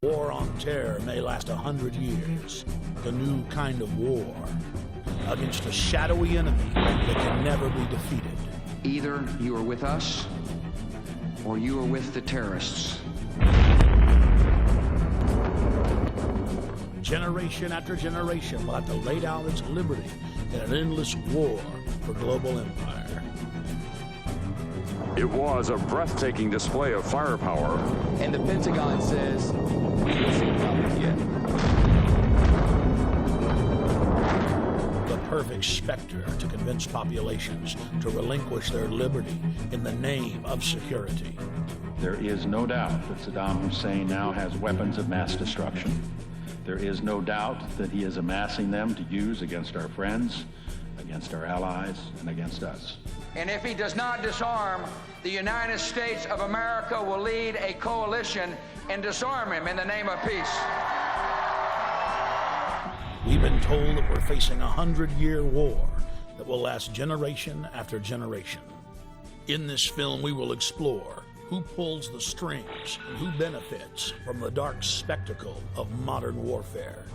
War on terror may last 100 years. A new kind of war against a shadowy enemy that can never be defeated. Either you are with us, or you are with the terrorists. Generation after generation will have to lay down its liberty in an endless war for global empire. It was a breathtaking display of firepower. And the Pentagon says, we will see nothing yet. The perfect specter to convince populations to relinquish their liberty in the name of security. There is no doubt that Saddam Hussein now has weapons of mass destruction. There is no doubt that he is amassing them to use against our friends, against our allies, and against us. And if he does not disarm, the United States of America will lead a coalition and disarm him in the name of peace. We've been told that we're facing a 100-year war that will last generation after generation. In this film, we will explore who pulls the strings and who benefits from the dark spectacle of modern warfare.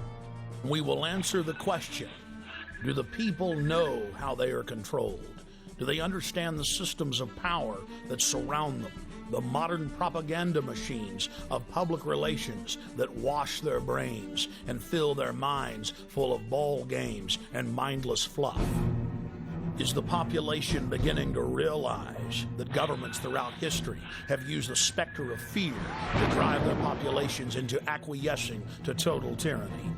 We will answer the question, do the people know how they are controlled? Do they understand the systems of power that surround them? The modern propaganda machines of public relations that wash their brains and fill their minds full of ball games and mindless fluff. Is the population beginning to realize that governments throughout history have used the specter of fear to drive their populations into acquiescing to total tyranny?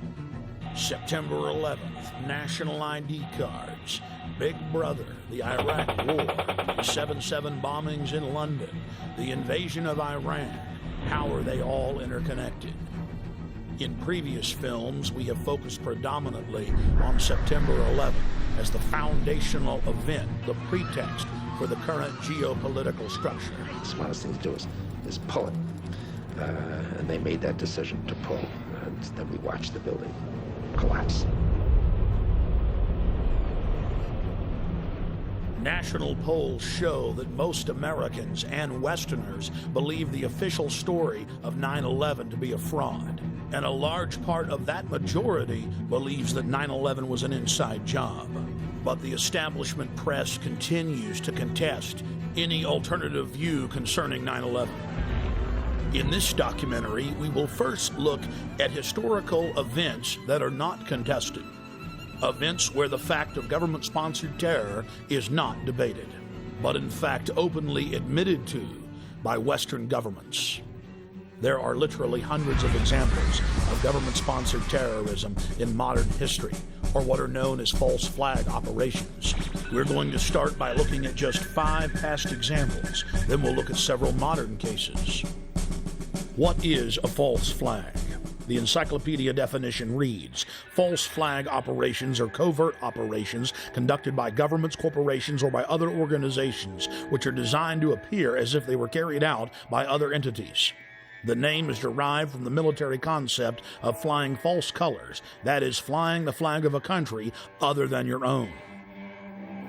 September 11th, national ID cards, Big Brother, the Iraq War, the 7/7 bombings in London, the invasion of Iran. How are they all interconnected? In previous films, we have focused predominantly on September 11th as the foundational event, the pretext for the current geopolitical structure. The smartest thing to do is pull it. And they made that decision to pull. And then we watched the building collapse. National polls show that most Americans and Westerners believe the official story of 9/11 to be a fraud. And a large part of that majority believes that 9/11 was an inside job. But the establishment press continues to contest any alternative view concerning 9/11. In this documentary, we will first look at historical events that are not contested. Events where the fact of government-sponsored terror is not debated, but in fact openly admitted to by Western governments. There are literally hundreds of examples of government-sponsored terrorism in modern history, or what are known as false flag operations. We're going to start by looking at just 5 past examples, then we'll look at several modern cases. What is a false flag? The encyclopedia definition reads, false flag operations are covert operations conducted by governments, corporations, or by other organizations which are designed to appear as if they were carried out by other entities. The name is derived from the military concept of flying false colors, that is, flying the flag of a country other than your own.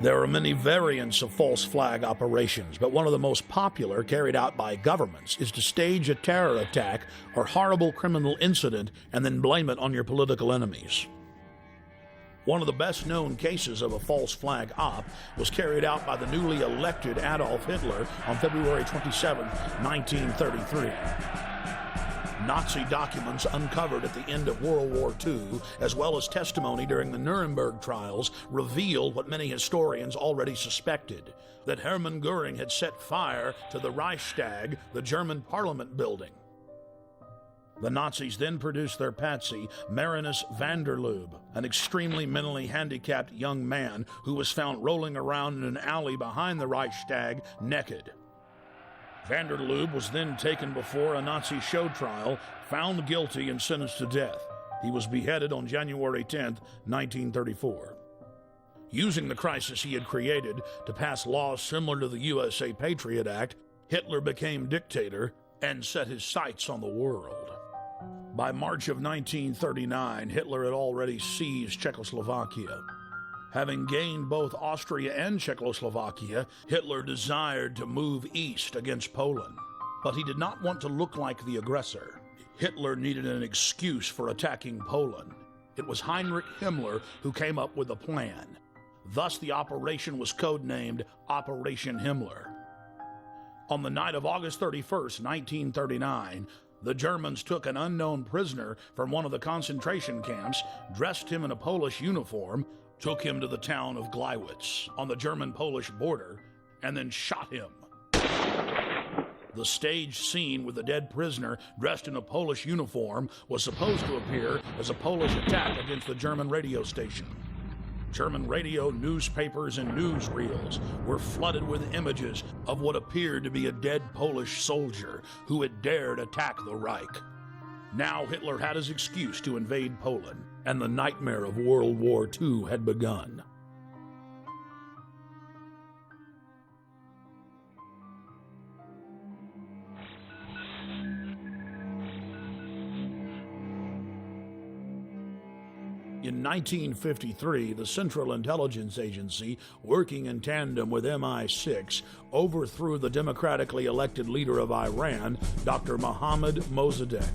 There are many variants of false flag operations, but one of the most popular carried out by governments is to stage a terror attack or horrible criminal incident and then blame it on your political enemies. One of the best-known cases of a false flag op was carried out by the newly elected Adolf Hitler on February 27, 1933. Nazi documents uncovered at the end of World War II, as well as testimony during the Nuremberg trials, revealed what many historians already suspected, that Hermann Göring had set fire to the Reichstag, the German parliament building. The Nazis then produced their patsy, Marinus van der Lubbe, an extremely mentally handicapped young man who was found rolling around in an alley behind the Reichstag naked. Van der Lubbe was then taken before a Nazi show trial, found guilty, and sentenced to death. He was beheaded on January 10, 1934. Using the crisis he had created to pass laws similar to the USA Patriot Act, Hitler became dictator and set his sights on the world. By March of 1939, Hitler had already seized Czechoslovakia. Having gained both Austria and Czechoslovakia, Hitler desired to move east against Poland. But he did not want to look like the aggressor. Hitler needed an excuse for attacking Poland. It was Heinrich Himmler who came up with the plan. Thus, the operation was codenamed Operation Himmler. On the night of August 31st, 1939, the Germans took an unknown prisoner from one of the concentration camps, dressed him in a Polish uniform, took him to the town of Gleiwitz on the German-Polish border, and then shot him. The staged scene with the dead prisoner dressed in a Polish uniform was supposed to appear as a Polish attack against the German radio station. German radio, newspapers, and newsreels were flooded with images of what appeared to be a dead Polish soldier who had dared attack the Reich. Now Hitler had his excuse to invade Poland, and the nightmare of World War II had begun. In 1953, the Central Intelligence Agency, working in tandem with MI6, overthrew the democratically elected leader of Iran, Dr. Mohammad Mossadegh.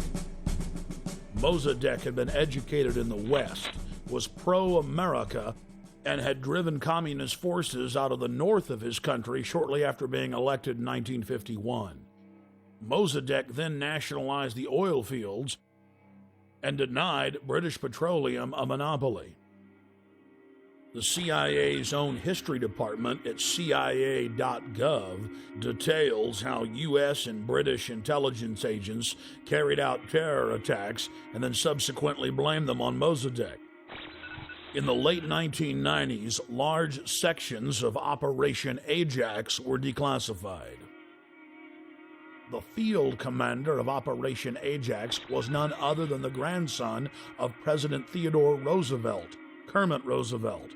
Mossadegh had been educated in the West, was pro-America, and had driven communist forces out of the north of his country shortly after being elected in 1951. Mossadegh then nationalized the oil fields and denied British Petroleum a monopoly. The CIA's own history department at CIA.gov details how U.S. and British intelligence agents carried out terror attacks and then subsequently blamed them on Mossadegh. In the late 1990s, large sections of Operation Ajax were declassified. The field commander of Operation Ajax was none other than the grandson of President Theodore Roosevelt, Kermit Roosevelt.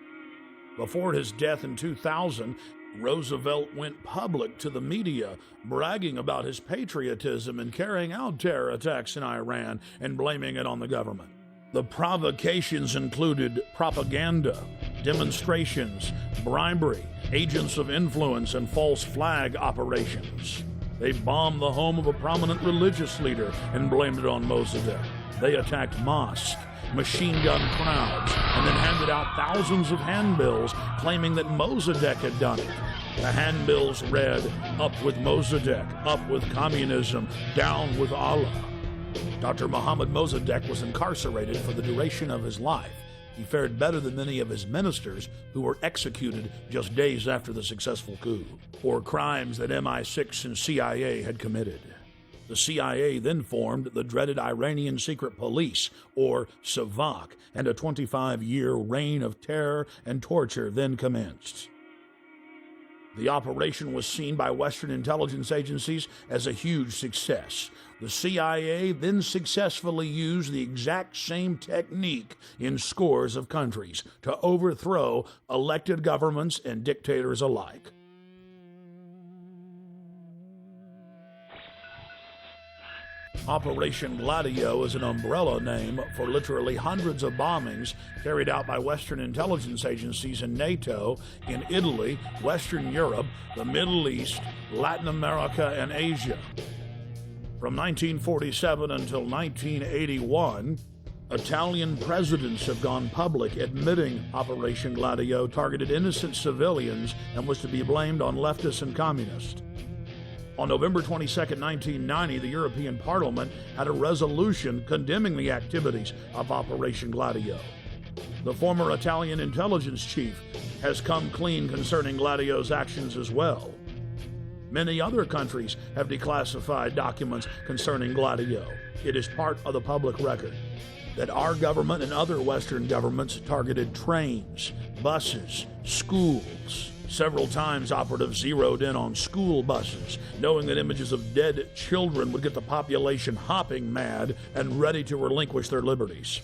Before his death in 2000, Roosevelt went public to the media, bragging about his patriotism in carrying out terror attacks in Iran and blaming it on the government. The provocations included propaganda, demonstrations, bribery, agents of influence, and false flag operations. They bombed the home of a prominent religious leader and blamed it on Mossadegh. They attacked mosques, machine gun crowds, and then handed out thousands of handbills claiming that Mossadegh had done it. The handbills read, "Up with Mossadegh, up with communism, down with Allah." Dr. Mohammad Mossadegh was incarcerated for the duration of his life. He fared better than many of his ministers who were executed just days after the successful coup for crimes that MI6 and CIA had committed. The CIA then formed the dreaded Iranian Secret Police, or SAVAK, and a 25-year reign of terror and torture then commenced. The operation was seen by Western intelligence agencies as a huge success. The CIA then successfully used the exact same technique in scores of countries to overthrow elected governments and dictators alike. Operation Gladio is an umbrella name for literally hundreds of bombings carried out by Western intelligence agencies and NATO in Italy, Western Europe, the Middle East, Latin America, and Asia. From 1947 until 1981, Italian presidents have gone public admitting Operation Gladio targeted innocent civilians and was to be blamed on leftists and communists. On November 22, 1990, the European Parliament had a resolution condemning the activities of Operation Gladio. The former Italian intelligence chief has come clean concerning Gladio's actions as well. Many other countries have declassified documents concerning Gladio. It is part of the public record that our government and other Western governments targeted trains, buses, schools. Several times operatives zeroed in on school buses, knowing that images of dead children would get the population hopping mad and ready to relinquish their liberties.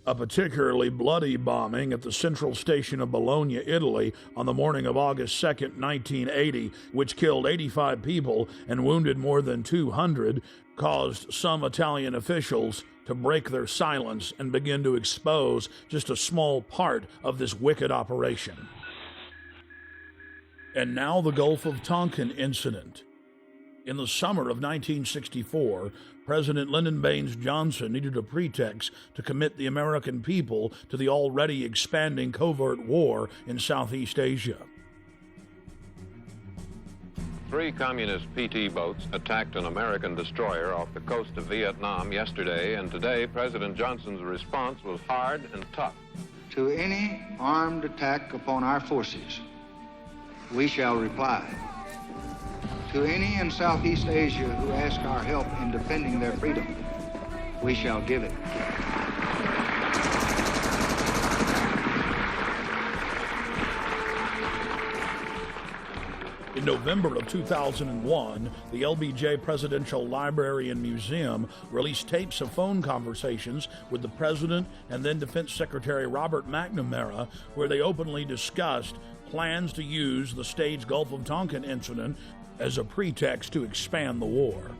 A particularly bloody bombing at the central station of Bologna, Italy, on the morning of August 2, 1980, which killed 85 people and wounded more than 200, caused some Italian officials to break their silence and begin to expose just a small part of this wicked operation. And now the Gulf of Tonkin incident. In the summer of 1964, President Lyndon Baines Johnson needed a pretext to commit the American people to the already expanding covert war in Southeast Asia. 3 communist PT boats attacked an American destroyer off the coast of Vietnam yesterday, and today President Johnson's response was hard and tough. To any armed attack upon our forces, we shall reply. To any in Southeast Asia who ask our help in defending their freedom, we shall give it. In November of 2001, the LBJ Presidential Library and Museum released tapes of phone conversations with the President and then Defense Secretary Robert McNamara, where they openly discussed plans to use the staged Gulf of Tonkin incident as a pretext to expand the war.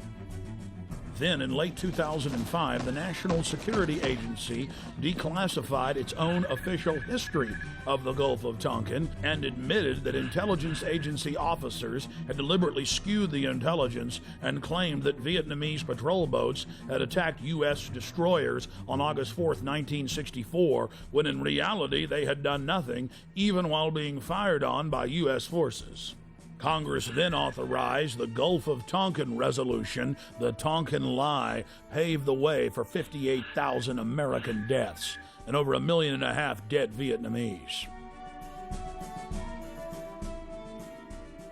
Then, in late 2005, the National Security Agency declassified its own official history of the Gulf of Tonkin and admitted that intelligence agency officers had deliberately skewed the intelligence and claimed that Vietnamese patrol boats had attacked U.S. destroyers on August 4, 1964, when in reality they had done nothing, even while being fired on by U.S. forces. Congress then authorized the Gulf of Tonkin Resolution. The Tonkin Lie paved the way for 58,000 American deaths and over 1.5 million dead Vietnamese.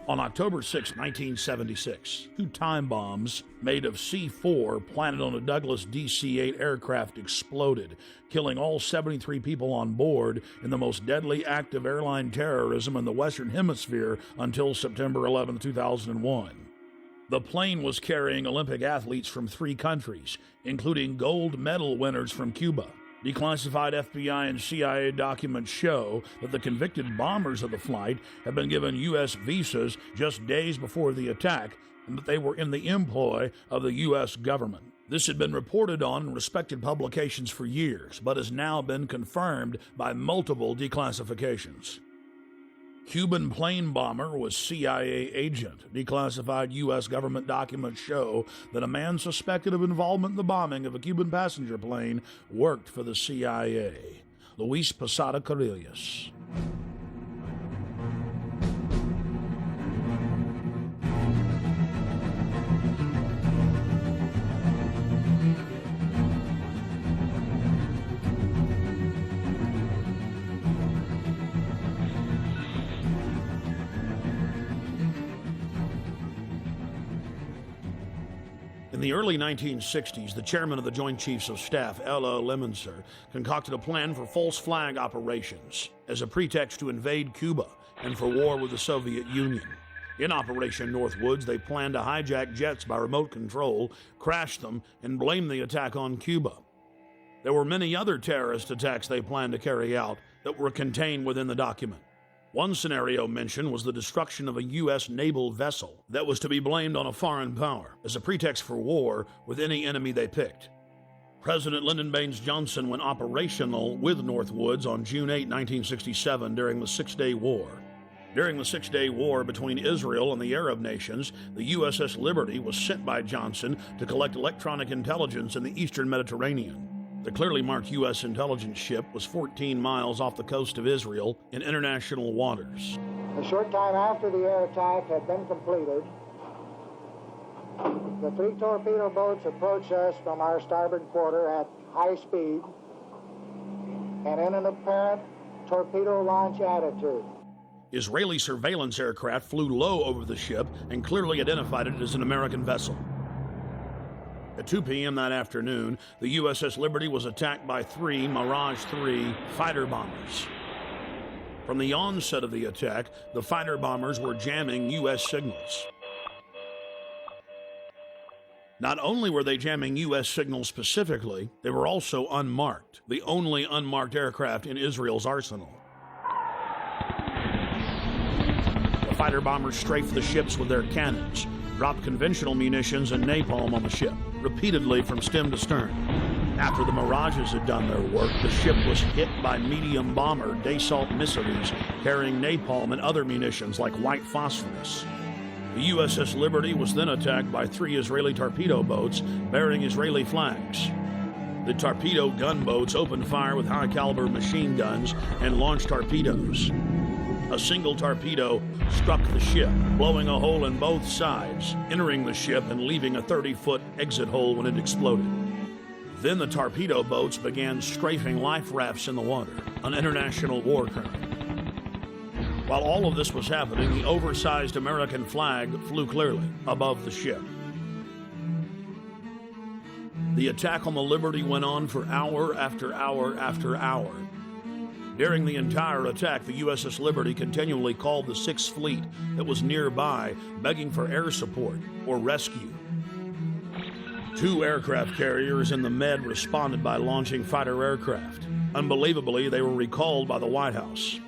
On October 6, 1976, 2 time bombs made of C-4 planted on a Douglas DC-8 aircraft exploded, killing all 73 people on board in the most deadly act of airline terrorism in the Western Hemisphere until September 11, 2001. The plane was carrying Olympic athletes from 3 countries, including gold medal winners from Cuba. Declassified FBI and CIA documents show that the convicted bombers of the flight had been given U.S. visas just days before the attack and that they were in the employ of the U.S. government. This had been reported on in respected publications for years, but has now been confirmed by multiple declassifications. Cuban plane bomber was CIA agent. Declassified U.S. government documents show that a man suspected of involvement in the bombing of a Cuban passenger plane worked for the CIA. Luis Posada Carrillas. In the early 1960s, the chairman of the Joint Chiefs of Staff, Ella Lemonser, concocted a plan for false flag operations as a pretext to invade Cuba and for war with the Soviet Union. In Operation Northwoods, they planned to hijack jets by remote control, crash them, and blame the attack on Cuba. There were many other terrorist attacks they planned to carry out that were contained within the document. One scenario mentioned was the destruction of a U.S. naval vessel that was to be blamed on a foreign power as a pretext for war with any enemy they picked. President Lyndon Baines Johnson went operational with Northwoods on June 8, 1967 during the Six-Day War. During the Six-Day War between Israel and the Arab nations, the USS Liberty was sent by Johnson to collect electronic intelligence in the eastern Mediterranean. The clearly marked U.S. intelligence ship was 14 miles off the coast of Israel in international waters. A short time after the air attack had been completed, the 3 torpedo boats approached us from our starboard quarter at high speed and in an apparent torpedo launch attitude. Israeli surveillance aircraft flew low over the ship and clearly identified it as an American vessel. At 2 p.m. that afternoon, the USS Liberty was attacked by 3 Mirage 3 fighter bombers. From the onset of the attack, the fighter bombers were jamming U.S. signals. Not only were they jamming U.S. signals specifically, they were also unmarked, the only unmarked aircraft in Israel's arsenal. The fighter bombers strafed the ships with their cannons, dropped conventional munitions and napalm on the ship, repeatedly from stem to stern. After the Mirages had done their work, the ship was hit by medium bomber Dassault missiles carrying napalm and other munitions like white phosphorus. The USS Liberty was then attacked by 3 Israeli torpedo boats bearing Israeli flags. The torpedo gunboats opened fire with high-caliber machine guns and launched torpedoes. A single torpedo struck the ship, blowing a hole in both sides, entering the ship and leaving a 30-foot exit hole when it exploded. Then the torpedo boats began strafing life rafts in the water, an international war crime. While all of this was happening, the oversized American flag flew clearly above the ship. The attack on the Liberty went on for hour after hour after hour. During the entire attack, the USS Liberty continually called the Sixth Fleet that was nearby, begging for air support or rescue. 2 aircraft carriers in the Med responded by launching fighter aircraft. Unbelievably, they were recalled by the White House.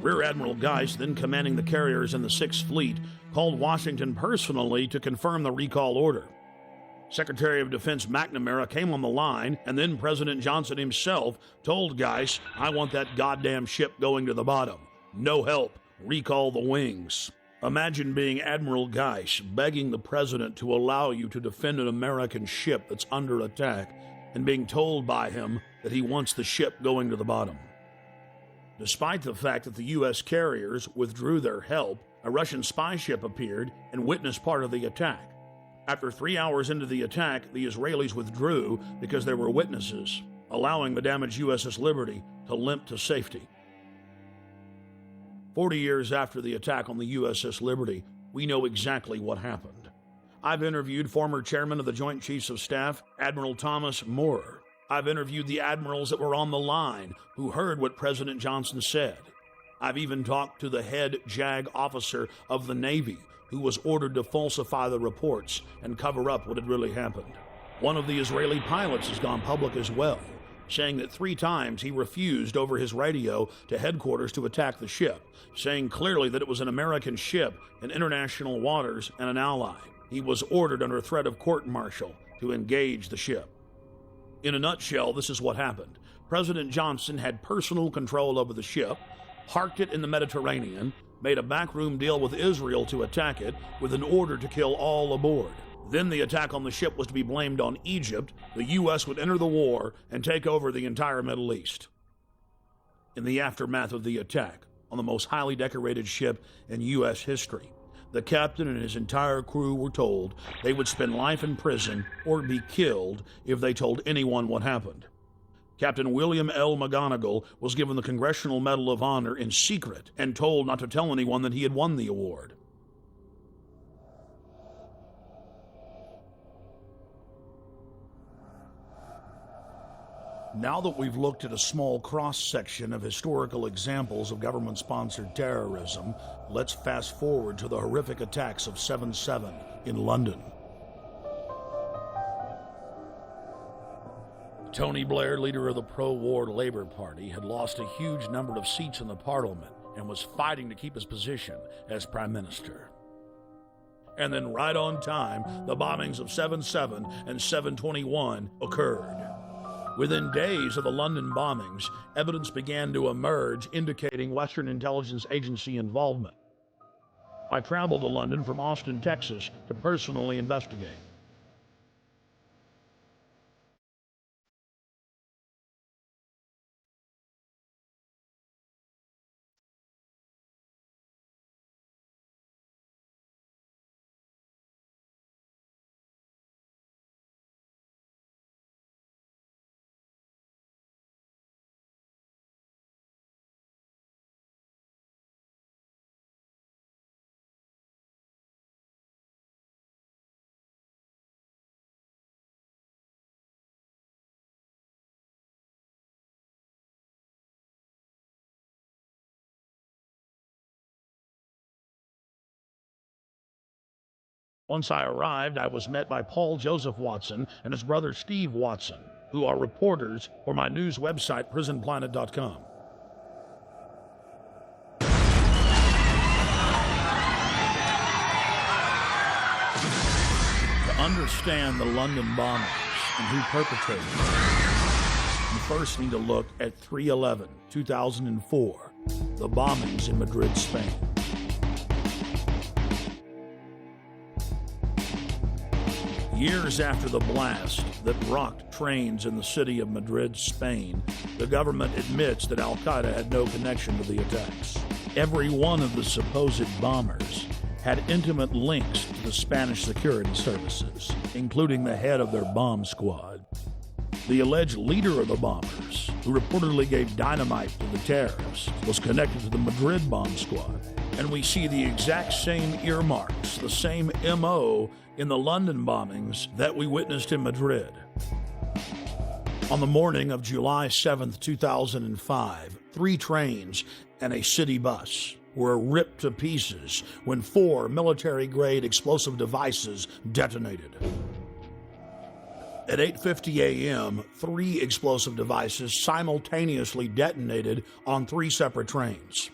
Rear Admiral Geist, then commanding the carriers in the Sixth Fleet, called Washington personally to confirm the recall order. Secretary of Defense McNamara came on the line, and then President Johnson himself told Geist, "I want that goddamn ship going to the bottom. No help. Recall the wings." Imagine being Admiral Geist begging the president to allow you to defend an American ship that's under attack and being told by him that he wants the ship going to the bottom. Despite the fact that the U.S. carriers withdrew their help, a Russian spy ship appeared and witnessed part of the attack. After 3 hours into the attack, the Israelis withdrew because there were witnesses, allowing the damaged USS Liberty to limp to safety. 40 years after the attack on the USS Liberty, we know exactly what happened. I've interviewed former chairman of the Joint Chiefs of Staff, Admiral Thomas Moorer. I've interviewed the admirals that were on the line who heard what President Johnson said. I've even talked to the head JAG officer of the Navy, who was ordered to falsify the reports and cover up what had really happened. One of the Israeli pilots has gone public as well, saying that 3 times he refused over his radio to headquarters to attack the ship, saying clearly that it was an American ship in international waters and an ally. He was ordered under threat of court-martial to engage the ship. In a nutshell, this is what happened. President Johnson had personal control over the ship, parked it in the Mediterranean, made a backroom deal with Israel to attack it with an order to kill all aboard. Then the attack on the ship was to be blamed on Egypt. The U.S. would enter the war and take over the entire Middle East. In the aftermath of the attack on the most highly decorated ship in U.S. history, the captain and his entire crew were told they would spend life in prison or be killed if they told anyone what happened. Captain William L. McGonigal was given the Congressional Medal of Honor in secret and told not to tell anyone that he had won the award. Now that we've looked at a small cross-section of historical examples of government-sponsored terrorism, let's fast forward to the horrific attacks of 7/7 in London. Tony Blair, leader of the pro-war Labour Party, had lost a huge number of seats in the Parliament and was fighting to keep his position as Prime Minister. And then right on time, the bombings of 7/7 and 7/21 occurred. Within days of the London bombings, evidence began to emerge indicating Western intelligence agency involvement. I traveled to London from Austin, Texas, to personally investigate. Once I arrived, I was met by Paul Joseph Watson and his brother Steve Watson, who are reporters for my news website, prisonplanet.com. To understand the London bombings and who perpetrated them, you first need to look at 3/11/2004, the bombings in Madrid, Spain. Years after the blast that rocked trains in the city of Madrid, Spain, the government admits that Al-Qaeda had no connection to the attacks. Every one of the supposed bombers had intimate links to the Spanish security services, including the head of their bomb squad. The alleged leader of the bombers, who reportedly gave dynamite to the terrorists, was connected to the Madrid bomb squad. And we see the exact same earmarks, the same MO in the London bombings that we witnessed in Madrid. On the morning of July 7th, 2005, 3 trains and a city bus were ripped to pieces when 4 military-grade explosive devices detonated. At 8:50 a.m., 3 explosive devices simultaneously detonated on 3 separate trains.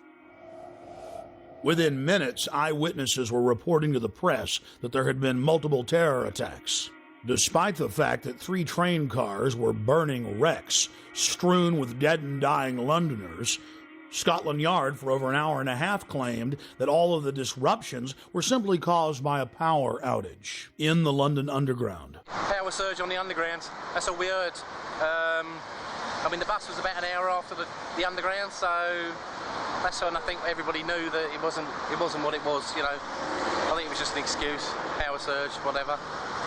Within minutes, eyewitnesses were reporting to the press that there had been multiple terror attacks. Despite the fact that 3 train cars were burning wrecks strewn with dead and dying Londoners, Scotland Yard for over an hour and a half claimed that all of the disruptions were simply caused by a power outage in the London Underground. Power surge on the Underground, that's all we heard. I mean, the bus was about an hour after the Underground, so that's when I think everybody knew that it wasn't what it was, you know. I think it was just an excuse, power surge, whatever.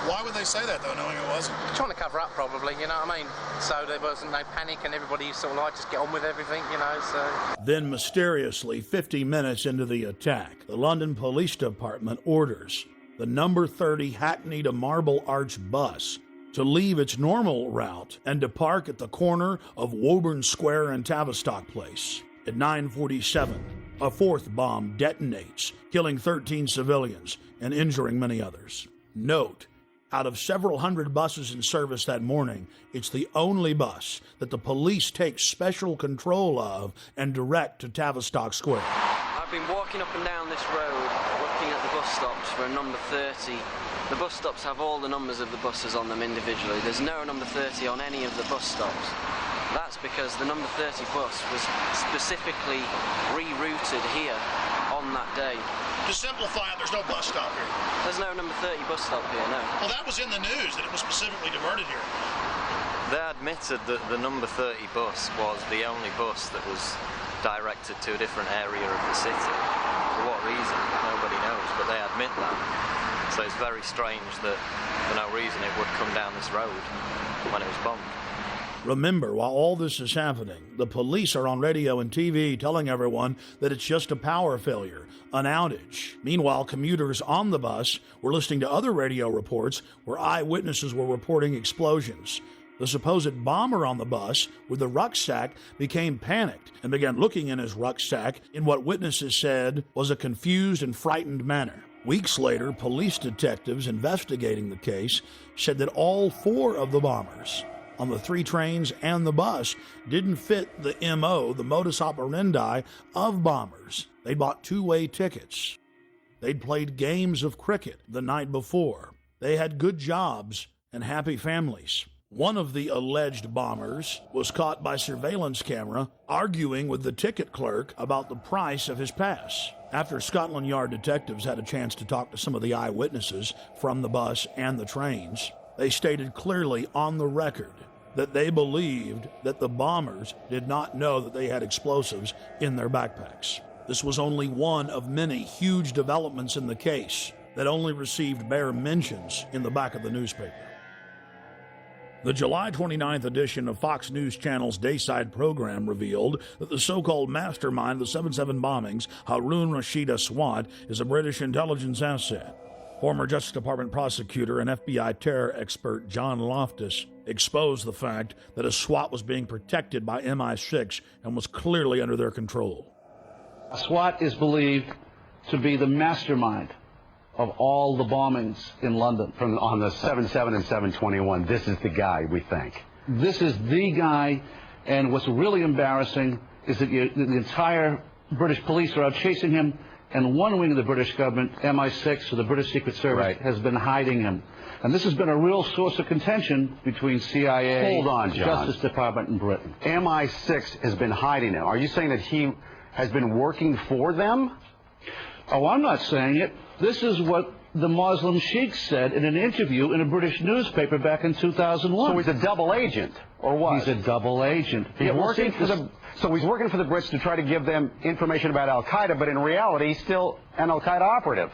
Why would they say that, though, knowing it wasn't? Trying to cover up, probably, you know what I mean? So there wasn't no panic and everybody sort of like just get on with everything, you know, so... Then, mysteriously, 50 minutes into the attack, the London Police Department orders the number 30 Hackney to Marble Arch bus to leave its normal route and to park at the corner of Woburn Square and Tavistock Place. At 9:47, a 4th bomb detonates, killing 13 civilians and injuring many others. Note, out of several hundred buses in service that morning, it's the only bus that the police take special control of and direct to Tavistock Square. I've been walking up and down this road, looking at the bus stops for a number 30. The bus stops have all the numbers of the buses on them individually. There's no number 30 on any of the bus stops. That's because the number 30 bus was specifically rerouted here on that day. To simplify it, there's no bus stop here. There's no number 30 bus stop here, no. Well, that was in the news, that it was specifically diverted here. They admitted that the number 30 bus was the only bus that was directed to a different area of the city. For what reason? Nobody knows, but they admit that. So it's very strange that for no reason it would come down this road when it was bombed. Remember, while all this is happening, the police are on radio and TV telling everyone that it's just a power failure, an outage. Meanwhile, commuters on the bus were listening to other radio reports where eyewitnesses were reporting explosions. The supposed bomber on the bus with the rucksack became panicked and began looking in his rucksack in what witnesses said was a confused and frightened manner. Weeks later, police detectives investigating the case said that all 4 of the bombers on the 3 trains and the bus didn't fit the MO, the modus operandi of bombers. They bought 2-way tickets. They'd played games of cricket the night before. They had good jobs and happy families. One of the alleged bombers was caught by surveillance camera arguing with the ticket clerk about the price of his pass. After Scotland Yard detectives had a chance to talk to some of the eyewitnesses from the bus and the trains, they stated clearly on the record that they believed that the bombers did not know that they had explosives in their backpacks. This was only one of many huge developments in the case that only received bare mentions in the back of the newspaper. The July 29th edition of Fox News Channel's Dayside program revealed that the so-called mastermind of the 7/7 bombings, Harun Rashid Aswad, is a British intelligence asset. Former Justice Department prosecutor and FBI terror expert John Loftus exposed the fact that Aswad was being protected by MI6 and was clearly under their control. Aswad is believed to be the mastermind of all the bombings in London. On the 7/7 and 7/21, this is the guy, we think. This is the guy, and what's really embarrassing is that the entire British police are out chasing him, and one wing of the British government, MI6, or the British Secret Service, has been hiding him. And this has been a real source of contention between CIA, Hold on, John. Justice Department, and Britain. MI6 has been hiding him. Are you saying that he has been working for them? Oh, I'm not saying it. This is what the Muslim sheikh said in an interview in a British newspaper back in 2001. So he's a double agent, or what? He's a double agent. He's working for the, so he's working for the Brits to try to give them information about Al-Qaeda, but in reality, he's still an Al-Qaeda operative.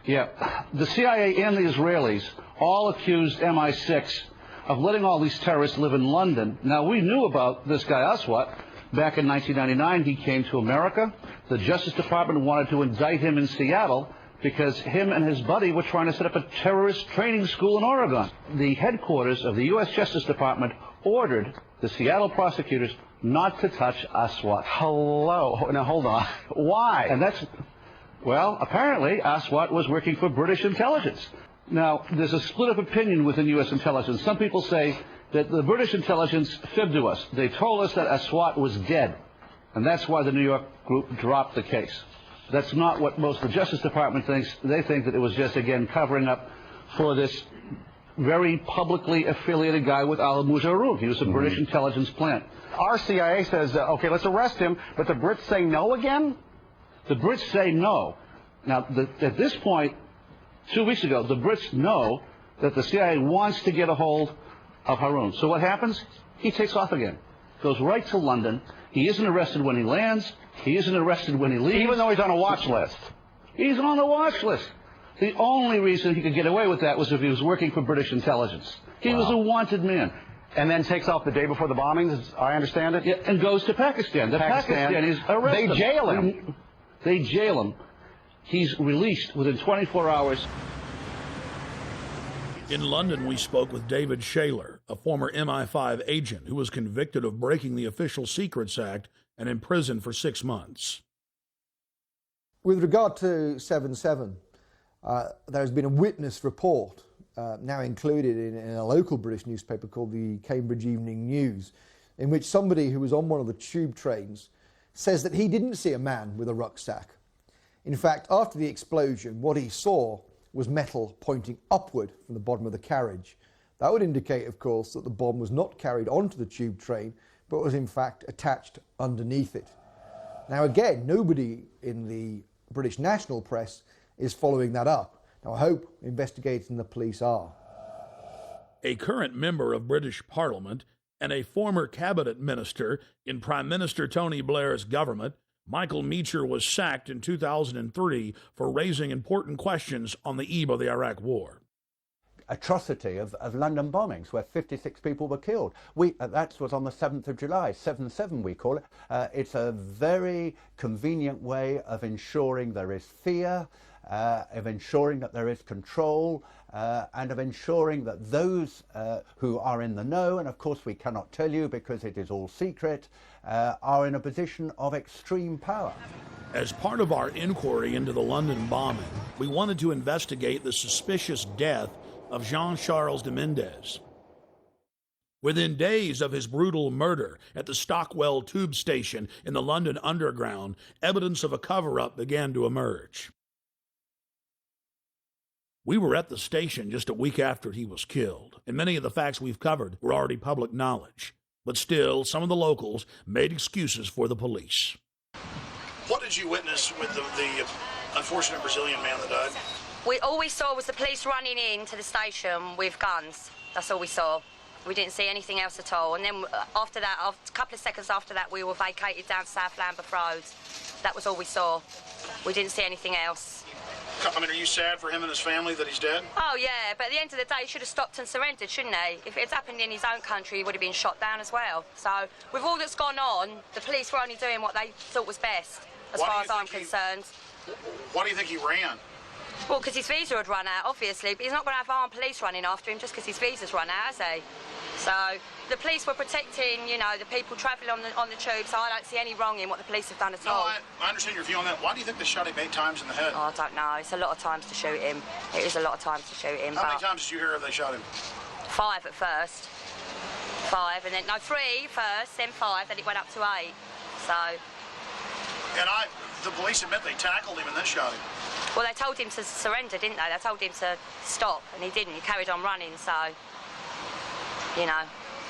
Yeah. The CIA and the Israelis all accused MI6 of letting all these terrorists live in London. Now, we knew about this guy Aswat. Back in 1999, he came to America. The Justice Department wanted to indict him in Seattle because him and his buddy were trying to set up a terrorist training school in Oregon. The headquarters of the U.S. Justice Department ordered the Seattle prosecutors not to touch Aswat. Hello. Now, hold on. Why? And that's, well, apparently Aswat was working for British intelligence. Now, there's a split of opinion within U.S. intelligence. Some people say that the British intelligence fibbed to us. They told us that Aswat was dead, and that's why the New York group dropped the case. That's not what most of the Justice Department thinks. They think that it was just, again, covering up for this very publicly affiliated guy with Al-Mujaroon. He was a British intelligence plant. Our CIA says, okay, let's arrest him, but the Brits say no again? The Brits say no. Now, at this point, 2 weeks ago, the Brits know that the CIA wants to get a hold of Haroon. So what happens? He takes off again. Goes right to London. He isn't arrested when he lands. He isn't arrested when he leaves. Even though he's on a watch list. He's on the watch list. The only reason he could get away with that was if he was working for British intelligence. He was a wanted man. And then takes off the day before the bombings, as I understand it? Yeah, and goes to Pakistan. The Pakistanis arrest him. They jail him. They jail him. He's released within 24 hours. In London, we spoke with David Shaler, a former MI5 agent who was convicted of breaking the Official Secrets Act and imprisoned for 6 months. With regard to 7/7, there has been a witness report now included in a local British newspaper called the Cambridge Evening News, in which somebody who was on one of the tube trains says that he didn't see a man with a rucksack. In fact, after the explosion, what he saw was metal pointing upward from the bottom of the carriage. That would indicate, of course, that the bomb was not carried onto the tube train, but was in fact attached underneath it. Now again, nobody in the British national press is following that up. Now I hope investigators and the police are. A current member of British Parliament and a former cabinet minister in Prime Minister Tony Blair's government, Michael Meacher, was sacked in 2003 for raising important questions on the eve of the Iraq War. Atrocity of London bombings where 56 people were killed. That was on the 7th of July, 7/7 we call it. It's a very convenient way of ensuring there is fear, of ensuring that there is control, and of ensuring that those who are in the know, and of course we cannot tell you because it is all secret, are in a position of extreme power. As part of our inquiry into the London bombing, we wanted to investigate the suspicious death of Jean-Charles de Mendes. Within days of his brutal murder at the Stockwell tube station in the London Underground, evidence of a cover-up began to emerge. We were at the station just a week after he was killed, and many of the facts we've covered were already public knowledge. But still, some of the locals made excuses for the police. What did you witness with the unfortunate Brazilian man that died? All we saw was the police running into the station with guns. That's all we saw. We didn't see anything else at all. And then after that, a couple of seconds after that, we were vacated down South Lambeth Road. That was all we saw. We didn't see anything else. I mean, are you sad for him and his family that he's dead? Oh, yeah, but at the end of the day, he should have stopped and surrendered, shouldn't he? If it had happened in his own country, he would have been shot down as well. So, with all that's gone on, the police were only doing what they thought was best, as far as I'm concerned. Why do you think he ran? Well, because his visa had run out, obviously, but he's not going to have armed police running after him just because his visa's run out, has he? So, the police were protecting, you know, the people travelling on the tube, so I don't see any wrong in what the police have done at all. I understand your view on that. Why do you think they shot him 8 times in the head? Oh, I don't know. It's a lot of times to shoot him. It is a lot of times to shoot him. How many times did you hear they shot him? 5 at first. 5, and then, no, 3 first, then 5, then it went up to 8. So... And the police admit they tackled him and then shot him. Well, they told him to surrender, didn't they? They told him to stop, and he didn't. He carried on running, so, you know.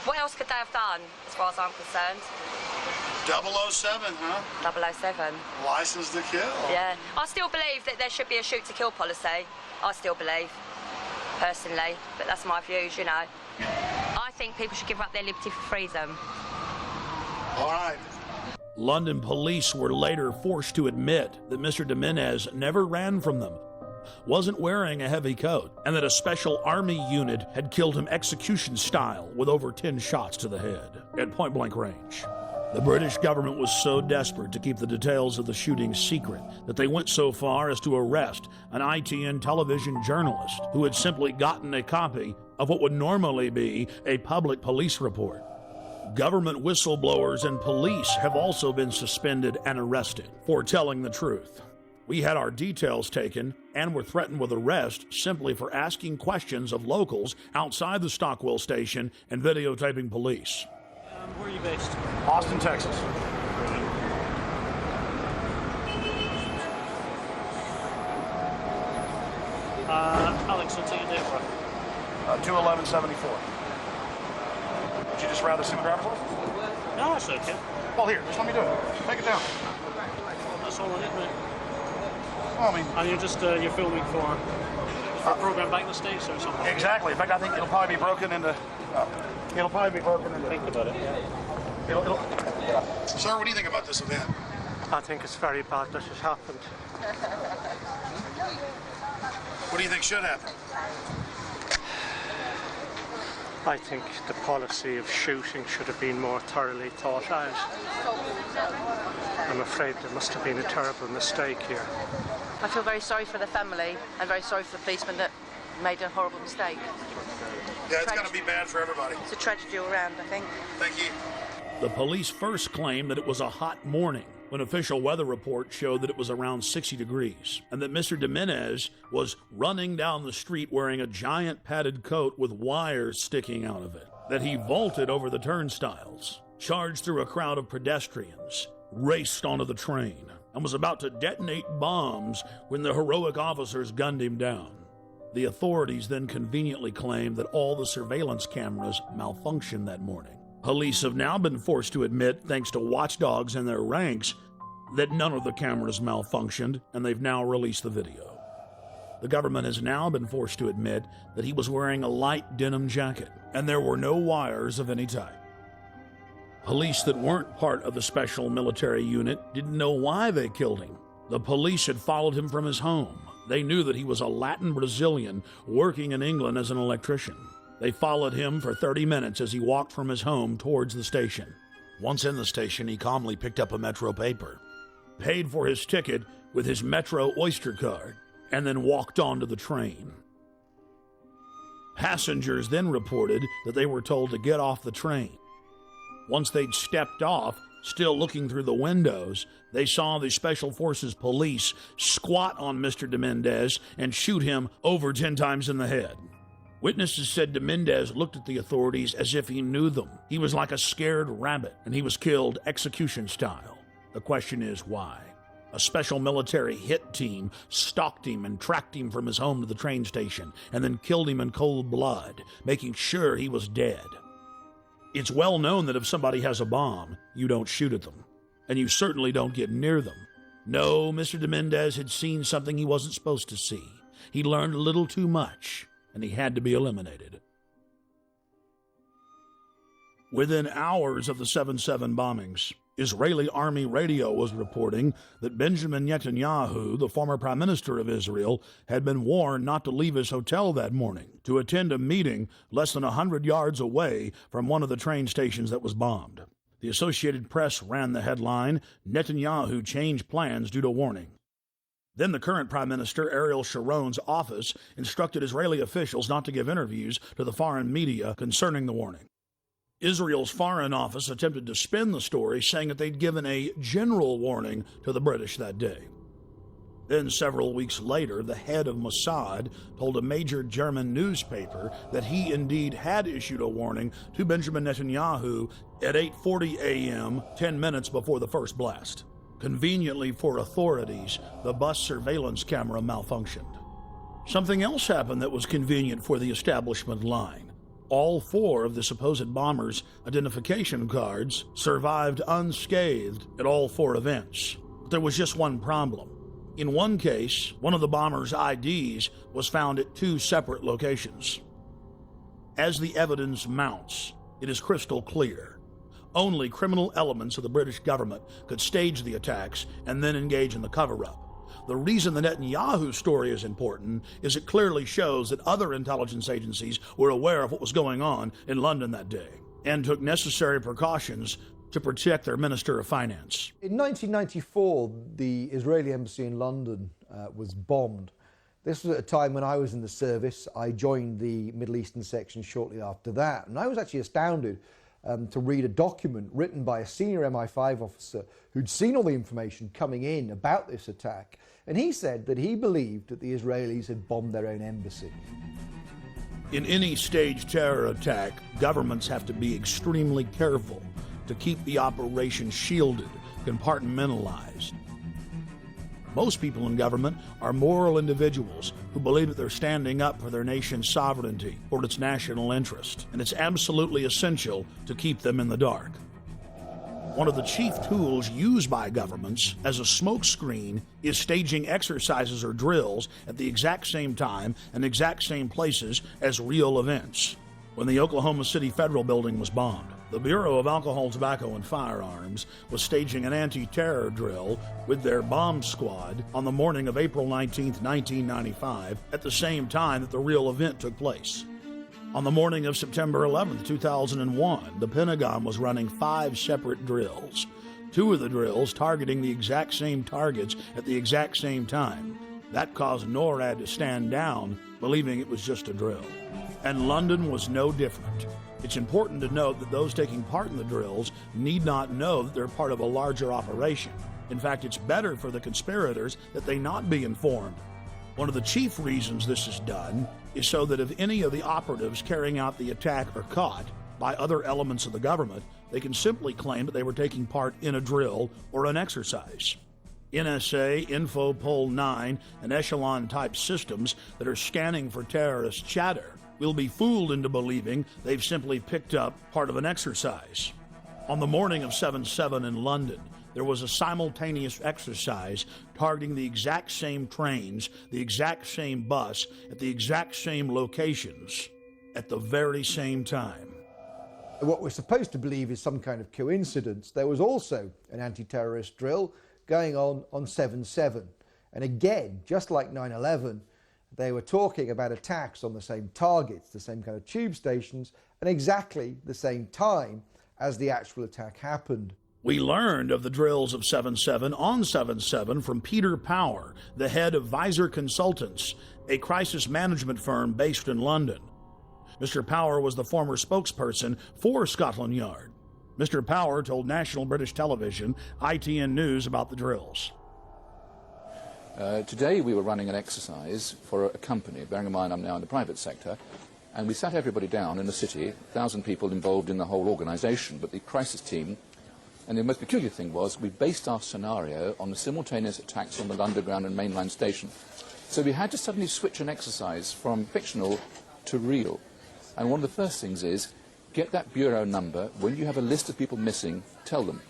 What else could they have done, as far as I'm concerned? 007, huh? 007. License to kill. Yeah. I still believe that there should be a shoot-to-kill policy. I still believe, personally, but that's my views, you know. I think people should give up their liberty for freedom. All right. London police were later forced to admit that Mr. Jimenez never ran from them, wasn't wearing a heavy coat, and that a special army unit had killed him execution style with over 10 shots to the head at point-blank range. The British government was so desperate to keep the details of the shooting secret that they went so far as to arrest an ITN television journalist who had simply gotten a copy of what would normally be a public police report. Government whistleblowers and police have also been suspended and arrested for telling the truth. We had our details taken and were threatened with arrest simply for asking questions of locals outside the Stockwell station and videotaping police. Where are you based? Austin, Texas. Alex, what's your date for? 2/11/74. Would you just rather see my driver's license? No, that's okay. Well, here, just let me do it. Take it down. That's all I need, mate. Well, I mean... And you're just, you're filming for a program back in the States or something? Exactly. In fact, I think it'll probably be broken into... Think about it, yeah. Sir, what do you think about this event? I think it's very bad that it happened. What do you think should happen? I think the policy of shooting should have been more thoroughly thought out. I'm afraid there must have been a terrible mistake here. I feel very sorry for the family and very sorry for the policeman that made a horrible mistake. Yeah, it's going to be bad for everybody. It's a tragedy all around, I think. Thank you. The police first claimed that it was a hot morning when official weather reports showed that it was around 60 degrees and that Mr. Jimenez was running down the street wearing a giant padded coat with wires sticking out of it, that he vaulted over the turnstiles, charged through a crowd of pedestrians, raced onto the train, and was about to detonate bombs when the heroic officers gunned him down. The authorities then conveniently claimed that all the surveillance cameras malfunctioned that morning. Police have now been forced to admit, thanks to watchdogs in their ranks, that none of the cameras malfunctioned, and they've now released the video. The government has now been forced to admit that he was wearing a light denim jacket, and there were no wires of any type. Police that weren't part of the special military unit didn't know why they killed him. The police had followed him from his home. They knew that he was a Latin Brazilian working in England as an electrician. They followed him for 30 minutes as he walked from his home towards the station. Once in the station, he calmly picked up a Metro paper, paid for his ticket with his Metro Oyster card, and then walked onto the train. Passengers then reported that they were told to get off the train. Once they'd stepped off, still looking through the windows, they saw the Special Forces police squat on Mr. Jimenez and shoot him over 10 times in the head. Witnesses said Jimenez looked at the authorities as if he knew them. He was like a scared rabbit, and he was killed execution style. The question is why? A special military hit team stalked him and tracked him from his home to the train station, and then killed him in cold blood, making sure he was dead. It's well known that if somebody has a bomb, you don't shoot at them, and you certainly don't get near them. No, Mr. Jimenez had seen something he wasn't supposed to see. He learned a little too much, and he had to be eliminated. Within hours of the 7/7 bombings, Israeli army radio was reporting that Benjamin Netanyahu, the former prime minister of Israel, had been warned not to leave his hotel that morning to attend a meeting less than 100 yards away from one of the train stations that was bombed. The Associated Press ran the headline, "Netanyahu changed plans due to warning." Then the current Prime Minister, Ariel Sharon's office, instructed Israeli officials not to give interviews to the foreign media concerning the warning. Israel's Foreign Office attempted to spin the story, saying that they'd given a general warning to the British that day. Then, several weeks later, the head of Mossad told a major German newspaper that he indeed had issued a warning to Benjamin Netanyahu at 8:40 a.m., 10 minutes before the first blast. Conveniently for authorities, the bus surveillance camera malfunctioned. Something else happened that was convenient for the establishment line. All 4 of the supposed bombers' identification cards survived unscathed at all 4 events. But there was just one problem. In one case, one of the bombers' IDs was found at 2 separate locations. As the evidence mounts, it is crystal clear. Only criminal elements of the British government could stage the attacks and then engage in the cover-up. The reason the Netanyahu story is important is it clearly shows that other intelligence agencies were aware of what was going on in London that day and took necessary precautions to protect their Minister of Finance. In 1994, the Israeli embassy in London was bombed. This was at a time when I was in the service. I joined the Middle Eastern section shortly after that, and I was actually astounded to read a document written by a senior MI5 officer who'd seen all the information coming in about this attack, and he said that he believed that the Israelis had bombed their own embassy. In any staged terror attack, governments have to be extremely careful to keep the operation shielded, compartmentalized. Most people in government are moral individuals who believe that they're standing up for their nation's sovereignty or its national interest, and it's absolutely essential to keep them in the dark. One of the chief tools used by governments as a smokescreen is staging exercises or drills at the exact same time and exact same places as real events. When the Oklahoma City Federal Building was bombed, the Bureau of Alcohol, Tobacco, and Firearms was staging an anti-terror drill with their bomb squad on the morning of April 19, 1995, at the same time that the real event took place. On the morning of September 11, 2001, the Pentagon was running 5 separate drills, 2 of the drills targeting the exact same targets at the exact same time. That caused NORAD to stand down, believing it was just a drill. And London was no different. It's important to note that those taking part in the drills need not know that they're part of a larger operation. In fact, it's better for the conspirators that they not be informed. One of the chief reasons this is done is so that if any of the operatives carrying out the attack are caught by other elements of the government, they can simply claim that they were taking part in a drill or an exercise. NSA, Infopol 9, and Echelon-type systems that are scanning for terrorist chatter will be fooled into believing they've simply picked up part of an exercise. On the morning of 7/7 in London, there was a simultaneous exercise targeting the exact same trains, the exact same bus, at the exact same locations, at the very same time. What we're supposed to believe is some kind of coincidence. There was also an anti-terrorist drill going on 7/7. And again, just like 9/11, they were talking about attacks on the same targets, the same kind of tube stations, and exactly the same time as the actual attack happened. We learned of the drills of 7/7 on 7/7 from Peter Power, the head of Visor Consultants, a crisis management firm based in London. Mr. Power was the former spokesperson for Scotland Yard. Mr. Power told National British Television, ITN News, about the drills. Today we were running an exercise for a company, bearing in mind I'm now in the private sector, and we sat everybody down in the city, 1,000 people involved in the whole organisation, but the crisis team, and the most peculiar thing was we based our scenario on the simultaneous attacks on the Underground and mainline station. So we had to suddenly switch an exercise from fictional to real. And one of the first things is, get that bureau number. When you have a list of people missing, tell them.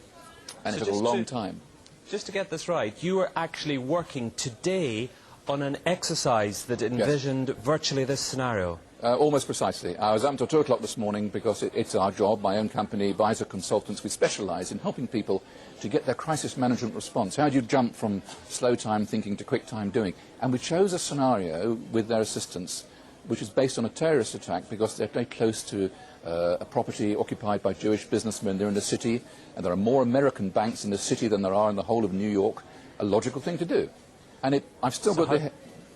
And it took a long time. Just to get this right, you were actually working today on an exercise that envisioned virtually this scenario? Almost precisely. I was up until 2 o'clock this morning because it's our job, my own company, Visor Consultants. We specialise in helping people to get their crisis management response. How do you jump from slow time thinking to quick time doing? And we chose a scenario with their assistance which is based on a terrorist attack because they're very close to a property occupied by Jewish businessmen. They're in the city, and there are more American banks in the city than there are in the whole of New York. A logical thing to do. And I've still got the...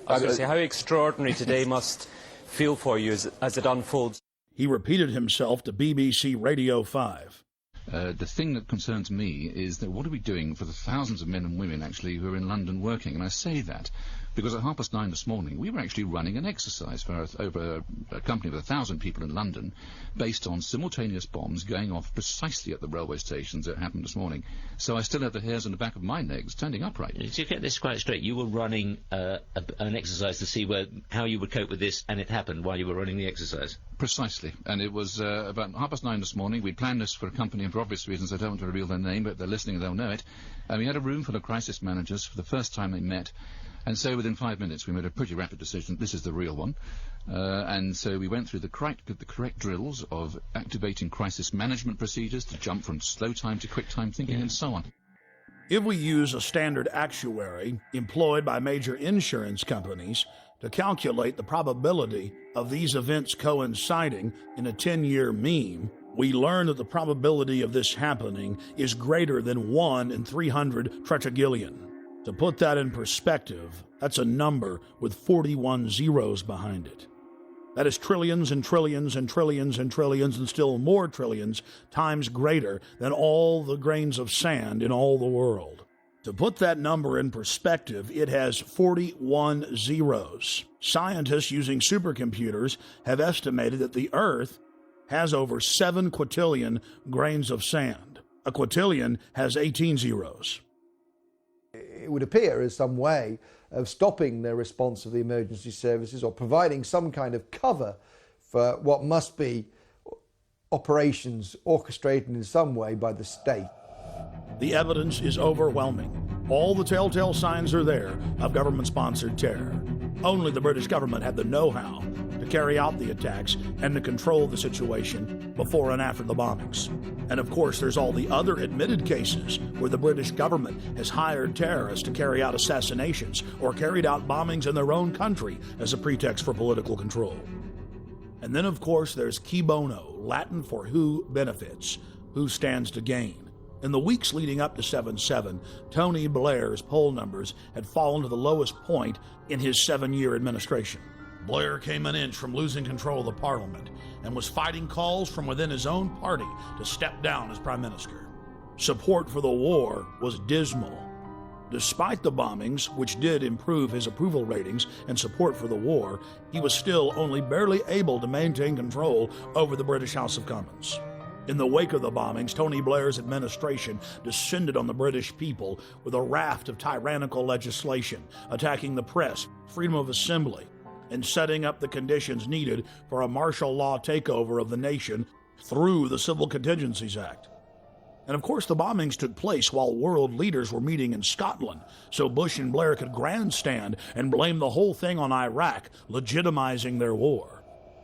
I was going to say, how extraordinary today must feel for you as it unfolds. He repeated himself to BBC Radio 5. The thing that concerns me is that what are we doing for the thousands of men and women, actually, who are in London working? And I say that because at 9:30 this morning we were actually running an exercise for over a company with 1,000 people in London based on simultaneous bombs going off precisely at the railway stations that happened this morning. So I still have the hairs on the back of my legs standing upright. To get this quite straight, you were running an exercise to see how you would cope with this, and it happened while you were running the exercise? Precisely. And it was about 9:30 this morning. We'd planned this for a company, and for obvious reasons I don't want to reveal their name, but if they're listening they'll know it. And we had a room full of crisis managers for the first time they met, and so within 5 minutes we made a pretty rapid decision. This is the real one. And so we went through the correct drills of activating crisis management procedures to jump from slow time to quick time thinking and so on. If we use a standard actuary employed by major insurance companies to calculate the probability of these events coinciding in a 10-year mean, we learn that the probability of this happening is greater than 1 in 300 tetragillion. To put that in perspective, that's a number with 41 zeros behind it. That is trillions and trillions and trillions and trillions and still more trillions times greater than all the grains of sand in all the world. To put that number in perspective, it has 41 zeros. Scientists using supercomputers have estimated that the Earth has over 7 quintillion grains of sand. A quintillion has 18 zeros. It would appear as some way of stopping the response of the emergency services or providing some kind of cover for what must be operations orchestrated in some way by the state. The evidence is overwhelming. All the telltale signs are there of government-sponsored terror. Only the British government had the know-how to carry out the attacks and to control the situation before and after the bombings. And of course, there's all the other admitted cases where the British government has hired terrorists to carry out assassinations or carried out bombings in their own country as a pretext for political control. And then, of course, there's qui bono, Latin for who benefits, who stands to gain. In the weeks leading up to 7/7, Tony Blair's poll numbers had fallen to the lowest point in his 7-year administration. Blair came an inch from losing control of the parliament and was fighting calls from within his own party to step down as prime minister. Support for the war was dismal. Despite the bombings, which did improve his approval ratings and support for the war, he was still only barely able to maintain control over the British House of Commons. In the wake of the bombings, Tony Blair's administration descended on the British people with a raft of tyrannical legislation, attacking the press, freedom of assembly, and setting up the conditions needed for a martial law takeover of the nation through the Civil Contingencies Act. And of course, the bombings took place while world leaders were meeting in Scotland, so Bush and Blair could grandstand and blame the whole thing on Iraq, legitimizing their war.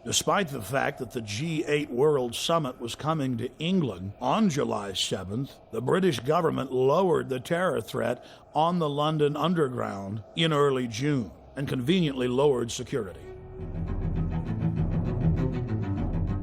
Despite the fact that the G8 World Summit was coming to England on July 7th, the British government lowered the terror threat on the London Underground in early June and conveniently lowered security.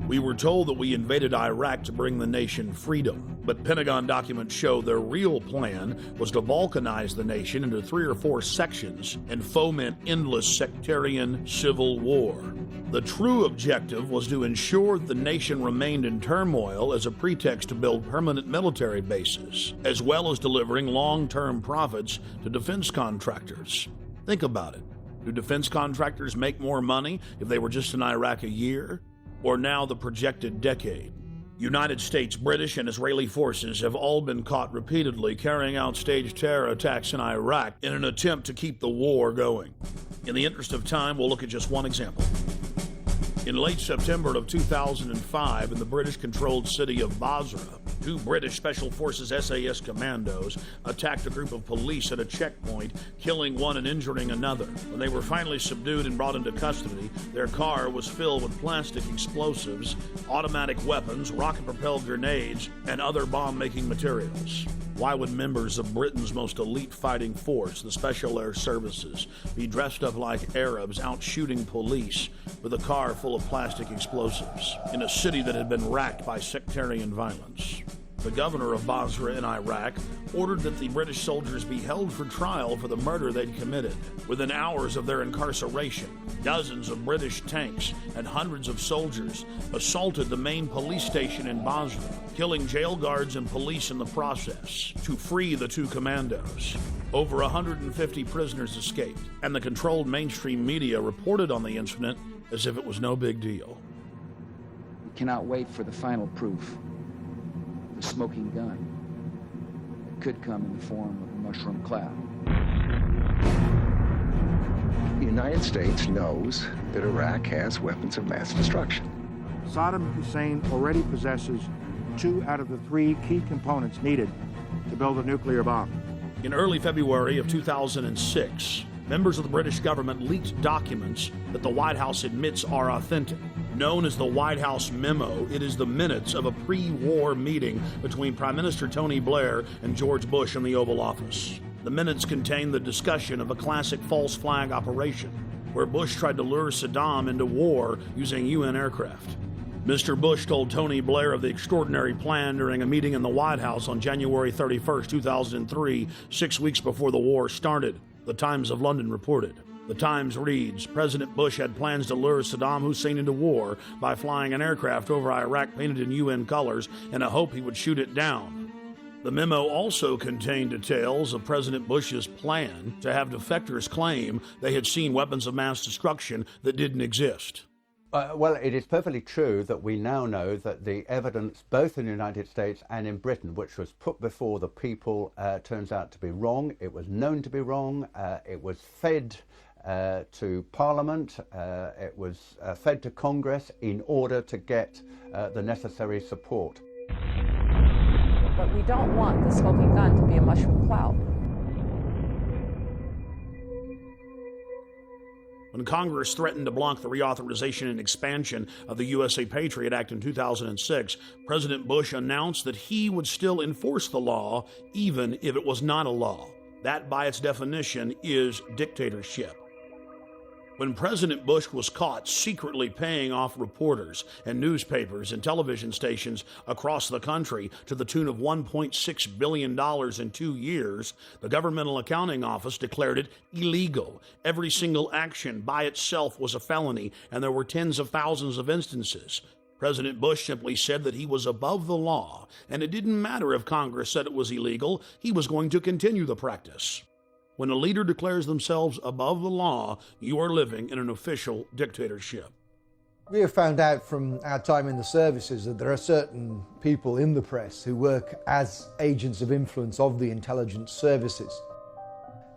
We were told that we invaded Iraq to bring the nation freedom, but Pentagon documents show their real plan was to balkanize the nation into 3 or 4 sections and foment endless sectarian civil war. The true objective was to ensure the nation remained in turmoil as a pretext to build permanent military bases, as well as delivering long-term profits to defense contractors. Think about it. Do defense contractors make more money if they were just in Iraq a year, or now the projected decade? United States, British, and Israeli forces have all been caught repeatedly carrying out staged terror attacks in Iraq in an attempt to keep the war going. In the interest of time, we'll look at just one example. In late September of 2005, in the British-controlled city of Basra, 2 British Special Forces SAS commandos attacked a group of police at a checkpoint, killing one and injuring another. When they were finally subdued and brought into custody, their car was filled with plastic explosives, automatic weapons, rocket-propelled grenades, and other bomb-making materials. Why would members of Britain's most elite fighting force, the Special Air Services, be dressed up like Arabs out shooting police with a car full of plastic explosives in a city that had been racked by sectarian violence? The governor of Basra in Iraq ordered that the British soldiers be held for trial for the murder they'd committed. Within hours of their incarceration, dozens of British tanks and hundreds of soldiers assaulted the main police station in Basra, killing jail guards and police in the process to free the 2 commandos. Over 150 prisoners escaped, and the controlled mainstream media reported on the incident as if it was no big deal. We cannot wait for the final proof. The smoking gun. It could come in the form of a mushroom cloud. The United States knows that Iraq has weapons of mass destruction. Saddam Hussein already possesses 2 out of the 3 key components needed to build a nuclear bomb. In early February of 2006, members of the British government leaked documents that the White House admits are authentic. Known as the White House Memo, it is the minutes of a pre-war meeting between Prime Minister Tony Blair and George Bush in the Oval Office. The minutes contain the discussion of a classic false flag operation, where Bush tried to lure Saddam into war using UN aircraft. Mr. Bush told Tony Blair of the extraordinary plan during a meeting in the White House on January 31, 2003, 6 weeks before the war started, the Times of London reported. The Times reads, President Bush had plans to lure Saddam Hussein into war by flying an aircraft over Iraq painted in UN colors in a hope he would shoot it down. The memo also contained details of President Bush's plan to have defectors claim they had seen weapons of mass destruction that didn't exist. Well, it is perfectly true that we now know that the evidence, both in the United States and in Britain, which was put before the people, turns out to be wrong. It was known to be wrong. It was fed to Parliament. It was fed to Congress in order to get the necessary support. But we don't want the smoking gun to be a mushroom cloud. When Congress threatened to block the reauthorization and expansion of the USA Patriot Act in 2006, President Bush announced that he would still enforce the law even if it was not a law. That, by its definition, is dictatorship. When President Bush was caught secretly paying off reporters and newspapers and television stations across the country to the tune of $1.6 billion in 2 years, the Governmental Accounting Office declared it illegal. Every single action by itself was a felony, and there were tens of thousands of instances. President Bush simply said that he was above the law, and it didn't matter if Congress said it was illegal, he was going to continue the practice. When a leader declares themselves above the law, you are living in an official dictatorship. We have found out from our time in the services that there are certain people in the press who work as agents of influence of the intelligence services.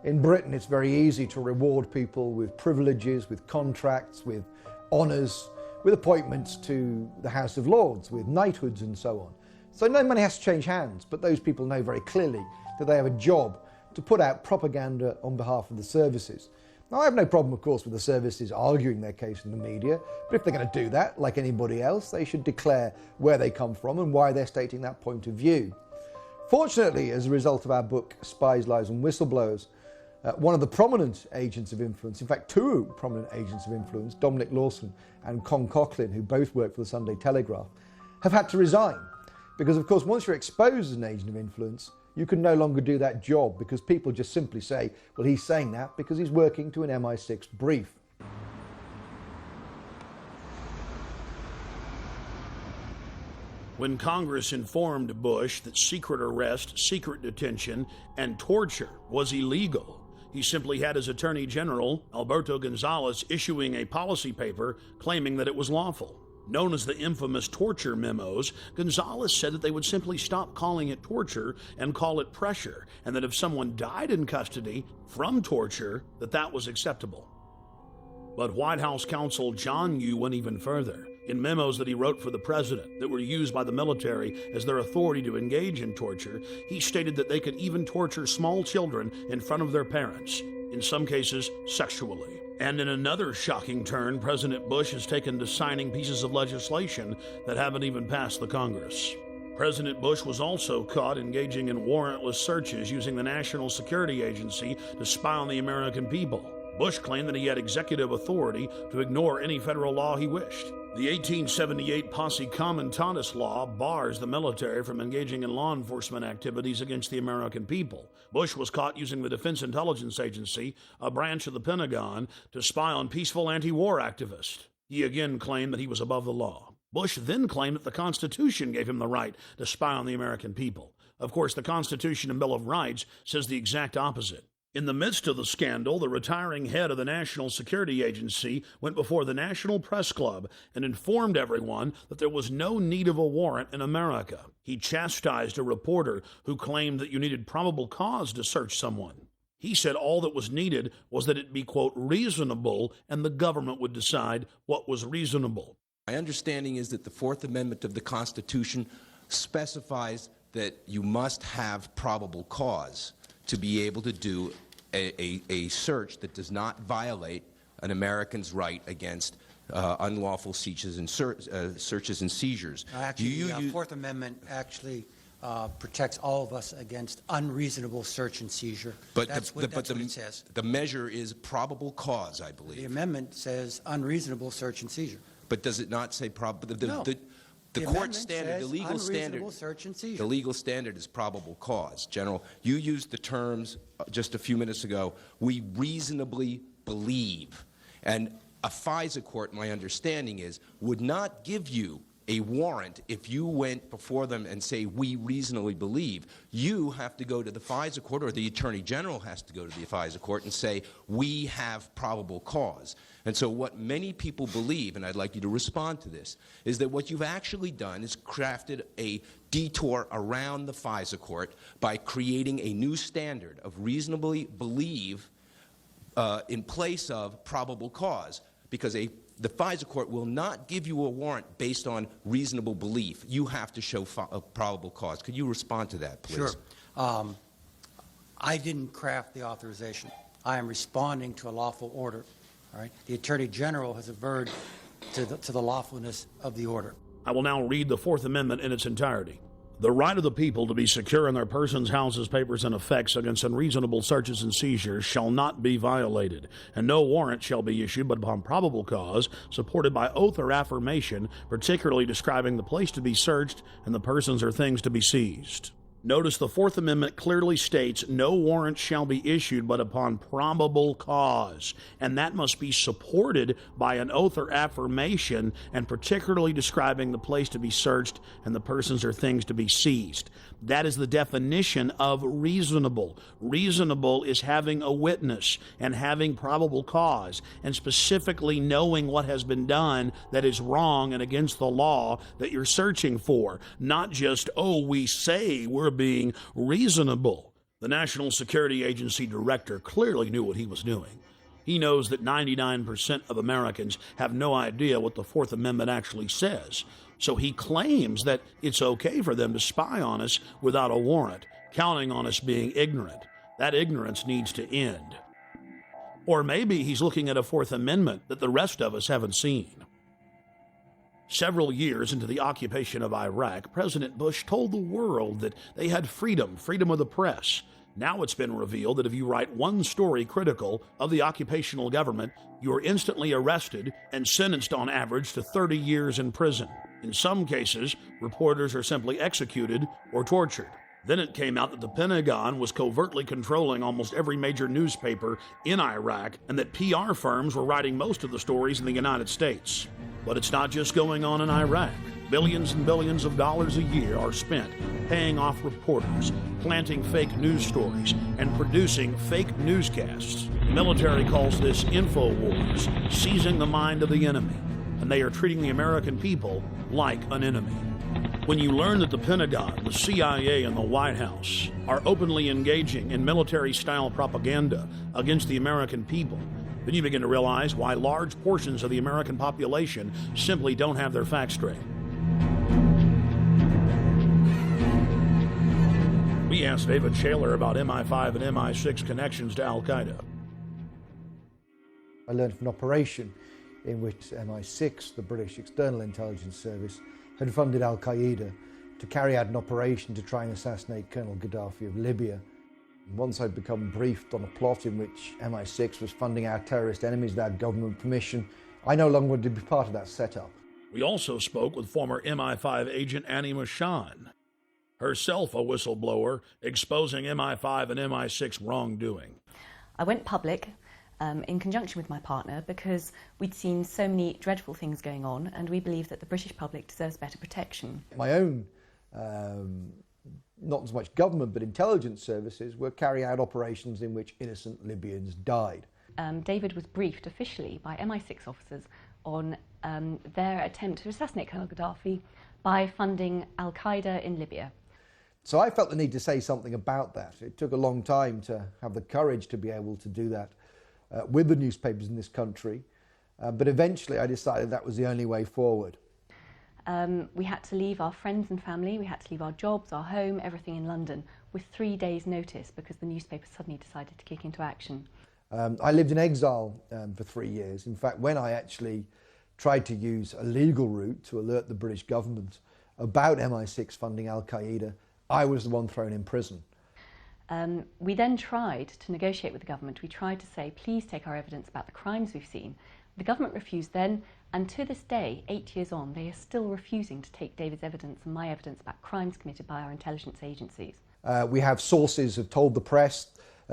In Britain, it's very easy to reward people with privileges, with contracts, with honours, with appointments to the House of Lords, with knighthoods and so on. So no money has to change hands, but those people know very clearly that they have a job to put out propaganda on behalf of the services. Now, I have no problem, of course, with the services arguing their case in the media, but if they're going to do that, like anybody else, they should declare where they come from and why they're stating that point of view. Fortunately, as a result of our book, Spies, Lies and Whistleblowers, one of the prominent agents of influence, in fact 2 prominent agents of influence, Dominic Lawson and Con Coughlin, who both work for the Sunday Telegraph, have had to resign. Because, of course, once you're exposed as an agent of influence, you can no longer do that job because people just simply say, well, he's saying that because he's working to an MI6 brief. When Congress informed Bush that secret arrest, secret detention, and torture was illegal, he simply had his Attorney General, Alberto Gonzales, issuing a policy paper claiming that it was lawful. Known as the infamous torture memos, Gonzales said that they would simply stop calling it torture and call it pressure, and that if someone died in custody from torture, that was acceptable. But White House counsel John Yoo went even further. In memos that he wrote for the president that were used by the military as their authority to engage in torture, he stated that they could even torture small children in front of their parents, in some cases sexually. And in another shocking turn, President Bush has taken to signing pieces of legislation that haven't even passed the Congress. President Bush was also caught engaging in warrantless searches using the National Security Agency to spy on the American people. Bush claimed that he had executive authority to ignore any federal law he wished. The 1878 Posse Comitatus law bars the military from engaging in law enforcement activities against the American people. Bush was caught using the Defense Intelligence Agency, a branch of the Pentagon, to spy on peaceful anti-war activists. He again claimed that he was above the law. Bush then claimed that the Constitution gave him the right to spy on the American people. Of course, the Constitution and Bill of Rights says the exact opposite. In the midst of the scandal, the retiring head of the National Security Agency went before the National Press Club and informed everyone that there was no need of a warrant in America. He chastised a reporter who claimed that you needed probable cause to search someone. He said all that was needed was that it be, quote, reasonable, and the government would decide what was reasonable. My understanding is that the Fourth Amendment of the Constitution specifies that you must have probable cause to be able to do a search that does not violate an American's right against unlawful searches and seizures. Actually, the Fourth Amendment actually protects all of us against unreasonable search and seizure. But that's what it says. The measure is probable cause, I believe. The amendment says unreasonable search and seizure. But does it not say probable? No. The court standard, the legal standard, search and seizure. the legal standard is probable cause. General, you used the terms just a few minutes ago. We reasonably believe, and a FISA court, my understanding is, would not give you a warrant if you went before them and say, we reasonably believe. You have to go to the FISA court, or the Attorney General has to go to the FISA court and say, we have probable cause. And so what many people believe, and I'd like you to respond to this, is that what you've actually done is crafted a detour around the FISA court by creating a new standard of reasonably believe in place of probable cause, because the FISA court will not give you a warrant based on reasonable belief. You have to show a probable cause. Could you respond to that, please? Sure. I didn't craft the authorization. I am responding to a lawful order. All right? The Attorney General has averred to the lawfulness of the order. I will now read the Fourth Amendment in its entirety. The right of the people to be secure in their persons, houses, papers, and effects against unreasonable searches and seizures shall not be violated, and no warrant shall be issued but upon probable cause, supported by oath or affirmation, particularly describing the place to be searched and the persons or things to be seized. Notice the Fourth Amendment clearly states no warrant shall be issued but upon probable cause, and that must be supported by an oath or affirmation, and particularly describing the place to be searched and the persons or things to be seized. That is the definition of reasonable. Reasonable is having a witness and having probable cause, and specifically knowing what has been done that is wrong and against the law that you're searching for. Not just, oh, we say we're being reasonable. The National Security Agency director clearly knew what he was doing. He knows that 99% of Americans have no idea what the Fourth Amendment actually says. So he claims that it's okay for them to spy on us without a warrant, counting on us being ignorant. That ignorance needs to end. Or maybe he's looking at a Fourth Amendment that the rest of us haven't seen. Several years into the occupation of Iraq, President Bush told the world that they had freedom of the press. Now it's been revealed that if you write one story critical of the occupational government, you are instantly arrested and sentenced on average to 30 years in prison. In some cases, reporters are simply executed or tortured. Then it came out that the Pentagon was covertly controlling almost every major newspaper in Iraq, and that PR firms were writing most of the stories in the United States. But it's not just going on in Iraq. Billions and billions of dollars a year are spent paying off reporters, planting fake news stories, and producing fake newscasts. The military calls this info wars, seizing the mind of the enemy, and they are treating the American people like an enemy. When you learn that the Pentagon, the CIA, and the White House are openly engaging in military-style propaganda against the American people, then you begin to realize why large portions of the American population simply don't have their facts straight. We asked David Shaler about MI5 and MI6 connections to Al-Qaeda. I learned of an operation in which MI6, the British External Intelligence Service, had funded Al-Qaeda to carry out an operation to try and assassinate Colonel Gaddafi of Libya. And once I'd become briefed on a plot in which MI6 was funding our terrorist enemies without government permission, I no longer wanted to be part of that setup. We also spoke with former MI5 agent Annie Mashan, herself a whistleblower, exposing MI5 and MI6 wrongdoing. I went public in conjunction with my partner because we'd seen so many dreadful things going on, and we believe that the British public deserves better protection. My own not so much government but intelligence services, were carrying out operations in which innocent Libyans died. David was briefed officially by MI6 officers on their attempt to assassinate Colonel Gaddafi by funding Al-Qaeda in Libya. So I felt the need to say something about that. It took a long time to have the courage to be able to do that with the newspapers in this country, but eventually I decided that was the only way forward. We had to leave our friends and family, we had to leave our jobs, our home, everything in London with 3 days' notice because the newspaper suddenly decided to kick into action. I lived in exile for 3 years. In fact, when I actually tried to use a legal route to alert the British government about MI6 funding Al-Qaeda, I was the one thrown in prison. We then tried to negotiate with the government. We tried to say, please take our evidence about the crimes we've seen. The government refused then, and to this day, 8 years on, they are still refusing to take David's evidence and my evidence about crimes committed by our intelligence agencies. We have sources who have told the press,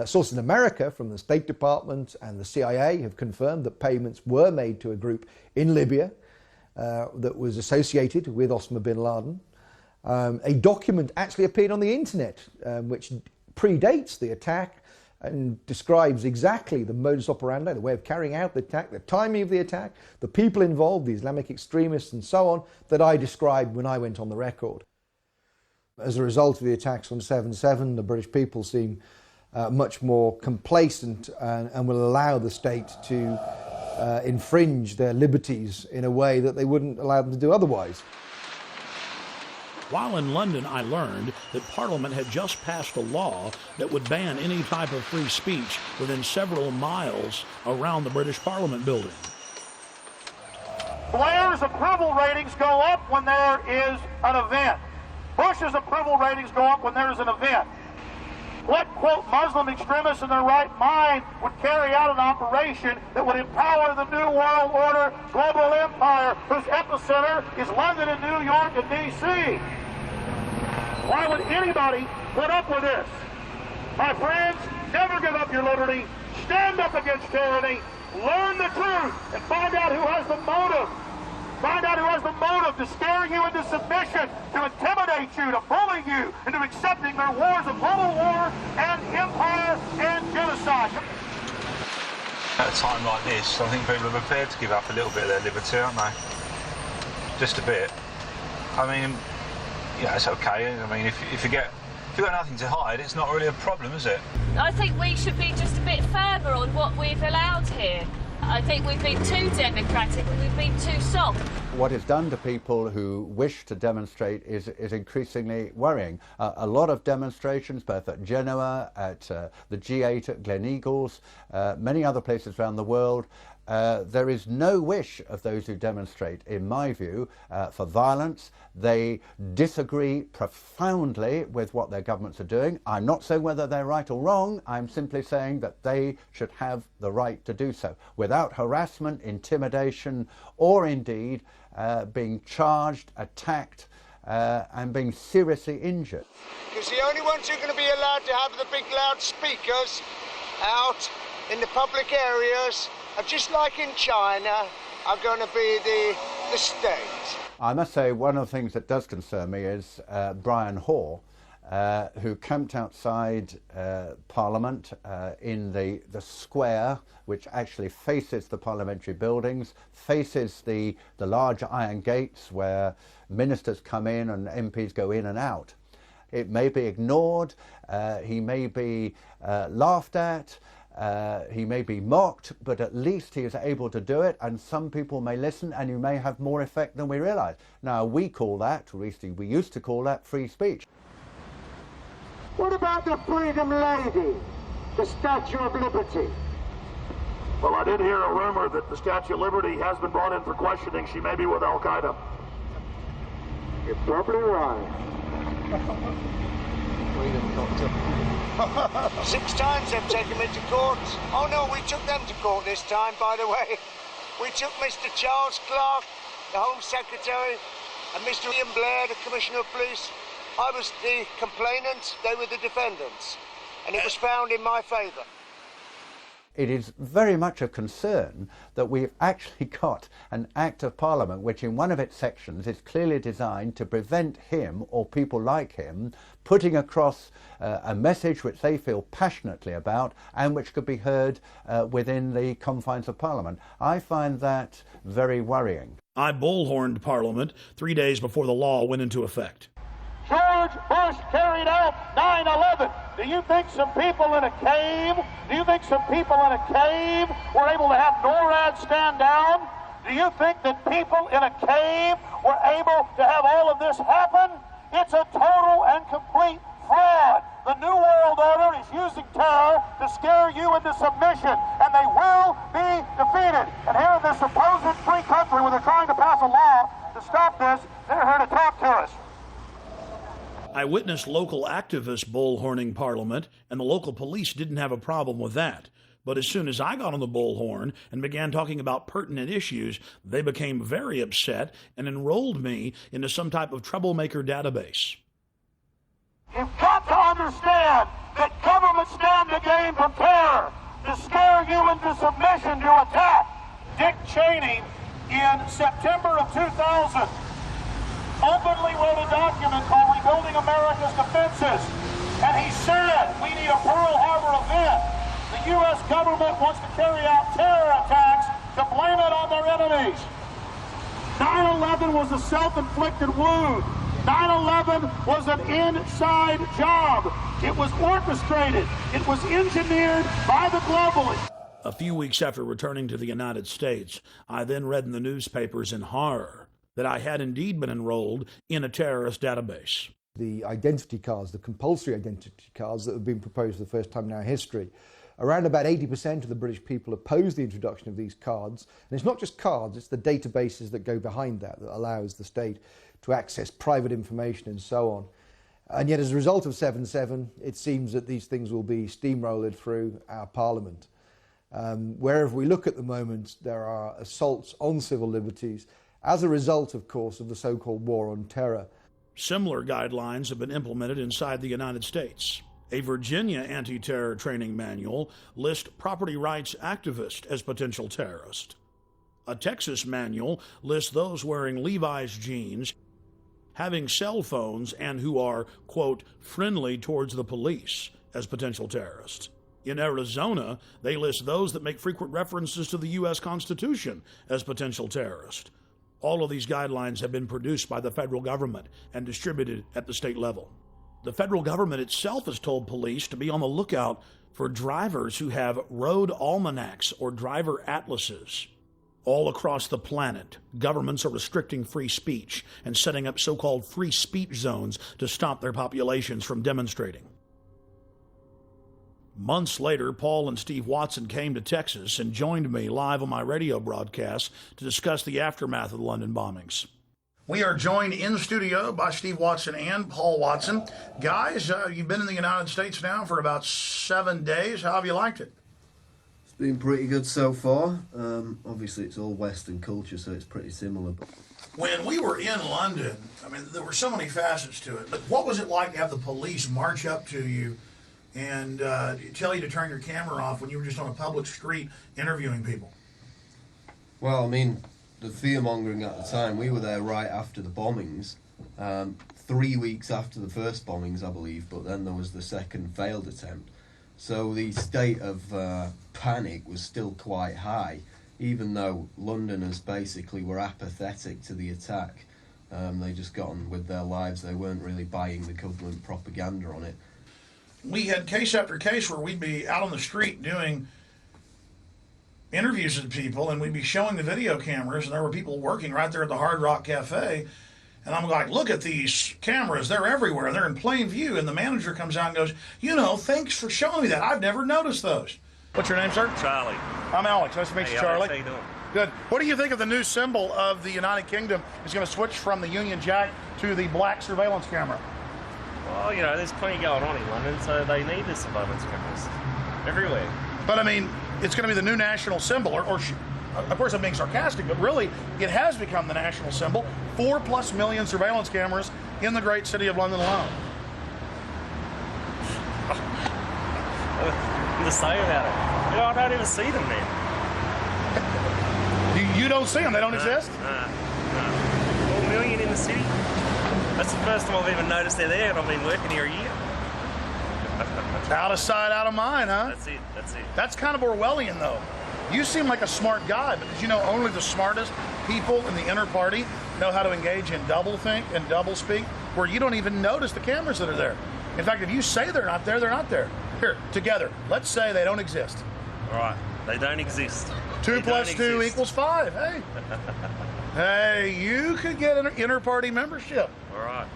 sources in America from the State Department and the CIA have confirmed that payments were made to a group in Libya that was associated with Osama bin Laden. A document actually appeared on the internet which predates the attack and describes exactly the modus operandi, the way of carrying out the attack, the timing of the attack, the people involved, the Islamic extremists and so on, that I described when I went on the record. As a result of the attacks on 7/7, the British people seem much more complacent and will allow the state to infringe their liberties in a way that they wouldn't allow them to do otherwise. While in London, I learned that Parliament had just passed a law that would ban any type of free speech within several miles around the British Parliament building. Blair's approval ratings go up when there is an event. Bush's approval ratings go up when there is an event. What, quote, Muslim extremists in their right mind would carry out an operation that would empower the New World Order global empire, whose epicenter is London and New York and D.C.? Why would anybody put up with this? My friends, never give up your liberty. Stand up against tyranny. Learn the truth and find out who has the motive. Find out who has the motive to scare you into submission, to intimidate you, to bully you into accepting their wars of global war and empire and genocide. At a time like this, I think people are prepared to give up a little bit of their liberty, aren't they? Just a bit. I mean, yeah, it's okay. I mean, if you've got nothing to hide, it's not really a problem, is it? I think we should be just a bit further on what we've allowed here. I think we've been too democratic and we've been too soft. What is done to people who wish to demonstrate is increasingly worrying. A lot of demonstrations, both at Genoa, at the G8 at Gleneagles, many other places around the world, there is no wish of those who demonstrate, in my view, for violence. They disagree profoundly with what their governments are doing. I'm not saying whether they're right or wrong. I'm simply saying that they should have the right to do so without harassment, intimidation, or indeed being charged, attacked, and being seriously injured. Because the only ones who are going to be allowed to have the big loudspeakers out in the public areas, just like in China, are going to be the state. I must say one of the things that does concern me is Brian Hoare, who camped outside Parliament in the square, which actually faces the parliamentary buildings, faces the large iron gates where ministers come in and MPs go in and out. It may be ignored, he may be laughed at, he may be mocked, but at least he is able to do it, and some people may listen, and you may have more effect than we realise. Now, we call that, or at least we used to call that, free speech. What about the Freedom Lady, the Statue of Liberty? Well, I did hear a rumor that the Statue of Liberty has been brought in for questioning. She may be with Al-Qaeda. You're probably right. 6 times they've taken me to court. Oh no, we took them to court this time, by the way. We took Mr. Charles Clark, the Home Secretary, and Mr. Ian Blair, the Commissioner of Police. I was the complainant, they were the defendants, and it was found in my favour. it is very much a concern that we've actually got an Act of Parliament which in one of its sections is clearly designed to prevent him or people like him putting across a message which they feel passionately about and which could be heard within the confines of Parliament. I find that very worrying. I bullhorned Parliament 3 days before the law went into effect. George Bush carried out 9/11. Do you think some people in a cave, were able to have NORAD stand down? Do you think that people in a cave were able to have all of this happen? It's a total and complete fraud. The New World Order is using terror to scare you into submission, and they will be defeated. And here in this supposed free country where they're trying to pass a law to stop this, they're here to talk to us. I witnessed local activists bullhorning Parliament, and the local police didn't have a problem with that. But as soon as I got on the bullhorn and began talking about pertinent issues, they became very upset and enrolled me into some type of troublemaker database. You've got to understand that governments stand to gain from terror, to scare you into submission, to attack. Dick Cheney, in September of 2000, openly wrote a document called Rebuilding America's Defenses, and he said, we need a Pearl Harbor event. The U.S. government wants to carry out terror attacks to blame it on their enemies. 9/11 was a self-inflicted wound. 9/11 was an inside job. It was orchestrated. It was engineered by the globalists. A few weeks after returning to the United States, I then read in the newspapers in horror that I had indeed been enrolled in a terrorist database. The identity cards, the compulsory identity cards that have been proposed for the first time in our history, around about 80% of the British people oppose the introduction of these cards. And it's not just cards, it's the databases that go behind that allows the state to access private information and so on. And yet as a result of 7/7, it seems that these things will be steamrolled through our Parliament. Wherever we look at the moment, there are assaults on civil liberties as a result, of course, of the so-called war on terror. Similar guidelines have been implemented inside the United States. A Virginia anti-terror training manual lists property rights activists as potential terrorists. A Texas manual lists those wearing Levi's jeans, having cell phones, and who are, quote, friendly towards the police as potential terrorists. In Arizona, they list those that make frequent references to the U.S. Constitution as potential terrorists. All of these guidelines have been produced by the federal government and distributed at the state level. The federal government itself has told police to be on the lookout for drivers who have road almanacs or driver atlases. All across the planet, governments are restricting free speech and setting up so-called free speech zones to stop their populations from demonstrating. Months later, Paul and Steve Watson came to Texas and joined me live on my radio broadcast to discuss the aftermath of the London bombings. We are joined in studio by Steve Watson and Paul Watson. Guys, you've been in the United States now for about 7 days. How have you liked it? It's been pretty good so far. Obviously, it's all Western culture, so it's pretty similar. When we were in London, I mean, there were so many facets to it. But what was it like to have the police march up to you and tell you to turn your camera off when you were just on a public street interviewing people? Well, I mean, the fear-mongering at the time, we were there right after the bombings, 3 weeks after the first bombings, I believe, but then there was the second failed attempt. So the state of panic was still quite high, even though Londoners basically were apathetic to the attack. They just got on with their lives. They weren't really buying the government propaganda on it. We had case after case where we'd be out on the street doing interviews with people, and we'd be showing the video cameras, and there were people working right there at the Hard Rock Cafe, and I'm like, look at these cameras, they're everywhere, they're in plain view, and the manager comes out and goes, you know, thanks for showing me that, I've never noticed those. What's your name, sir? Charlie. I'm Alex, nice to meet you, Charlie. Alex, how you doing? Good. What do you think of the new symbol of the United Kingdom is going to switch from the Union Jack to the black surveillance camera? Well, you know, there's plenty going on in London, so they need the surveillance cameras everywhere. But I mean, it's going to be the new national symbol, or of course I'm being sarcastic, but really it has become the national symbol. 4+ million surveillance cameras in the great city of London alone. to say about it. You know, I don't even see them then. You don't see them? They don't exist? No. 4 million in the city. That's the first time I've even noticed they're there, and I've been working here a year. Out of sight, out of mind, huh? That's it. That's kind of Orwellian, though. You seem like a smart guy, because you know only the smartest people in the inner party know how to engage in doublethink and doublespeak, where you don't even notice the cameras that are there. In fact, if you say they're not there, they're not there. Here, together, let's say they don't exist. All right, they don't exist. 2 plus 2 equals 5. Hey. Hey, you could get an inner party membership. All right,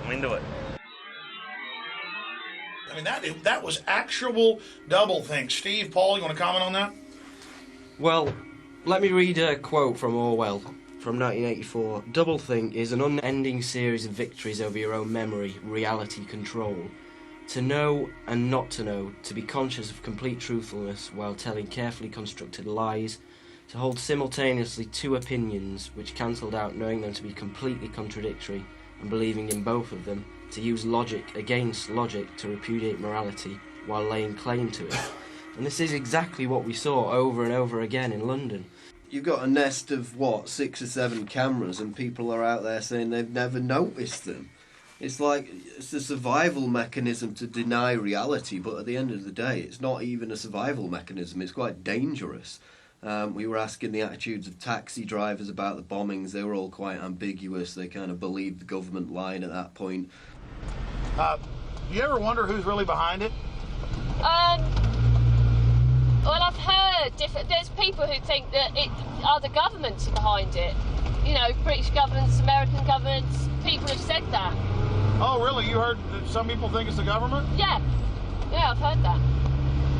I'm into it. I mean, that was actual doublethink. Steve, Paul, you want to comment on that? Well, let me read a quote from Orwell from 1984. Doublethink is an unending series of victories over your own memory, reality control. To know and not to know, to be conscious of complete truthfulness while telling carefully constructed lies, to hold simultaneously two opinions which cancelled out knowing them to be completely contradictory and believing in both of them, to use logic against logic to repudiate morality while laying claim to it. And this is exactly what we saw over and over again in London. You've got a nest of, 6 or 7 cameras, and people are out there saying they've never noticed them. It's like, it's a survival mechanism to deny reality, but at the end of the day, it's not even a survival mechanism, it's quite dangerous. We were asking the attitudes of taxi drivers about the bombings. They were all quite ambiguous. They kind of believed the government line at that point. Do you ever wonder who's really behind it? Well, I've heard there's people who think that other governments are behind it. You know, British governments, American governments, people have said that. Oh, really? You heard that some people think it's the government? Yeah, I've heard that.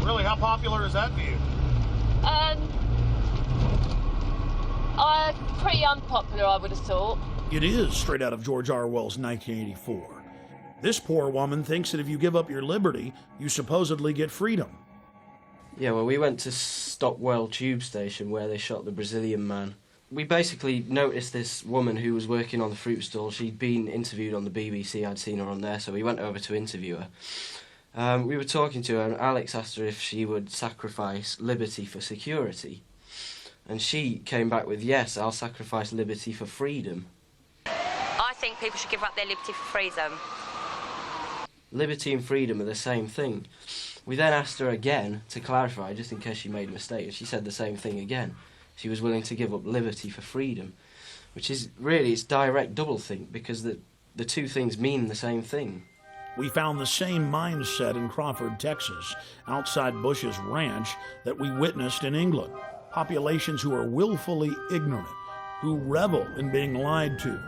Really? How popular is that view? Pretty unpopular, I would have thought. It is straight out of George Orwell's 1984. This poor woman thinks that if you give up your liberty, you supposedly get freedom. Yeah, well, we went to Stockwell Tube Station where they shot the Brazilian man. We basically noticed this woman who was working on the fruit stall. She'd been interviewed on the BBC. I'd seen her on there, so we went over to interview her. We were talking to her, and Alex asked her if she would sacrifice liberty for security. And she came back with, yes, I'll sacrifice liberty for freedom. I think people should give up their liberty for freedom. Liberty and freedom are the same thing. We then asked her again to clarify, just in case she made a mistake, and she said the same thing again. She was willing to give up liberty for freedom, which is really, it's direct doublethink, because the two things mean the same thing. We found the same mindset in Crawford, Texas, outside Bush's ranch, that we witnessed in England. Populations who are willfully ignorant, who revel in being lied to.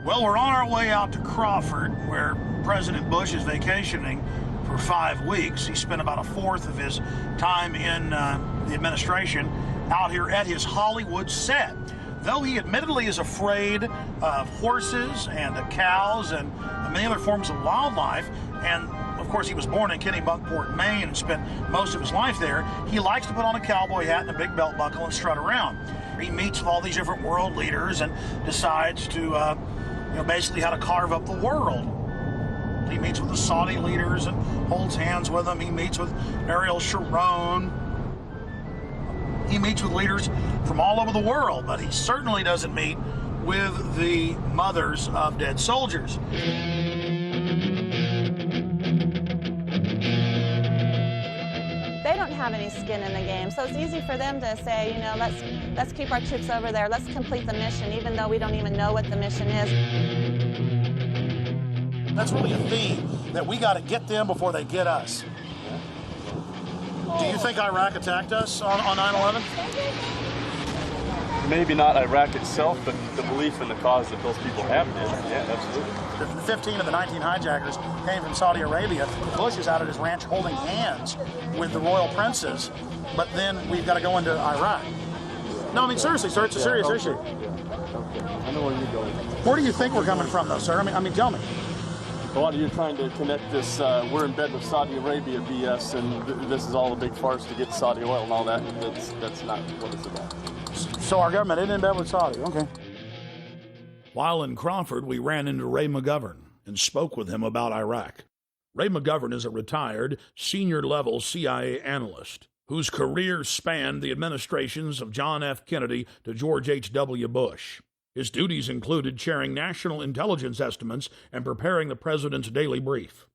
Well, we're on our way out to Crawford, where President Bush is vacationing for 5 weeks. He spent about a fourth of his time in the administration out here at his Hollywood set. Though he admittedly is afraid of horses and cows and many other forms of wildlife, and of course he was born in Kennebunkport, Maine, and spent most of his life there, he likes to put on a cowboy hat and a big belt buckle and strut around. He meets with all these different world leaders and decides to, basically how to carve up the world. He meets with the Saudi leaders and holds hands with them. He meets with Ariel Sharon. He meets with leaders from all over the world, but he certainly doesn't meet with the mothers of dead soldiers. They don't have any skin in the game, so it's easy for them to say, let's keep our troops over there, let's complete the mission, even though we don't even know what the mission is. That's really a theme, that we got to get them before they get us. Do you think Iraq attacked us on 9/11? Maybe not Iraq itself, but the belief in the cause that those people have did. Yeah, absolutely. 15 of the 19 hijackers came from Saudi Arabia. Bush is out at his ranch holding hands with the royal princes, but then we've got to go into Iraq. No, I mean, seriously, sir, it's a serious issue. I know where you're going. Where do you think we're coming from, though, sir? I mean, tell me. A lot of you are trying to connect this, we're in bed with Saudi Arabia BS, and this is all a big farce to get Saudi oil and all that. That's not what it's about. So our government isn't in bed with Saudi, okay. While in Crawford, we ran into Ray McGovern and spoke with him about Iraq. Ray McGovern is a retired, senior-level CIA analyst whose career spanned the administrations of John F. Kennedy to George H.W. Bush. His duties included chairing national intelligence estimates and preparing the president's daily brief.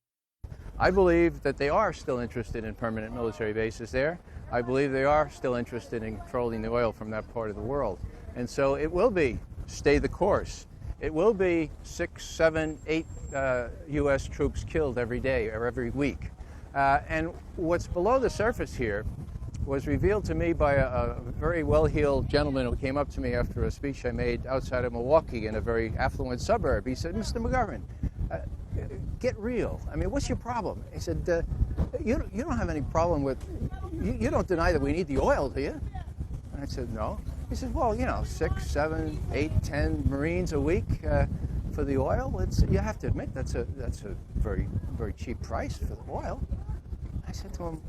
I believe that they are still interested in permanent military bases there. I believe they are still interested in controlling the oil from that part of the world. And so it will be stay the course. It will be 6, 7, 8 U.S. troops killed every day or every week. And what's below the surface here was revealed to me by a very well-heeled gentleman who came up to me after a speech I made outside of Milwaukee in a very affluent suburb. He said, "Mr. McGovern, get real. I mean, what's your problem?" He said, you don't have any problem with, you don't deny that we need the oil, do you? And I said, no. He said, well, you know, 6, 7, 8, 10 Marines a week for the oil. You have to admit that's a very, very cheap price for the oil. I said to him,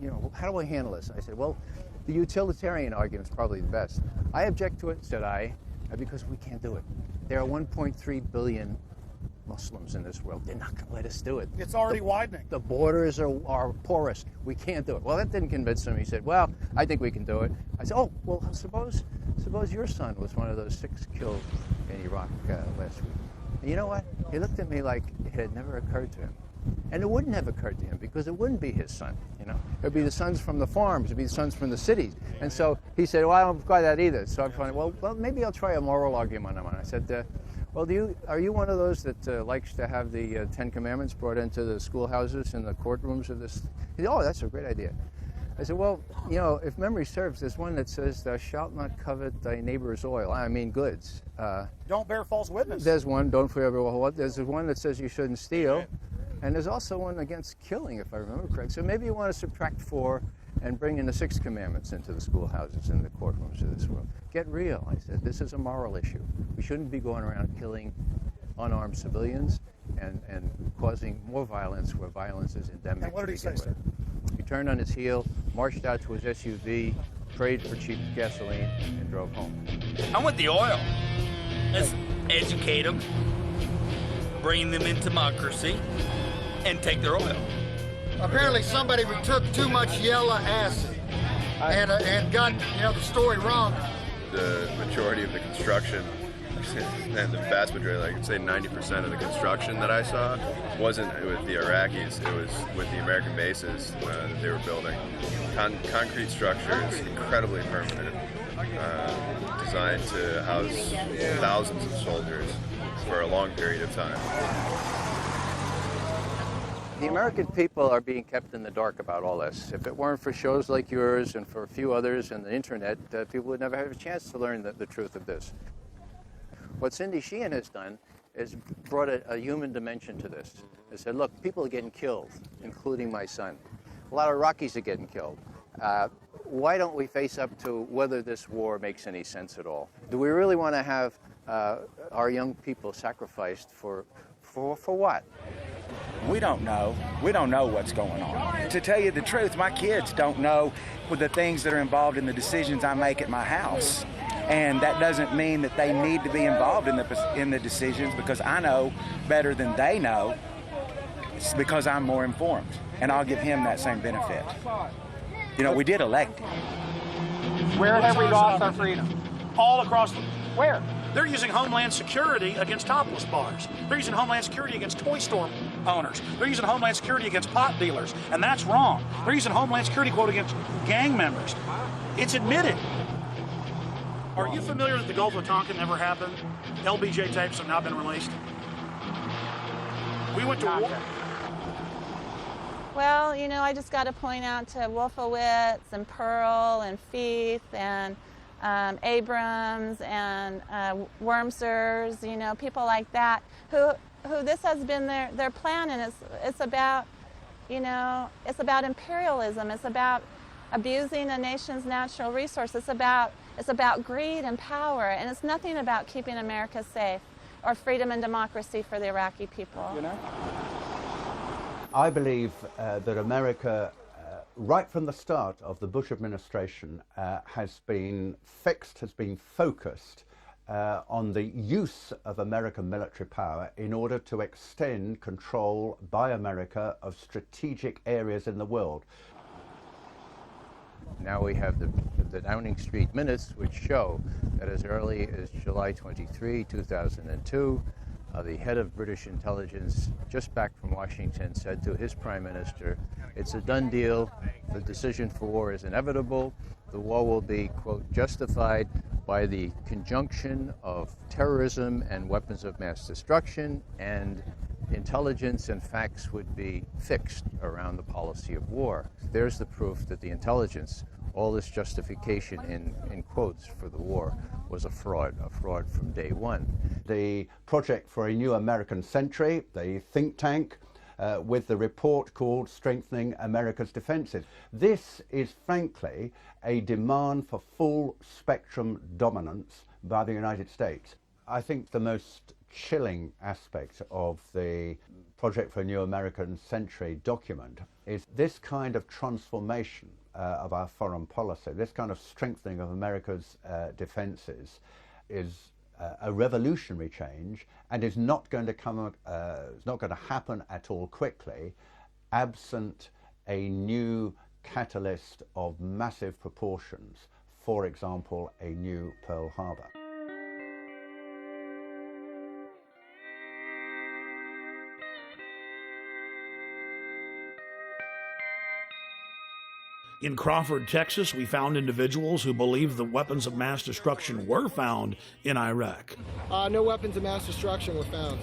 you know, how do I handle this? I said, well, the utilitarian argument is probably the best. I object to it, said I, because we can't do it. There are 1.3 billion Muslims in this world. They're not going to let us do it. It's already widening. The borders are porous. We can't do it. Well, that didn't convince him. He said, well, I think we can do it. I said, oh, well, suppose your son was one of those 6 killed in Iraq last week. And you know what? He looked at me like it had never occurred to him. And it wouldn't have occurred to him because it wouldn't be his son, you know. It would be the sons from the farms. It would be the sons from the cities. And so he said, well, I don't buy that either. So I thought, well, maybe I'll try a moral argument on him. I said, well, are you one of those that likes to have the 10 Commandments brought into the schoolhouses and the courtrooms of this? He said, oh, that's a great idea. I said, well, you know, if memory serves, there's one that says, thou shalt not covet thy neighbor's oil. I mean goods. Don't bear false witness. There's one, don't forever what. There's one that says you shouldn't steal. And there's also one against killing, if I remember correctly. So maybe you want to subtract 4 and bring in the 6 commandments into the schoolhouses and the courtrooms of this world. Get real. I said, this is a moral issue. We shouldn't be going around killing unarmed civilians and causing more violence where violence is endemic. And what did he say, sir? He turned on his heel, marched out to his SUV, prayed for cheap gasoline, and drove home. I want the oil. Let's educate them, bring them in democracy, and take their oil. Apparently somebody took too much yellow acid and got, you know, the story wrong. The majority of the construction, and the vast majority, like I'd say 90% of the construction that I saw wasn't with the Iraqis, it was with the American bases that they were building. Concrete structures, incredibly permanent, designed to house thousands of soldiers for a long period of time. The American people are being kept in the dark about all this. If it weren't for shows like yours and for a few others and the internet, people would never have a chance to learn the truth of this. What Cindy Sheehan has done is brought a human dimension to this. They said, look, people are getting killed, including my son. A lot of Iraqis are getting killed. Why don't we face up to whether this war makes any sense at all? Do we really want to have our young people sacrificed for what? We don't know. We don't know what's going on. To tell you the truth, my kids don't know the things that are involved in the decisions I make at my house. And that doesn't mean that they need to be involved in the decisions because I know better than they know. It's because I'm more informed. And I'll give him that same benefit. You know, we did elect him. Where have we lost our freedom? All across the... Where? They're using Homeland Security against topless bars. They're using Homeland Security against toy store owners. They're using Homeland Security against pot dealers, and that's wrong. They're using Homeland Security, quote, against gang members. It's admitted. Are you familiar that the Gulf of Tonkin never happened? LBJ tapes have now been released. We went to war. Well, you know, I just got to point out to Wolfowitz and Pearl and Feith and Abrams and Wormsers, you know, people like that, who this has been their plan, and it's about, you know, it's about imperialism. It's about abusing a nation's natural resources. It's about greed and power, and it's nothing about keeping America safe or freedom and democracy for the Iraqi people. You know? I believe that America, right from the start of the Bush administration, has been focused on the use of American military power in order to extend control by America of strategic areas in the world. Now we have the Downing Street minutes, which show that as early as July 23, 2002, the head of British intelligence, just back from Washington, said to his prime minister, "It's a done deal. The decision for war is inevitable. The war will be, quote, justified by the conjunction of terrorism and weapons of mass destruction, and intelligence and facts would be fixed around the policy of war." There's the proof that the intelligence, all this justification in quotes for the war, was a fraud from day one. The Project for a New American Century, the think tank, with the report called Strengthening America's Defenses. This is frankly a demand for full spectrum dominance by the United States. I think the most chilling aspect of the Project for a New American Century document is this kind of transformation of our foreign policy, this kind of strengthening of America's defenses is a revolutionary change, and is not going to happen at all quickly, absent a new catalyst of massive proportions. For example, a new Pearl Harbor. In Crawford, Texas, we found individuals who believe the weapons of mass destruction were found in Iraq. No weapons of mass destruction were found.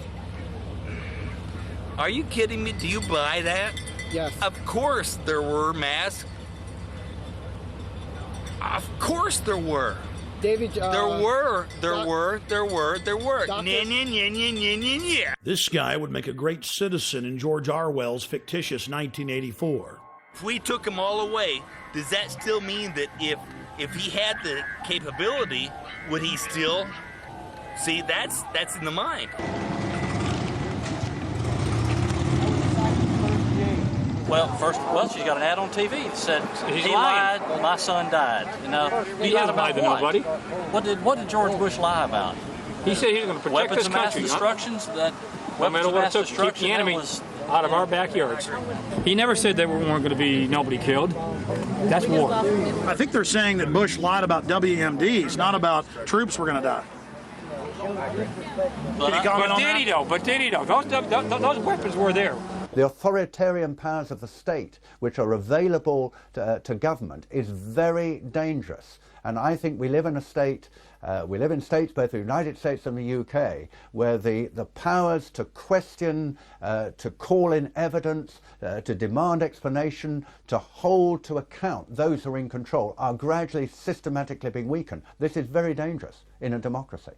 Are you kidding me? Do you buy that? Yes. Of course there were mass. Of course there were. David, there were. Yeah. This guy would make a great citizen in George Orwell's fictitious 1984. If we took him all away, does that still mean that if he had the capability, would he still? See, that's in the mind. Well, she's got an ad on TV that said he lying. lied, my son died. You know, he hasn't lied to nobody. What did George Bush lie about? He said he was going to protect weapons this of mass country. destructions. That no matter what it took to keep the enemy out of our backyards. He never said there weren't going to be nobody killed. That's war. I think they're saying that Bush lied about WMDs, not about troops were going to die. But did he though? Those weapons were there. The authoritarian powers of the state, which are available to government, is very dangerous. And I think we live in a state, we live in states, both the United States and the UK, where the powers to question, to call in evidence, to demand explanation, to hold to account those who are in control are gradually systematically being weakened. This is very dangerous in a democracy.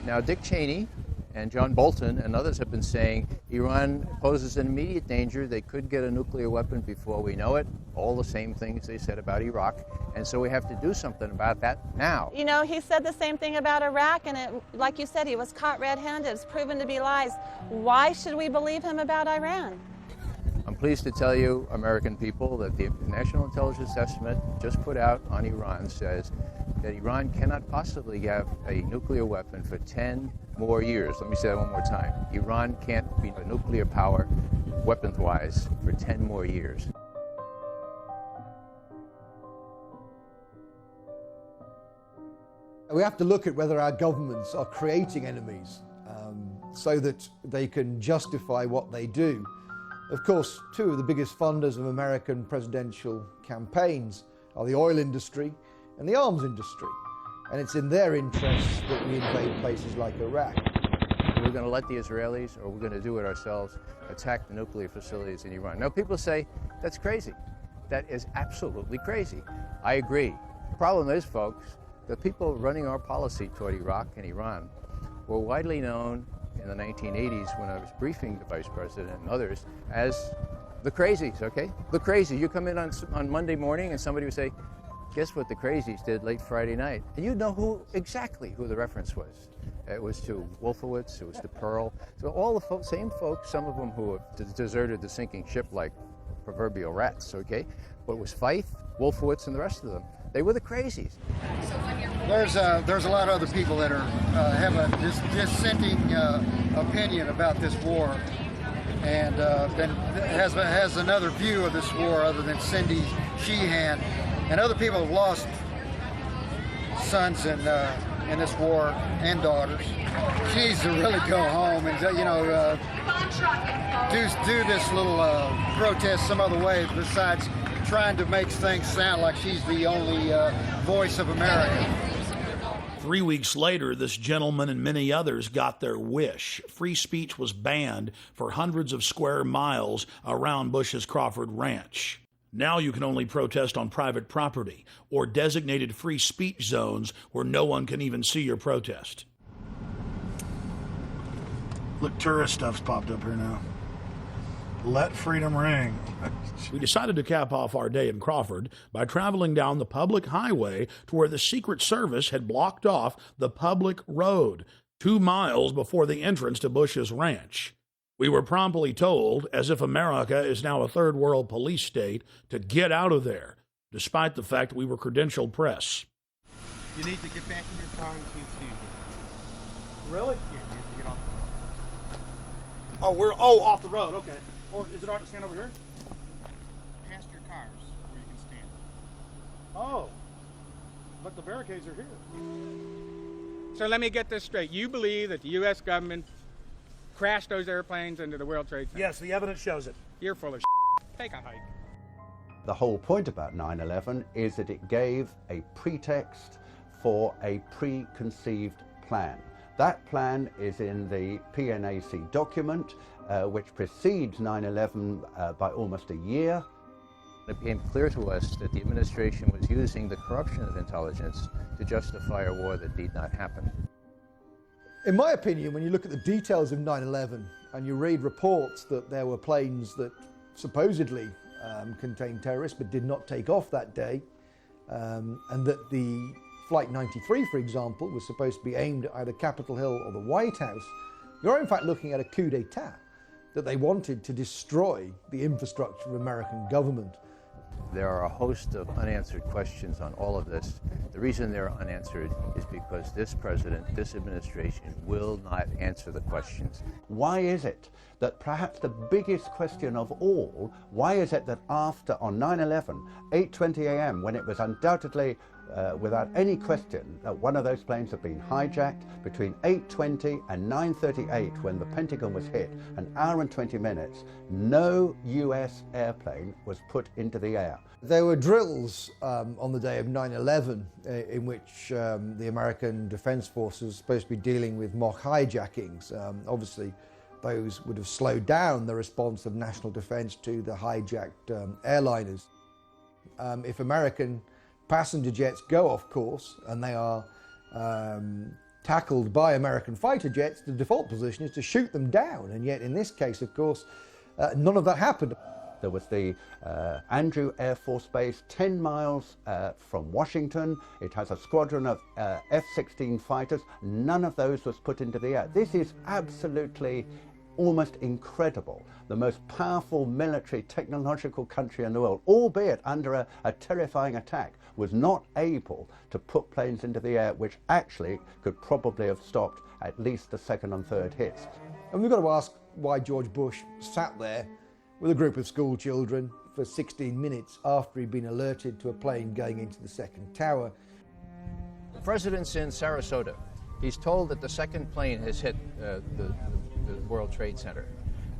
Now, Dick Cheney and John Bolton and others have been saying Iran poses an immediate danger. They could get a nuclear weapon before we know it. All the same things they said about Iraq. And so we have to do something about that now. You know, he said the same thing about Iraq, and like you said, he was caught red-handed. It's proven to be lies. Why should we believe him about Iran? I'm pleased to tell you, American people, that the National Intelligence Estimate just put out on Iran says that Iran cannot possibly have a nuclear weapon for 10 more years. Let me say that one more time. Iran can't be a nuclear power, weapons-wise, for 10 more years. We have to look at whether our governments are creating enemies so that they can justify what they do. Of course, two of the biggest funders of American presidential campaigns are the oil industry and the arms industry. And it's in their interests that we invade places like Iraq. We're going to let the Israelis, or we're going to do it ourselves, attack the nuclear facilities in Iran. Now, people say, that's crazy. That is absolutely crazy. I agree. The problem is, folks, the people running our policy toward Iraq and Iran were widely known in the 1980s when I was briefing the Vice President and others as the crazies, okay? The crazies. You come in on Monday morning and somebody would say, guess what the crazies did late Friday night? And you'd know exactly who the reference was It was to Wolfowitz, it was to Pearl. So all the same folks, some of them who have deserted the sinking ship like proverbial rats, okay? But it was Feith, Wolfowitz, and the rest of them. They were the crazies. There's a lot of other people that are have a dissenting opinion about this war, and then has another view of this war other than Cindy Sheehan, and other people have lost sons in this war and daughters. She needs to really go home and do this little protest some other way besides trying to make things sound like she's the only voice of America. 3 weeks later, this gentleman and many others got their wish. Free speech was banned for hundreds of square miles around Bush's Crawford Ranch. Now you can only protest on private property or designated free speech zones where no one can even see your protest. Look, tourist stuff's popped up here now. Let freedom ring. We decided to cap off our day in Crawford by traveling down the public highway to where the Secret Service had blocked off the public road 2 miles before the entrance to Bush's ranch. We were promptly told, as if America is now a third world police state, to get out of there, despite the fact we were credentialed press. You need to get back in your car and continue. Really? Yeah, you have to get off the road. Oh, we're off the road. Okay. Or is it all right to stand over here? Past your cars where you can stand. Oh, but the barricades are here. So let me get this straight. You believe that the U.S. government crashed those airplanes into the World Trade Center? Yes, the evidence shows it. You're full of Take a hike. The whole point about 9/11 is that it gave a pretext for a preconceived plan. That plan is in the PNAC document, which precedes 9/11 by almost a year. It became clear to us that the administration was using the corruption of intelligence to justify a war that need not happen. In my opinion, when you look at the details of 9/11 and you read reports that there were planes that supposedly contained terrorists but did not take off that day, and that the Flight 93, for example, was supposed to be aimed at either Capitol Hill or the White House, you're in fact looking at a coup d'etat, that they wanted to destroy the infrastructure of American government. There are a host of unanswered questions on all of this. The reason they're unanswered is because this president, this administration, will not answer the questions. Why is it that perhaps the biggest question of all, why is it that after, on 9/11, 8:20 a.m., when it was undoubtedly, without any question, that one of those planes had been hijacked, between 8:20 and 9:38, when the Pentagon was hit, an hour and 20 minutes, no US airplane was put into the air? There were drills on the day of 9/11 in which the American Defense Forces were supposed to be dealing with mock hijackings. Obviously, those would have slowed down the response of national defense to the hijacked airliners. If American passenger jets go off course and they are tackled by American fighter jets, the default position is to shoot them down. And yet in this case, of course, none of that happened. There was the Andrew Air Force Base 10 miles from Washington. It has a squadron of F-16 fighters. None of those was put into the air. This is absolutely almost incredible. The most powerful military technological country in the world, albeit under a terrifying attack, was not able to put planes into the air, which actually could probably have stopped at least the second and third hits. And we've got to ask why George Bush sat there with a group of school children for 16 minutes after he'd been alerted to a plane going into the second tower. The president's in Sarasota. He's told that the second plane has hit the World Trade Center.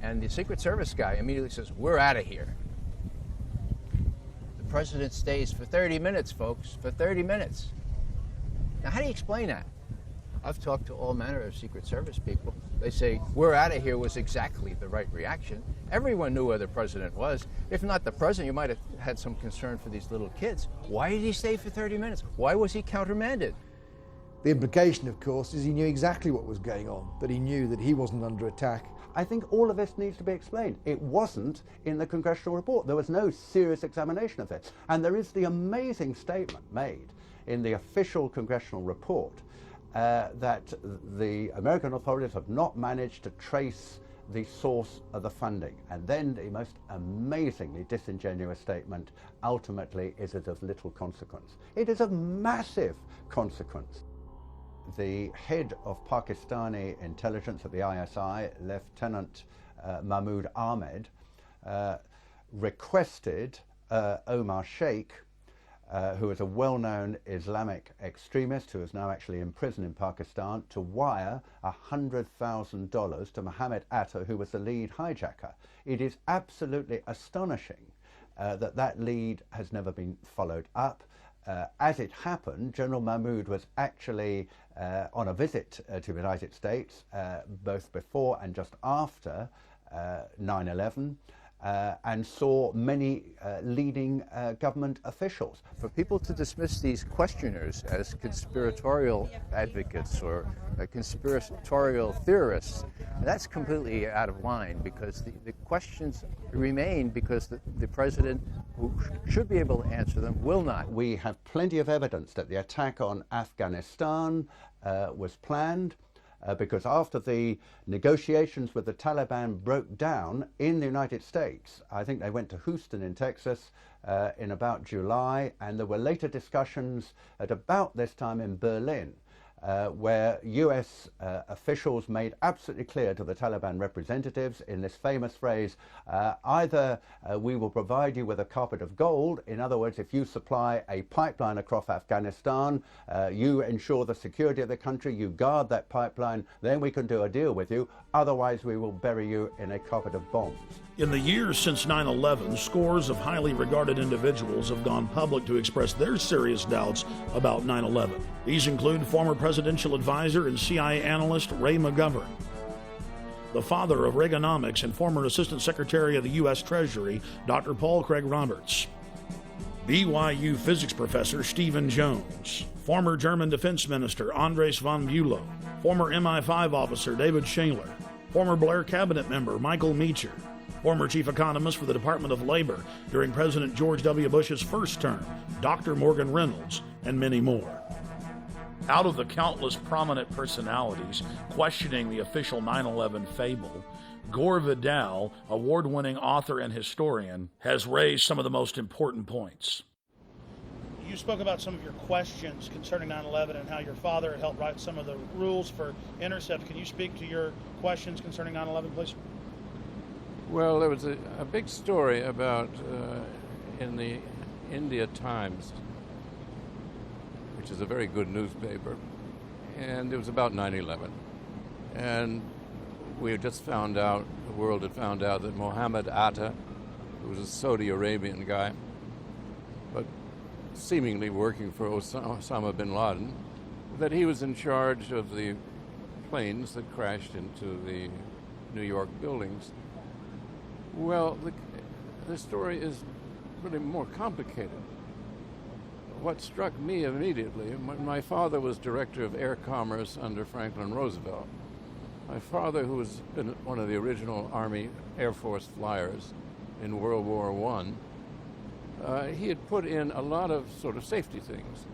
And the Secret Service guy immediately says, "We're out of here." The president stays for 30 minutes, folks, for 30 minutes. Now, how do you explain that? I've talked to all manner of Secret Service people. They say, "We're out of here" was exactly the right reaction. Everyone knew where the president was. If not the president, you might have had some concern for these little kids. Why did he stay for 30 minutes? Why was he countermanded? The implication, of course, is he knew exactly what was going on, that he knew that he wasn't under attack. I think all of this needs to be explained. It wasn't in the congressional report. There was no serious examination of it. And there is the amazing statement made in the official congressional report that the American authorities have not managed to trace the source of the funding. And then the most amazingly disingenuous statement, ultimately, is it of little consequence. It is of massive consequence. The head of Pakistani intelligence at the ISI, Lieutenant Mahmoud Ahmed, requested Omar Sheikh, who is a well-known Islamic extremist who is now actually in prison in Pakistan, to wire $100,000 to Mohammed Atta, who was the lead hijacker. It is absolutely astonishing that that lead has never been followed up. As it happened, General Mahmoud was actually on a visit to the United States, both before and just after 9/11. And saw many leading government officials. For people to dismiss these questioners as conspiratorial advocates or conspiratorial theorists, that's completely out of line, because the questions remain because the president, who should be able to answer them, will not. We have plenty of evidence that the attack on Afghanistan was planned. Because after the negotiations with the Taliban broke down in the United States, I think they went to Houston in Texas in about July, and there were later discussions at about this time in Berlin, where US officials made absolutely clear to the Taliban representatives in this famous phrase, either we will provide you with a carpet of gold, in other words, if you supply a pipeline across Afghanistan, you ensure the security of the country, you guard that pipeline, then we can do a deal with you, otherwise we will bury you in a carpet of bombs. In the years since 9/11, scores of highly regarded individuals have gone public to express their serious doubts about 9/11. These include former presidential advisor and CIA analyst Ray McGovern, the father of Reaganomics and former Assistant Secretary of the U.S. Treasury, Dr. Paul Craig Roberts, BYU physics professor Stephen Jones, former German Defense Minister Andres von Bülow, former MI5 officer David Shaler, former Blair cabinet member Michael Meacher, former chief economist for the Department of Labor during President George W. Bush's first term, Dr. Morgan Reynolds, and many more. Out of the countless prominent personalities questioning the official 9/11 fable, Gore Vidal, award-winning author and historian, has raised some of the most important points. You spoke about some of your questions concerning 9/11 and how your father had helped write some of the rules for Intercept. Can you speak to your questions concerning 9/11, please? Well, there was a big story about in the India Times, which is a very good newspaper, and it was about 9/11. And we had just found out, the world had found out, that Mohammed Atta, who was a Saudi Arabian guy, but seemingly working for Osama bin Laden, that he was in charge of the planes that crashed into the New York buildings. Well, the story is really more complicated. What struck me immediately, my father was director of air commerce under Franklin Roosevelt. My father, who was been one of the original Army Air Force flyers in World War I, he had put in a lot of sort of safety things.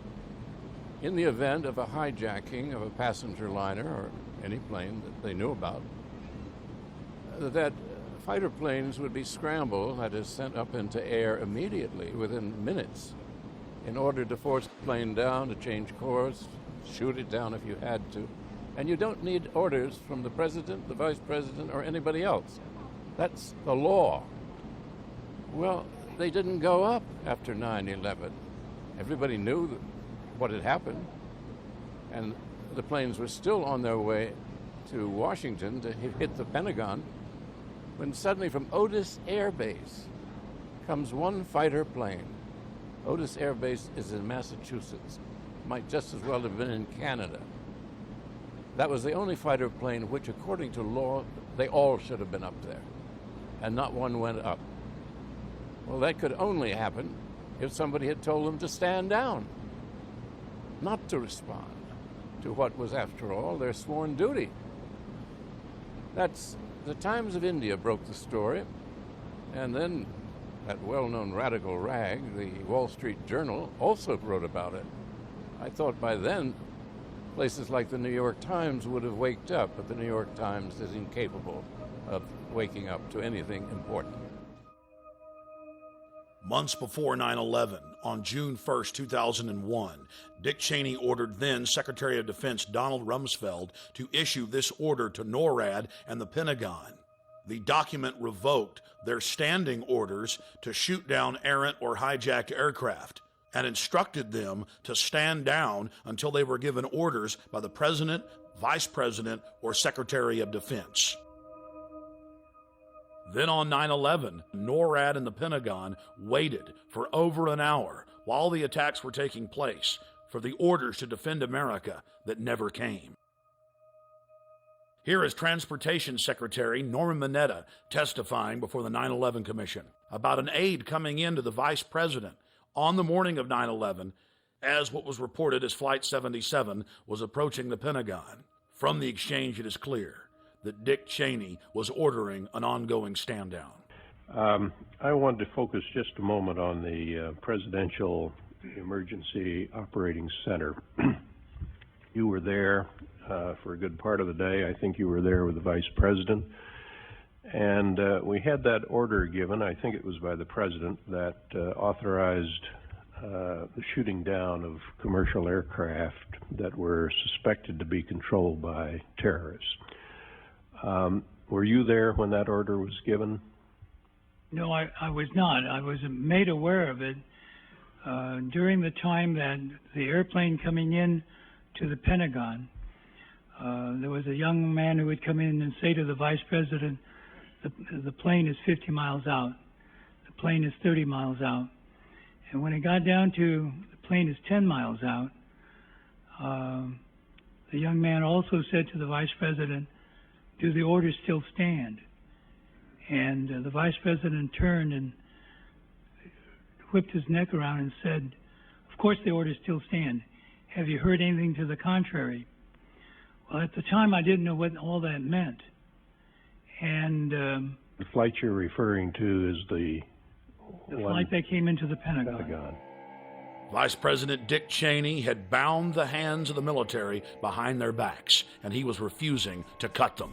In the event of a hijacking of a passenger liner or any plane that they knew about, that fighter planes would be scrambled, that is, sent up into air immediately within minutes in order to force the plane down, to change course, shoot it down if you had to. And you don't need orders from the president, the vice president, or anybody else. That's the law. Well, they didn't go up after 9/11. Everybody knew what had happened, and the planes were still on their way to Washington to hit the Pentagon, when suddenly from Otis Air Base comes one fighter plane. Otis Air Base is in Massachusetts. Might just as well have been in Canada. That was the only fighter plane which, according to law, they all should have been up there, and not one went up. Well, that could only happen if somebody had told them to stand down, not to respond to what was, after all, their sworn duty. That's the Times of India broke the story, and then that well-known radical rag, the Wall Street Journal, also wrote about it. I thought by then places like the New York Times would have waked up, but the New York Times is incapable of waking up to anything important. Months before 9/11, on June 1st, 2001, Dick Cheney ordered then Secretary of Defense Donald Rumsfeld to issue this order to NORAD and the Pentagon. The document revoked their standing orders to shoot down errant or hijacked aircraft and instructed them to stand down until they were given orders by the President, Vice President, or Secretary of Defense. Then on 9/11, NORAD and the Pentagon waited for over an hour while the attacks were taking place for the orders to defend America that never came. Here is Transportation Secretary Norman Mineta testifying before the 9/11 Commission about an aide coming in to the Vice President on the morning of 9/11 as what was reported as Flight 77 was approaching the Pentagon. From the exchange, it is clear that Dick Cheney was ordering an ongoing stand down. I wanted to focus just a moment on the Presidential Emergency Operating Center. You were there for a good part of the day. I think you were there with the Vice President. And we had that order given, I think it was by the President, that authorized the shooting down of commercial aircraft that were suspected to be controlled by terrorists. Were you there when that order was given? No, I was not. I was made aware of it during the time that the airplane coming in to the Pentagon. There was a young man who would come in and say to the Vice President, the plane is 50 miles out. The plane is 30 miles out. And when it got down to the plane is 10 miles out, the young man also said to the Vice President, do the orders still stand? And the Vice President turned and whipped his neck around and said, of course the orders still stand. Have you heard anything to the contrary? Well, at the time I didn't know what all that meant. And the flight you're referring to is the flight that came into the Pentagon. Vice President Dick Cheney had bound the hands of the military behind their backs, and he was refusing to cut them.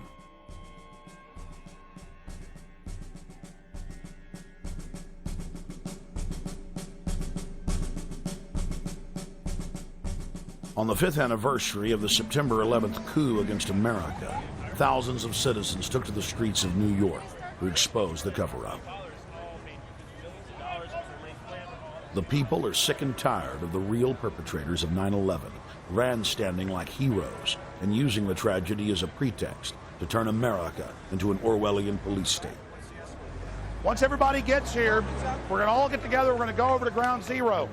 On the 5th anniversary of the September 11th coup against America, thousands of citizens took to the streets of New York to expose the cover-up. The people are sick and tired of the real perpetrators of 9/11, grandstanding like heroes and using the tragedy as a pretext to turn America into an Orwellian police state. Once everybody gets here, we're going to all get together. We're going to go over to Ground Zero.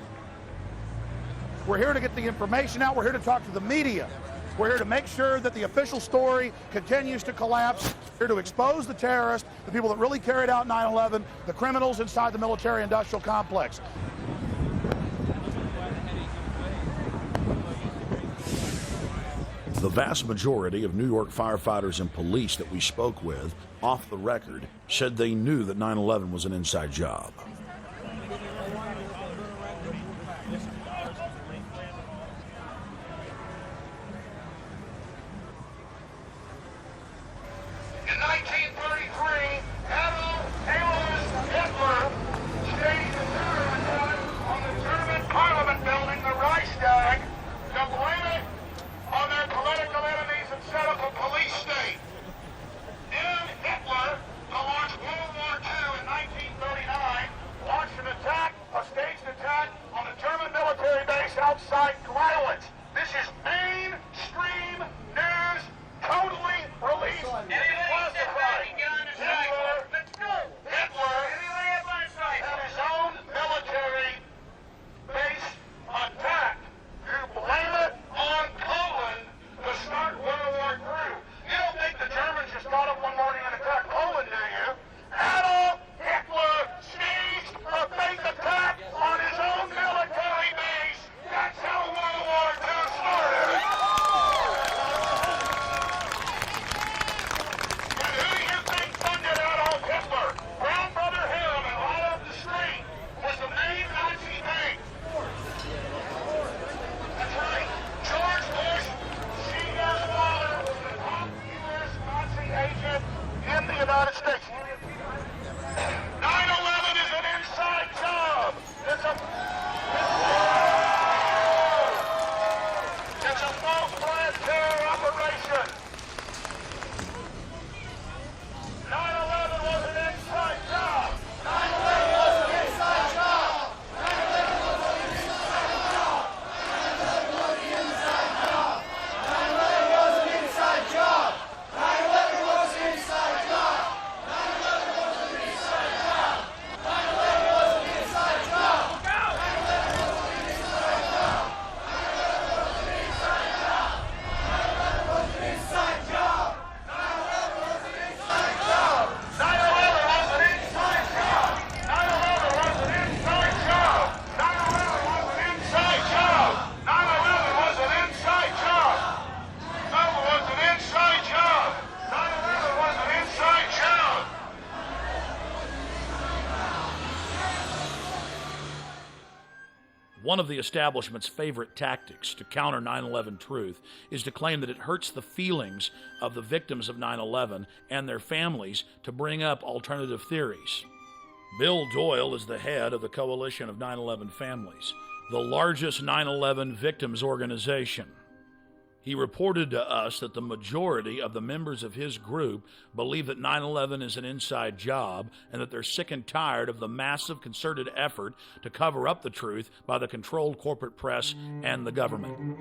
We're here to get the information out. We're here to talk to the media. We're here to make sure that the official story continues to collapse. We're here to expose the terrorists, the people that really carried out 9/11, the criminals inside the military-industrial complex. The vast majority of New York firefighters and police that we spoke with, off the record, said they knew that 9/11 was an inside job. In 1933, Adolf Hitler staged a terror attack on the German Parliament building, the Reichstag, to blame it on their political enemies and set up a police state. Then Hitler, to launch World War II in 1939, One of the establishment's favorite tactics to counter 9/11 truth is to claim that it hurts the feelings of the victims of 9/11 and their families to bring up alternative theories. Bill Doyle is the head of the Coalition of 9/11 Families, the largest 9/11 victims organization. He reported to us that the majority of the members of his group believe that 9/11 is an inside job and that they're sick and tired of the massive concerted effort to cover up the truth by the controlled corporate press and the government.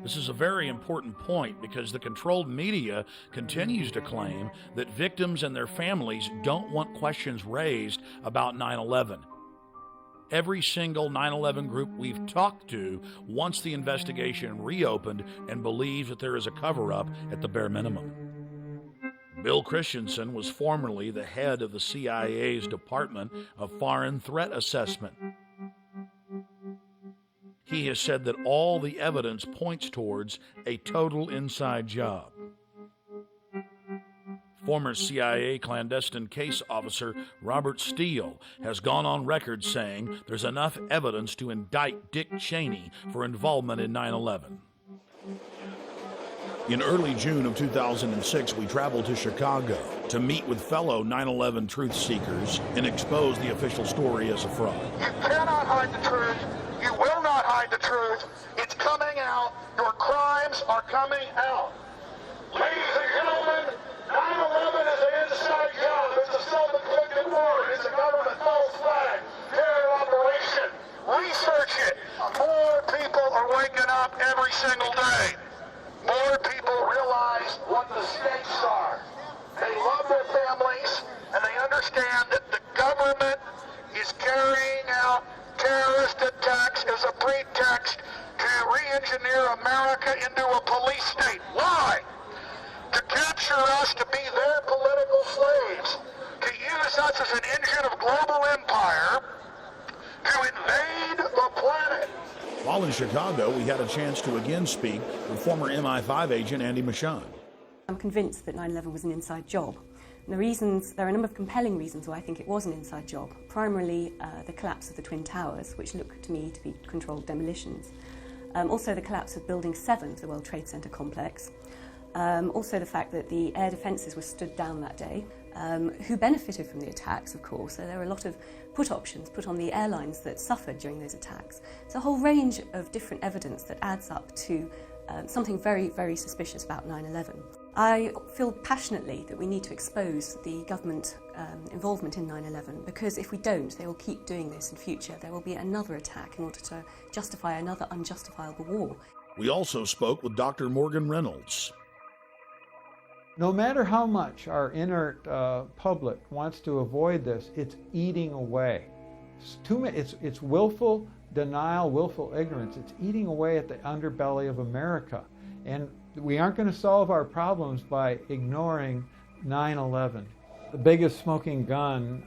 This is a very important point because the controlled media continues to claim that victims and their families don't want questions raised about 9/11. Every single 9/11 group we've talked to wants the investigation reopened and believes that there is a cover-up at the bare minimum. Bill Christensen was formerly the head of the CIA's Department of Foreign Threat Assessment. He has said that all the evidence points towards a total inside job. Former CIA clandestine case officer Robert Steele has gone on record saying there's enough evidence to indict Dick Cheney for involvement in 9/11. In early June of 2006, we traveled to Chicago to meet with fellow 9/11 truth seekers and expose the official story as a fraud. You cannot hide the truth. You will not hide the truth. It's coming out. Your crimes are coming out. Ladies and gentlemen, 9/11 is an inside job. It's a self-inflicted war. It's a government false flag terror operation. Research it. More people are waking up every single day. More people realize what the stakes are. They love their families, and they understand that the government is carrying out terrorist attacks as a pretext to re-engineer America into a police state. Why? To capture us to be their political slaves, to use us as an engine of global empire, to invade the planet. While in Chicago, we had a chance to again speak with former MI5 agent Andy Michon. I'm convinced that 9/11 was an inside job. And there are a number of compelling reasons why I think it was an inside job. Primarily, the collapse of the Twin Towers, which look to me to be controlled demolitions. Also the collapse of Building 7 of the World Trade Center complex. Also the fact that the air defences were stood down that day, who benefited from the attacks, of course. So there were a lot of put options put on the airlines that suffered during those attacks. It's a whole range of different evidence that adds up to something very, very suspicious about 9/11. I feel passionately that we need to expose the government involvement in 9/11 because if we don't, they will keep doing this in future. There will be another attack in order to justify another unjustifiable war. We also spoke with Dr. Morgan Reynolds. No matter how much our inert public wants to avoid this, it's eating away. It's willful denial, willful ignorance. It's eating away at the underbelly of America. And we aren't going to solve our problems by ignoring 9/11. The biggest smoking gun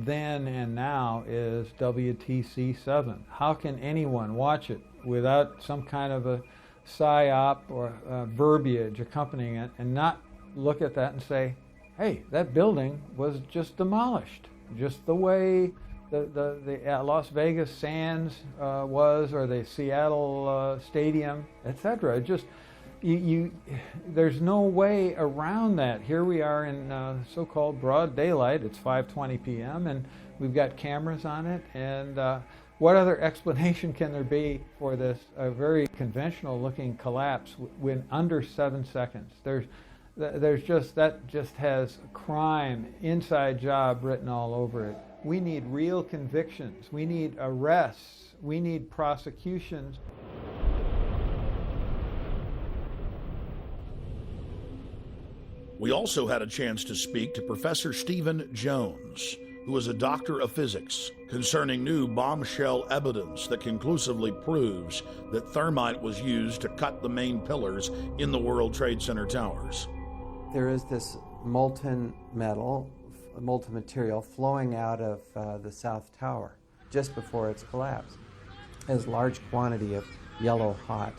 then and now is WTC-7. How can anyone watch it without some kind of a psyop or verbiage accompanying it and not look at that and say, hey, that building was just demolished, just the way the Las Vegas Sands was, or the Seattle Stadium, etc. Just there's no way around that. Here we are in so-called broad daylight. It's 5:20 p.m. and we've got cameras on it. And what other explanation can there be for this very conventional-looking collapse when under 7 seconds? That just has crime, inside job written all over it. We need real convictions. We need arrests. We need prosecutions. We also had a chance to speak to Professor Stephen Jones, who is a doctor of physics, concerning new bombshell evidence that conclusively proves that thermite was used to cut the main pillars in the World Trade Center towers. There is this molten material flowing out of the South Tower just before its collapse. It has a large quantity of yellow hot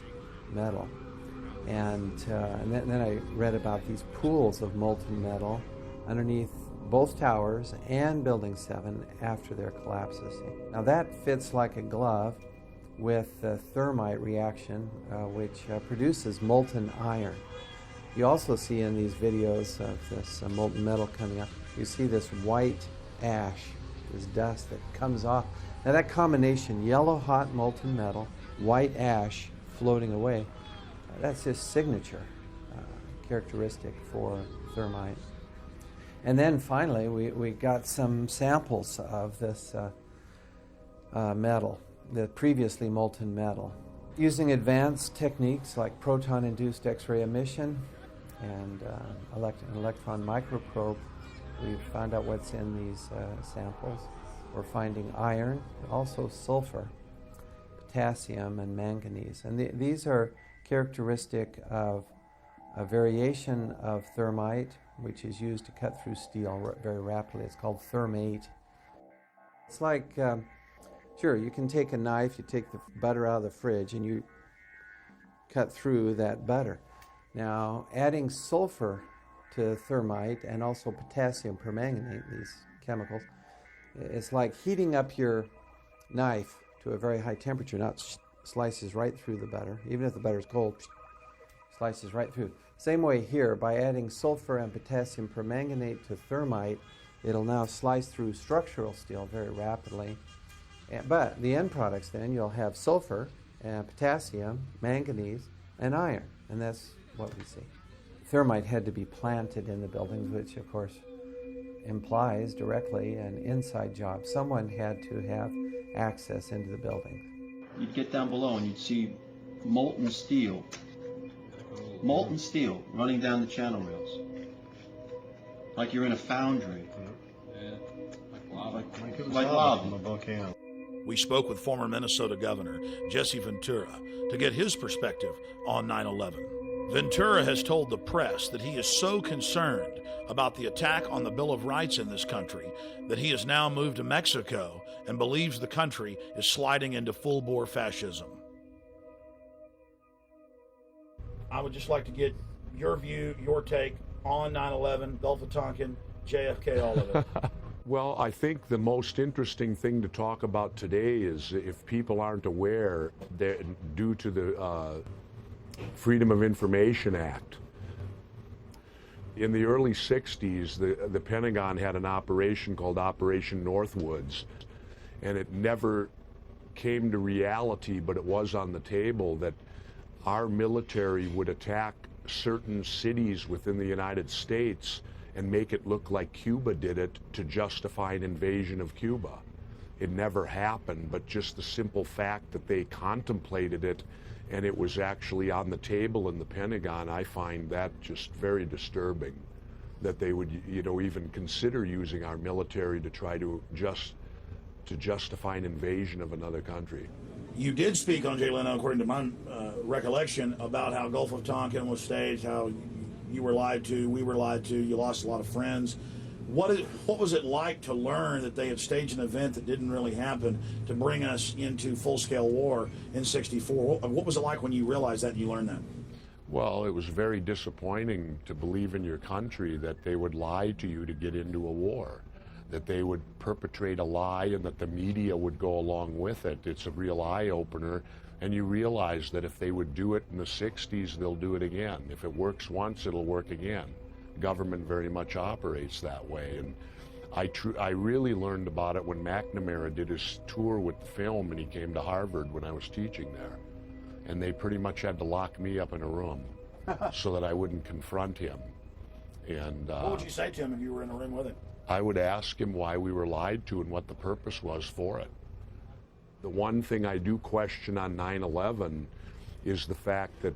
metal. And then I read about these pools of molten metal underneath both towers and Building 7 after their collapses. Now that fits like a glove with the thermite reaction, which produces molten iron. You also see in these videos of this molten metal coming up, you see this white ash, this dust that comes off. Now that combination, yellow hot molten metal, white ash floating away, that's his signature characteristic for thermite. And then finally, we got some samples of this metal, the previously molten metal. Using advanced techniques like proton-induced X-ray emission and an electron microprobe, we found out what's in these samples. We're finding iron, also sulfur, potassium, and manganese. And these are characteristic of a variation of thermite, which is used to cut through steel very rapidly. It's called thermate. It's like, sure, you can take a knife, you take the butter out of the fridge, and you cut through that butter. Now, adding sulfur to thermite and also potassium permanganate, these chemicals, it's like heating up your knife to a very high temperature. Now it slices right through the butter. Even if the butter is cold, slices right through. Same way here, by adding sulfur and potassium permanganate to thermite, it'll now slice through structural steel very rapidly. But the end products then, you'll have sulfur and potassium, manganese, and iron. And that's what we see. Thermite had to be planted in the buildings, which of course implies directly an inside job. Someone had to have access into the building. You'd get down below and you'd see molten steel running down the channel rails. Like you're in a foundry. Like lava. From a volcano. We spoke with former Minnesota Governor Jesse Ventura to get his perspective on 9/11. Ventura has told the press that he is so concerned about the attack on the Bill of Rights in this country that he has now moved to Mexico and believes the country is sliding into full-bore fascism. I would just like to get your view, your take on 9/11, Gulf of Tonkin, JFK, all of it. Well, I think the most interesting thing to talk about today is, if people aren't aware, that due to the Freedom of Information Act, in the early 60s, the Pentagon had an operation called Operation Northwoods, and it never came to reality, but it was on the table, that our military would attack certain cities within the United States and make it look like Cuba did it to justify an invasion of Cuba. It never happened, but just the simple fact that they contemplated it and it was actually on the table in the Pentagon, I find that just very disturbing, that they would, even consider using our military to try to justify an invasion of another country. You did speak on Jay Leno, according to my recollection, about how Gulf of Tonkin was staged, how you were lied to, we were lied to, you lost a lot of friends. What was it like to learn that they had staged an event that didn't really happen to bring us into full-scale war in '64? What was it like when you realized that and you learned that? Well, it was very disappointing to believe in your country that they would lie to you to get into a war, that they would perpetrate a lie and that the media would go along with it. It's a real eye-opener, and you realize that if they would do it in the 60s, they'll do it again. If it works once, it'll work again. Government very much operates that way, and I really learned about it when McNamara did his tour with the film, and he came to Harvard when I was teaching there, and they pretty much had to lock me up in a room so that I wouldn't confront him. And what would you say to him if you were in a room with him? I would ask him why we were lied to and what the purpose was for it. The one thing I do question on 9/11 is the fact that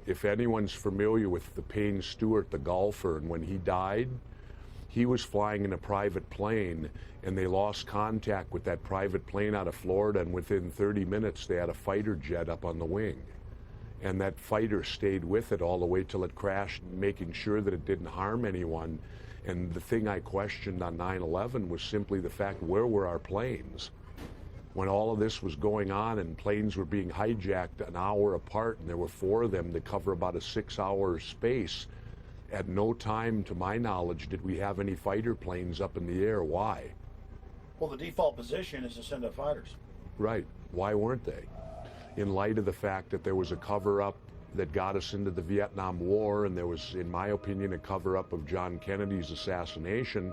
if anyone's familiar with the Payne Stewart, the golfer, and when he died, he was flying in a private plane, and they lost contact with that private plane out of Florida, and within 30 minutes they had a fighter jet up on the wing. And that fighter stayed with it all the way till it crashed, making sure that it didn't harm anyone. And the thing I questioned on 9/11 was simply the fact, where were our planes? When all of this was going on and planes were being hijacked an hour apart, and there were 4 of them to cover about a 6-hour space, at no time, to my knowledge, did we have any fighter planes up in the air. Why? Well, the default position is to send up fighters. Right. Why weren't they? in light of the fact that there was a cover-up that got us into the Vietnam War, and there was, in my opinion, a cover-up of John Kennedy's assassination,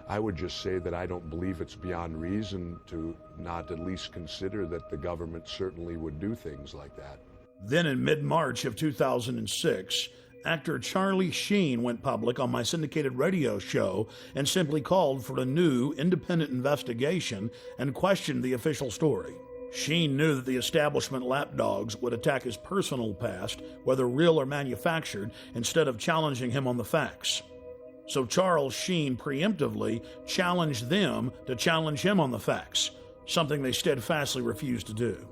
I would just say that I don't believe it's beyond reason to not at least consider that the government certainly would do things like that. Then in mid-March of 2006, actor Charlie Sheen went public on my syndicated radio show and simply called for a new independent investigation and questioned the official story. Sheen knew that the establishment lapdogs would attack his personal past, whether real or manufactured, instead of challenging him on the facts. So Charles Sheen preemptively challenged them to challenge him on the facts, something they steadfastly refused to do.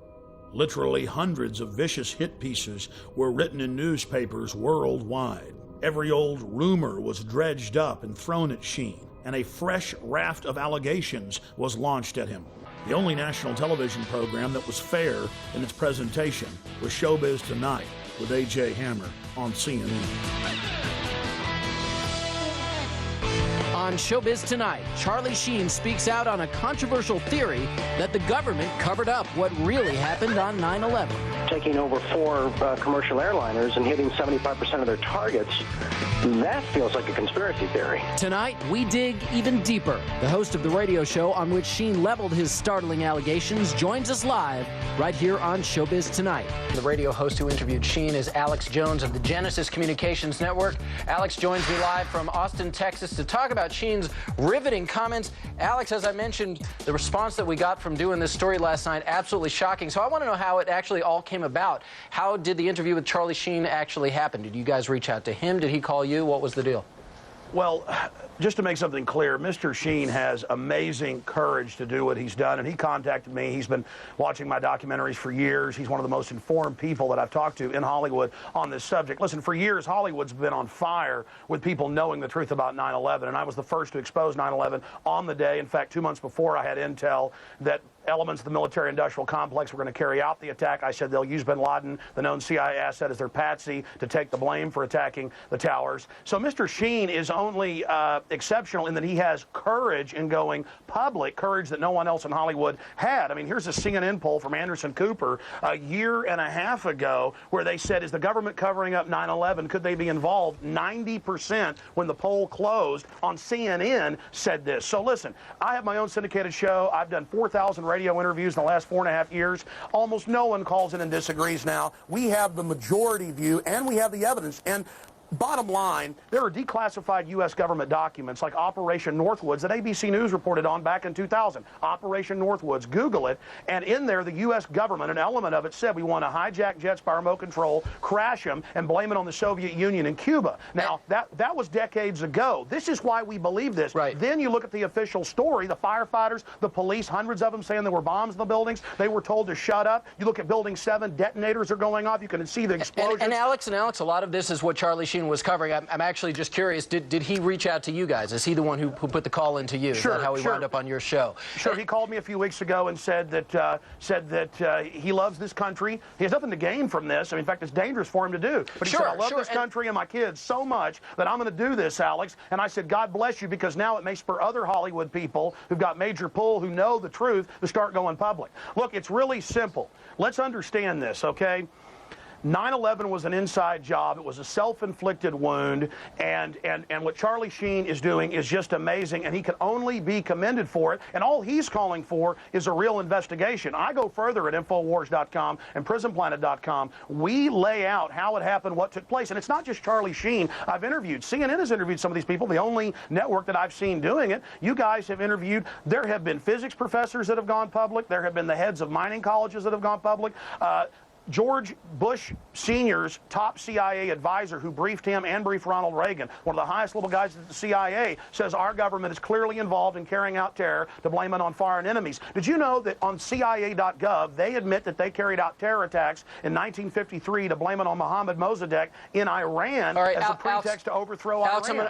Literally hundreds of vicious hit pieces were written in newspapers worldwide. Every old rumor was dredged up and thrown at Sheen, and a fresh raft of allegations was launched at him. The only national television program that was fair in its presentation was Showbiz Tonight with A.J. Hammer on CNN. On Showbiz Tonight, Charlie Sheen speaks out on a controversial theory that the government covered up what really happened on 9/11. Taking over 4 commercial airliners and hitting 75% of their targets, that feels like a conspiracy theory. Tonight, we dig even deeper. The host of the radio show on which Sheen leveled his startling allegations joins us live right here on Showbiz Tonight. The radio host who interviewed Sheen is Alex Jones of the Genesis Communications Network. Alex joins me live from Austin, Texas to talk about Sheen's riveting comments. Alex, as I mentioned, the response that we got from doing this story last night, absolutely shocking. So I want to know how it actually all came about. How did the interview with Charlie Sheen actually happen? Did you guys reach out to him? Did he call you? What was the deal? Well, just to make something clear, Mr. Sheen has amazing courage to do what he's done, and he contacted me. He's been watching my documentaries for years. He's one of the most informed people that I've talked to in Hollywood on this subject. Listen, for years, Hollywood's been on fire with people knowing the truth about 9/11, and I was the first to expose 9/11 on the day. In fact, 2 months before, I had intel that elements of the military-industrial complex were going to carry out the attack. I said they'll use bin Laden, the known CIA asset, as their patsy to take the blame for attacking the towers. So Mr. Sheen is only exceptional in that he has courage in going public, courage that no one else in Hollywood had. I mean, here's a CNN poll from Anderson Cooper a year and a half ago where they said, is the government covering up 9/11? Could they be involved? 90% when the poll closed on CNN said this. So listen, I have my own syndicated show. I've done 4,000 radio interviews in the last 4.5 years. Almost no one calls in and disagrees now. We have the majority view, and we have the evidence. And bottom line, there are declassified U.S. government documents like Operation Northwoods that ABC News reported on back in 2000. Operation Northwoods, Google it, and in there the U.S. government, an element of it said we want to hijack jets by remote control, crash them, and blame it on the Soviet Union and Cuba. Now, that was decades ago. This is why we believe this. Right. Then you look at the official story, the firefighters, the police, hundreds of them saying there were bombs in the buildings. They were told to shut up. You look at Building 7, detonators are going off. You can see the explosions. And Alex, a lot of this is what Charlie Sheen was covering. I'm actually just curious, did he reach out to you guys? Is he the one who put the call into you? Sure, is that how he wound up on your show? Sure, he called me a few weeks ago and said that he loves this country. He has nothing to gain from this. I mean, in fact, it's dangerous for him to do. But he said, I love this country and my kids so much that I'm going to do this, Alex. And I said, God bless you, because now it may spur other Hollywood people who've got major pull, who know the truth, to start going public. Look, it's really simple. Let's understand this, okay? 9/11 was an inside job. It was a self-inflicted wound, and what Charlie Sheen is doing is just amazing, and he can only be commended for it, and all he's calling for is a real investigation. I go further at Infowars.com and PrisonPlanet.com. We lay out how it happened, what took place, and it's not just Charlie Sheen. I've interviewed. CNN has interviewed some of these people, the only network that I've seen doing it. You guys have interviewed. There have been physics professors that have gone public. There have been the heads of mining colleges that have gone public. George Bush Sr.'s top CIA advisor who briefed him and briefed Ronald Reagan, one of the highest level guys at the CIA, says our government is clearly involved in carrying out terror to blame it on foreign enemies. Did you know that on CIA.gov they admit that they carried out terror attacks in 1953 to blame it on Mohammad Mossadegh in Iran as a pretext to overthrow Iran?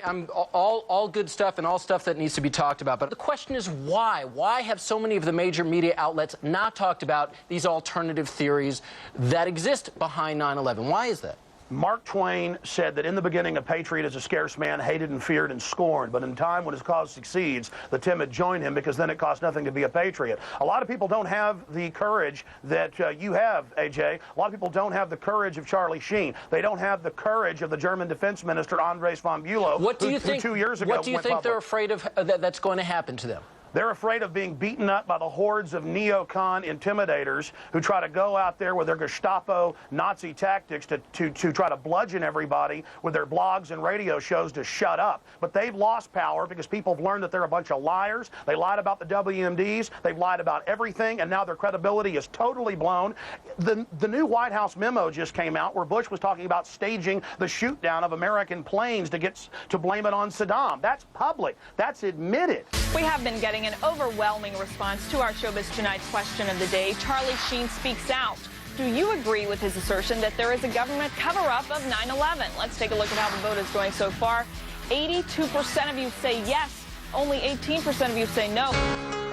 I'm all good stuff and all stuff that needs to be talked about. But the question is why? Why have so many of the major media outlets not talked about these alternative theories that exist behind 9/11? Why is that? Mark Twain said that in the beginning a patriot is a scarce man, hated and feared and scorned, but in time when his cause succeeds, the timid join him, because then it costs nothing to be a patriot. A lot of people don't have the courage that you have, AJ. A lot of people don't have the courage of Charlie Sheen. They don't have the courage of the German defense minister, Andres von Bülow, What do you think, who 2 years ago what do you went think public. they're afraid of that's going to happen to them? They're afraid of being beaten up by the hordes of neocon intimidators who try to go out there with their Gestapo Nazi tactics to try to bludgeon everybody with their blogs and radio shows to shut up. But they've lost power because people have learned that they're a bunch of liars. They lied about the WMDs. They've lied about everything, and now their credibility is totally blown. The new White House memo just came out where Bush was talking about staging the shoot down of American planes to blame it on Saddam. That's public. That's admitted. We have been getting an overwhelming response to our Showbiz Tonight's question of the day. Charlie Sheen speaks out. Do you agree with his assertion that there is a government cover-up of 9/11? Let's take a look at how the vote is going so far. 82% of you say yes. Only 18% of you say no.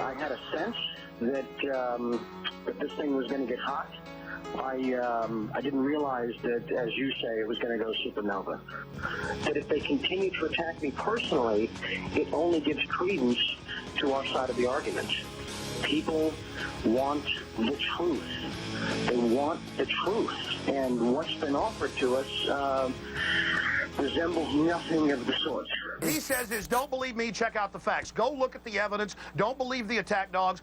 I had a sense that that this thing was going to get hot. I didn't realize that, as you say, it was going to go supernova. That if they continue to attack me personally, it only gives credence to our side of the argument. People want the truth. They want the truth. And what's been offered to us resembles nothing of the sort. He says is, don't believe me, check out the facts. Go look at the evidence. Don't believe the attack dogs.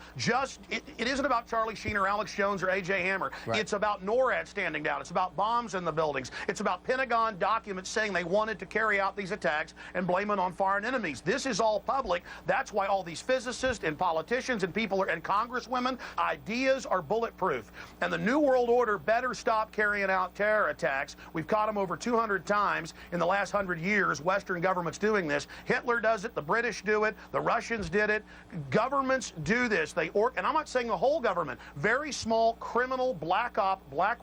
It isn't about Charlie Sheen or Alex Jones or A.J. Hammer. Right. It's about NORAD standing down. It's about bombs in the buildings. It's about Pentagon documents saying they wanted to carry out these attacks and blame it on foreign enemies. This is all public. That's why all these physicists and politicians and people and congresswomen, ideas are bulletproof. And the New World Order better stop carrying out terror attacks. We've caught them over 200 times in the last 100 years. Western governments doing this. Hitler does it, the British do it, the Russians did it. Governments do this. And I'm not saying the whole government. Very small criminal black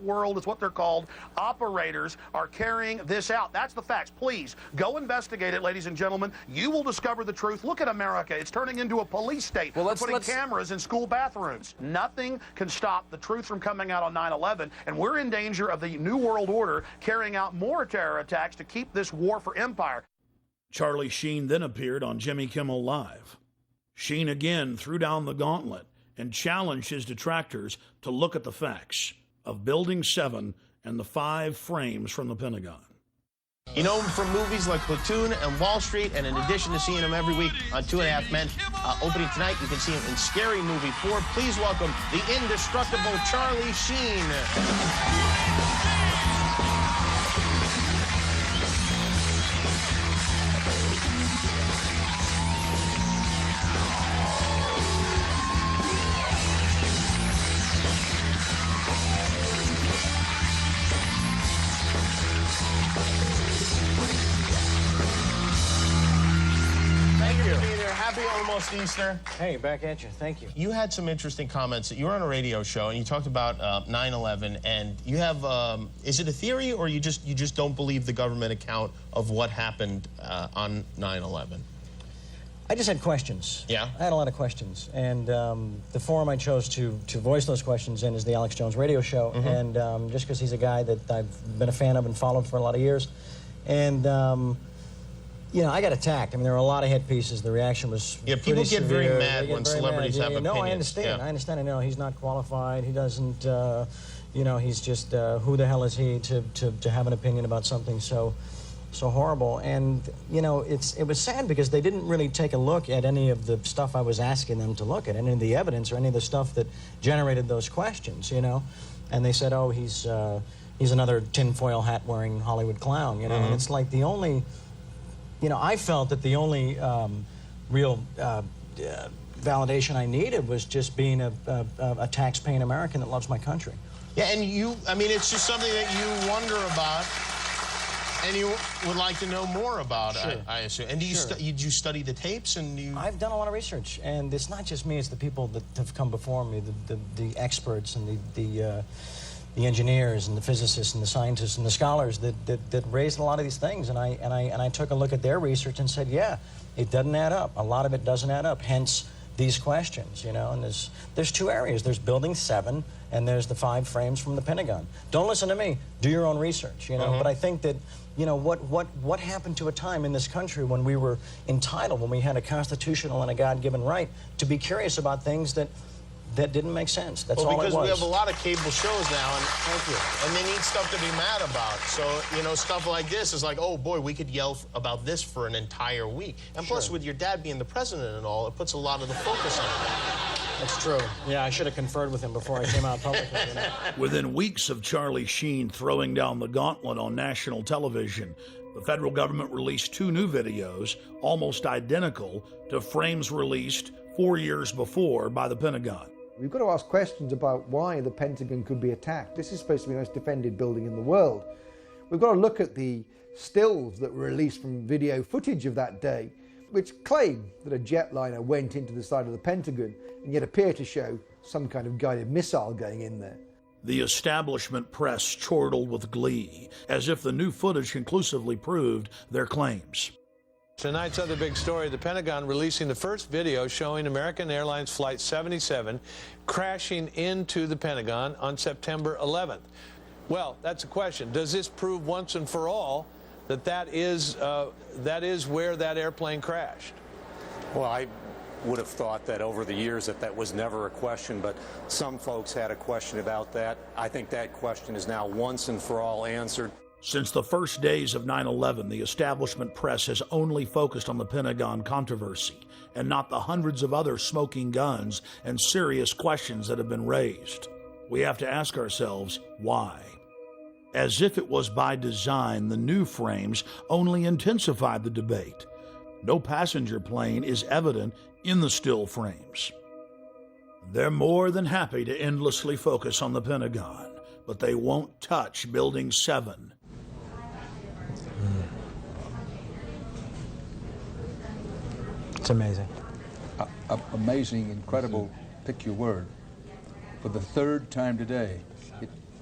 world is what they're called, operators are carrying this out. That's the facts. Please go investigate it, ladies and gentlemen. You will discover the truth. Look at America. It's turning into a police state. Well, putting cameras in school bathrooms. Nothing can stop the truth from coming out on 9/11, and we're in danger of the New World Order carrying out more terror attacks to keep this war for empire. Charlie Sheen then appeared on Jimmy Kimmel Live. Sheen again threw down the gauntlet and challenged his detractors to look at the facts of Building 7 and the 5 frames from the Pentagon. You know him from movies like Platoon and Wall Street, and in addition to seeing him every week on 2.5 Men, opening tonight, you can see him in Scary Movie 4. Please welcome the indestructible Charlie Sheen. Happy almost Easter. Hey, back at you. Thank you. You had some interesting comments. You were on a radio show and you talked about 9/11, and you have is it a theory, or you just don't believe the government account of what happened on 9/11? I just had questions. Yeah? I had a lot of questions, and the forum I chose to voice those questions in is the Alex Jones radio show, and just because he's a guy that I've been a fan of and followed for a lot of years, and you know, I got attacked. I mean, there were a lot of hit pieces. The reaction was people get very mad when celebrities have opinions. No, I understand. Yeah. I understand. I know he's not qualified. He doesn't. You know, he's just who the hell is he to have an opinion about something so horrible? And you know, it was sad because they didn't really take a look at any of the stuff I was asking them to look at, any of the evidence or any of the stuff that generated those questions. You know, and they said, oh, he's another tinfoil hat wearing Hollywood clown. You know, and it's like the only. You know, I felt that the only real validation I needed was just being a tax-paying American that loves my country. Yeah, and I mean, it's just something that you wonder about, and you would like to know more about, sure. I assume. And do you, did you study the tapes? And I've done a lot of research, and it's not just me, it's the people that have come before me, the experts and the engineers and the physicists and the scientists and the scholars that raised a lot of these things, and I took a look at their research and said, yeah, it doesn't add up. A lot of it doesn't add up. Hence these questions, you know, and there's two areas. There's Building 7 and there's the 5 frames from the Pentagon. Don't listen to me. Do your own research, you know. But I think that, you know, what happened to a time in this country when we were entitled, when we had a constitutional and a God-given right to be curious about things that didn't make sense. That's all it was. Because we have a lot of cable shows now, and they need stuff to be mad about. So, you know, stuff like this is like, oh boy, we could yell about this for an entire week. And plus, with your dad being the president and all, it puts a lot of the focus on it. That's true. Yeah, I should have conferred with him before I came out publicly. You know? Within weeks of Charlie Sheen throwing down the gauntlet on national television, the federal government released 2 new videos, almost identical to frames released 4 years before by the Pentagon. We've got to ask questions about why the Pentagon could be attacked. This is supposed to be the most defended building in the world. We've got to look at the stills that were released from video footage of that day, which claim that a jetliner went into the side of the Pentagon and yet appear to show some kind of guided missile going in there. The establishment press chortled with glee, as if the new footage conclusively proved their claims. Tonight's other big story, the Pentagon releasing the first video showing American Airlines Flight 77 crashing into the Pentagon on September 11th. Well, that's a question. Does this prove once and for all that that is where that airplane crashed? Well, I would have thought that over the years that was never a question, but some folks had a question about that. I think that question is now once and for all answered. Since the first days of 9/11, the establishment press has only focused on the Pentagon controversy and not the hundreds of other smoking guns and serious questions that have been raised. We have to ask ourselves, why? As if it was by design, the new frames only intensified the debate. No passenger plane is evident in the still frames. They're more than happy to endlessly focus on the Pentagon, but they won't touch Building 7. It's amazing. Amazing, incredible, pick your word. For the 3rd time today,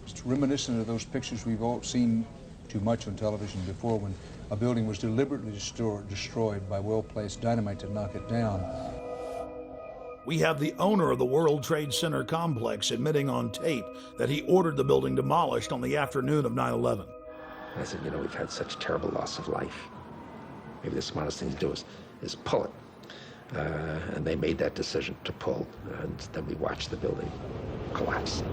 it's reminiscent of those pictures we've all seen too much on television before, when a building was deliberately destroyed by well-placed dynamite to knock it down. We have the owner of the World Trade Center complex admitting on tape that he ordered the building demolished on the afternoon of 9/11. I said, you know, we've had such terrible loss of life. Maybe the smartest thing to do is pull it. And they made that decision to pull, and then we watched the building collapse.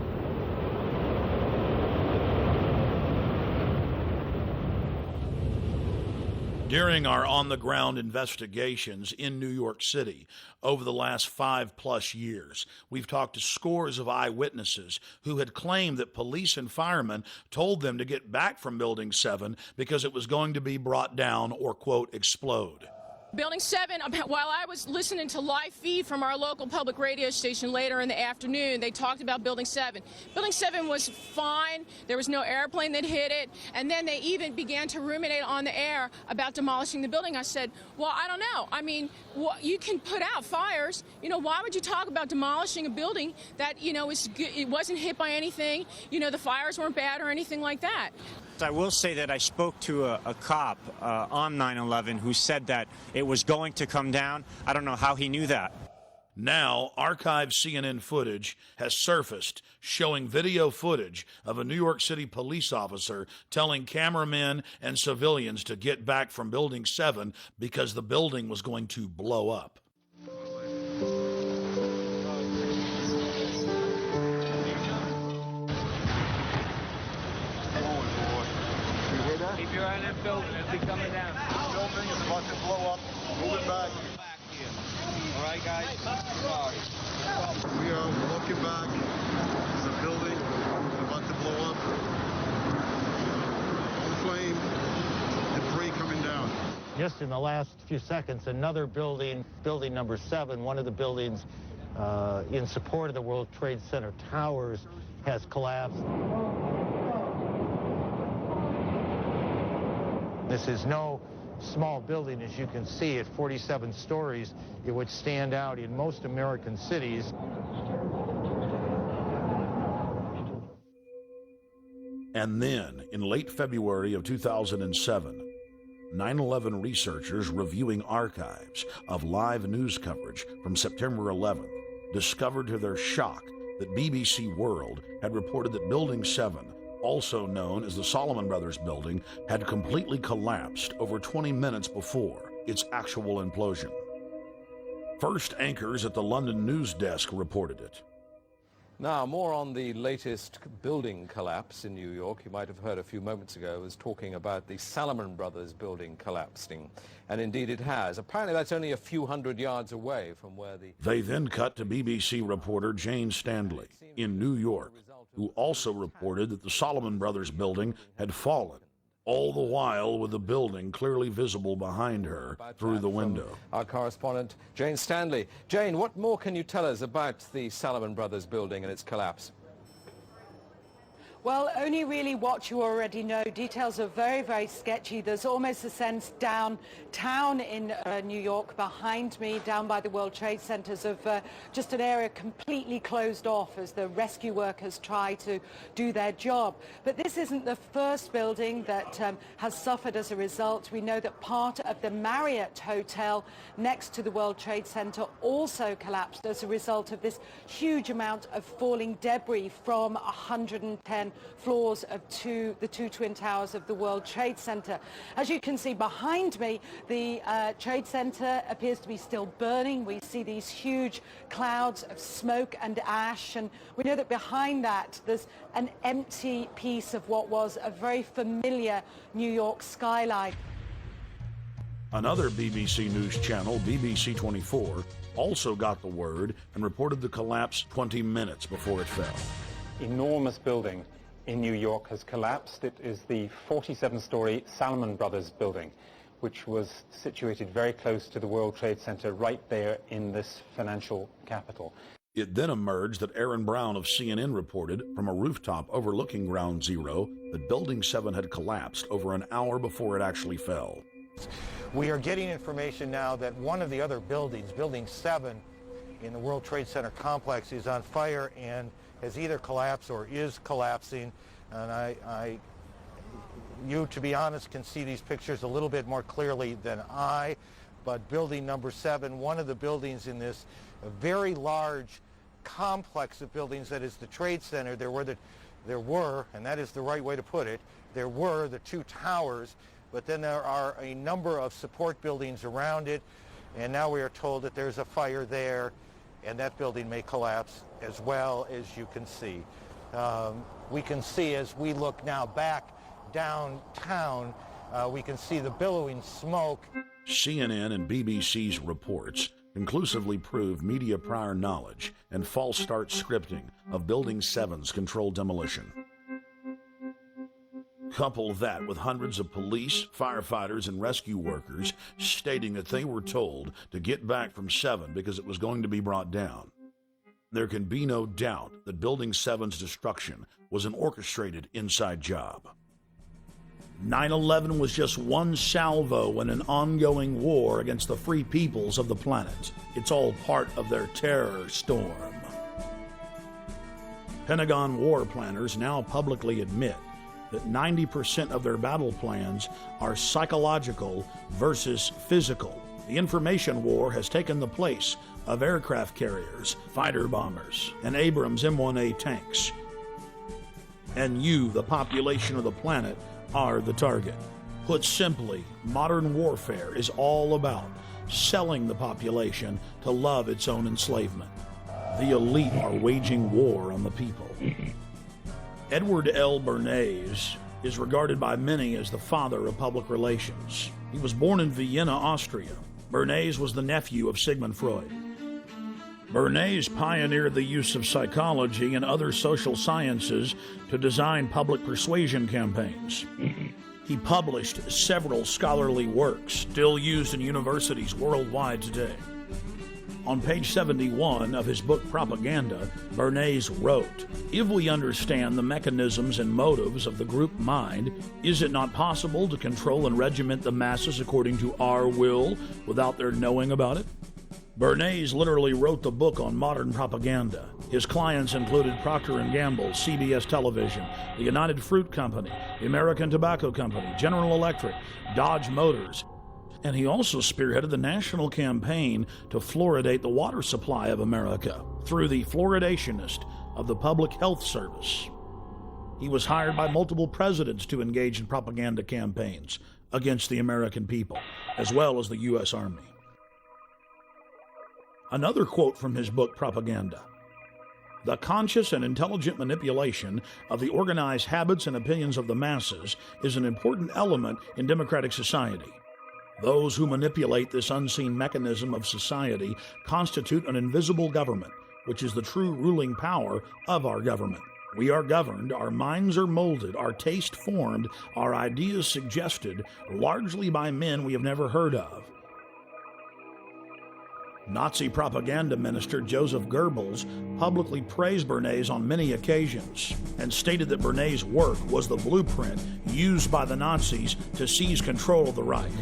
During our on-the-ground investigations in New York City over the last 5+ years, we've talked to scores of eyewitnesses who had claimed that police and firemen told them to get back from Building 7 because it was going to be brought down or, quote, explode. Building 7, while I was listening to live feed from our local public radio station later in the afternoon, they talked about Building 7. Building 7 was fine. There was no airplane that hit it. And then they even began to ruminate on the air about demolishing the building. I said, well, I don't know. I mean, you can put out fires. You know, why would you talk about demolishing a building that, you know, it wasn't hit by anything? You know, the fires weren't bad or anything like that. I will say that I spoke to a cop on 9/11 who said that it was going to come down. I don't know how he knew that. Now, archived CNN footage has surfaced showing video footage of a New York City police officer telling cameramen and civilians to get back from Building 7 because the building was going to blow up. Keep your eye on that building. It's coming down. The building is about to blow up. Move it back. All right, guys? Sorry. We are looking back. There's a building about to blow up. Flame, debris coming down. Just in the last few seconds, another building, building number 7, one of the buildings in support of the World Trade Center towers, has collapsed. This is no small building, as you can see, at 47 stories. It would stand out in most American cities. And then, in late February of 2007, 9/11 researchers reviewing archives of live news coverage from September 11th discovered to their shock that BBC World had reported that Building 7, also known as the Salomon Brothers building, had completely collapsed over 20 minutes before its actual implosion. First anchors at the London news desk reported it. Now, more on the latest building collapse in New York. You might have heard a few moments ago, I was talking about the Salomon Brothers building collapsing. And indeed it has. Apparently that's only a few hundred yards away from where the... They then cut to BBC reporter Jane Stanley in New York, who also reported that the Salomon Brothers building had fallen, all the while with the building clearly visible behind her through the window. Our correspondent, Jane Stanley. Jane, what more can you tell us about the Salomon Brothers building and its collapse? Well, only really what you already know. Details are very, very sketchy. There's almost a sense downtown in New York behind me, down by the World Trade Centers, of just an area completely closed off as the rescue workers try to do their job. But this isn't the first building that has suffered as a result. We know that part of the Marriott Hotel next to the World Trade Center also collapsed as a result of this huge amount of falling debris from 110 floors of the two twin towers of the World Trade Center. As you can see behind me, the Trade Center appears to be still burning. We see these huge clouds of smoke and ash, and we know that behind that there's an empty piece of what was a very familiar New York skyline. Another BBC news channel, BBC 24, also got the word and reported the collapse 20 minutes before it fell. Enormous building in New York has collapsed. It is the 47-story Salomon Brothers building, which was situated very close to the World Trade Center right there in this financial capital. It then emerged that Aaron Brown of CNN reported from a rooftop overlooking Ground Zero that Building 7 had collapsed over an hour before it actually fell. We are getting information now that one of the other buildings, Building 7 in the World Trade Center complex, is on fire and has either collapsed or is collapsing. And you, to be honest, can see these pictures a little bit more clearly than I. But building number 7, one of the buildings in this very large complex of buildings that is the Trade Center, there were, and that is the right way to put it, there were the two towers, but then there are a number of support buildings around it, and now we are told that there's a fire there, and that building may collapse as well, as you can see. We can see as we look now back downtown, we can see the billowing smoke. CNN and BBC's reports conclusively prove media prior knowledge and false start scripting of Building 7's controlled demolition. Couple that with hundreds of police, firefighters, and rescue workers stating that they were told to get back from 7 because it was going to be brought down. There can be no doubt that Building 7's destruction was an orchestrated inside job. 9/11 was just one salvo in an ongoing war against the free peoples of the planet. It's all part of their terror storm. Pentagon war planners now publicly admit that 90% of their battle plans are psychological versus physical. The information war has taken the place of aircraft carriers, fighter bombers, and Abrams M1A tanks. And you, the population of the planet, are the target. Put simply, modern warfare is all about selling the population to love its own enslavement. The elite are waging war on the people. Edward L. Bernays is regarded by many as the father of public relations. He was born in Vienna, Austria. Bernays was the nephew of Sigmund Freud. Bernays pioneered the use of psychology and other social sciences to design public persuasion campaigns. He published several scholarly works still used in universities worldwide today. On page 71 of his book Propaganda, Bernays wrote, "If we understand the mechanisms and motives of the group mind, is it not possible to control and regiment the masses according to our will without their knowing about it?" Bernays literally wrote the book on modern propaganda, His clients included Procter & Gamble, CBS Television, the United Fruit Company, the American Tobacco Company, General Electric, Dodge Motors, and he also spearheaded the national campaign to fluoridate the water supply of America through the fluoridationist of the Public Health Service. He was hired by multiple presidents to engage in propaganda campaigns against the American people, as well as the U.S. Army. Another quote from his book, Propaganda: "The conscious and intelligent manipulation of the organized habits and opinions of the masses is an important element in democratic society. Those who manipulate this unseen mechanism of society constitute an invisible government, which is the true ruling power of our government. We are governed, our minds are molded, our taste formed, our ideas suggested, largely by men we have never heard of." Nazi propaganda minister Joseph Goebbels publicly praised Bernays on many occasions and stated that Bernays' work was the blueprint used by the Nazis to seize control of the Reich.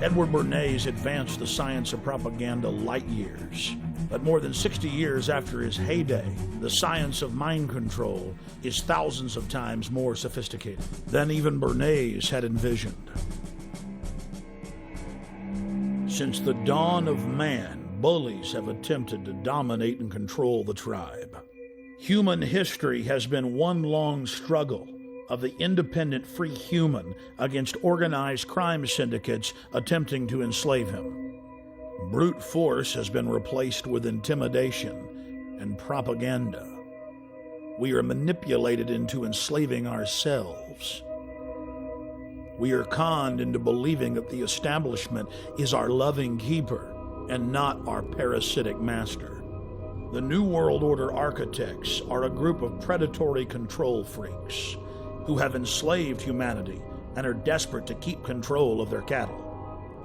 Edward Bernays advanced the science of propaganda light years. But more than 60 years after his heyday, the science of mind control is thousands of times more sophisticated than even Bernays had envisioned. Since the dawn of man, bullies have attempted to dominate and control the tribe. Human history has been one long struggle of the independent free human against organized crime syndicates attempting to enslave him. Brute force has been replaced with intimidation and propaganda. We are manipulated into enslaving ourselves. We are conned into believing that the establishment is our loving keeper and not our parasitic master. The New World Order architects are a group of predatory control freaks who have enslaved humanity and are desperate to keep control of their cattle.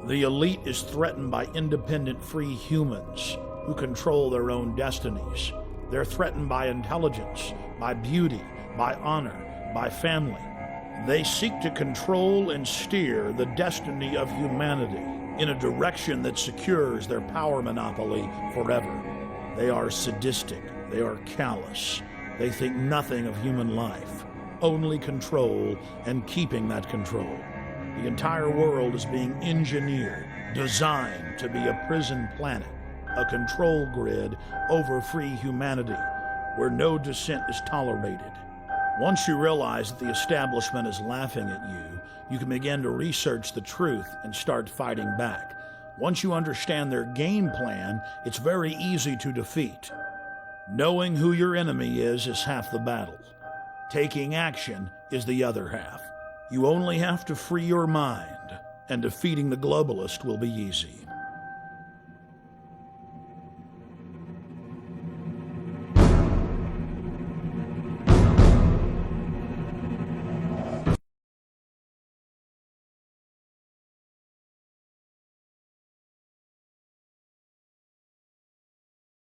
The elite is threatened by independent free humans who control their own destinies. They're threatened by intelligence, by beauty, by honor, by family. They seek to control and steer the destiny of humanity in a direction that secures their power monopoly forever. They are sadistic. They are callous. They think nothing of human life, only control and keeping that control. The entire world is being engineered, designed to be a prison planet, a control grid over free humanity, where no dissent is tolerated. Once you realize that the establishment is laughing at you, you can begin to research the truth and start fighting back. Once you understand their game plan, it's very easy to defeat. Knowing who your enemy is half the battle. Taking action is the other half. You only have to free your mind, and defeating the globalist will be easy.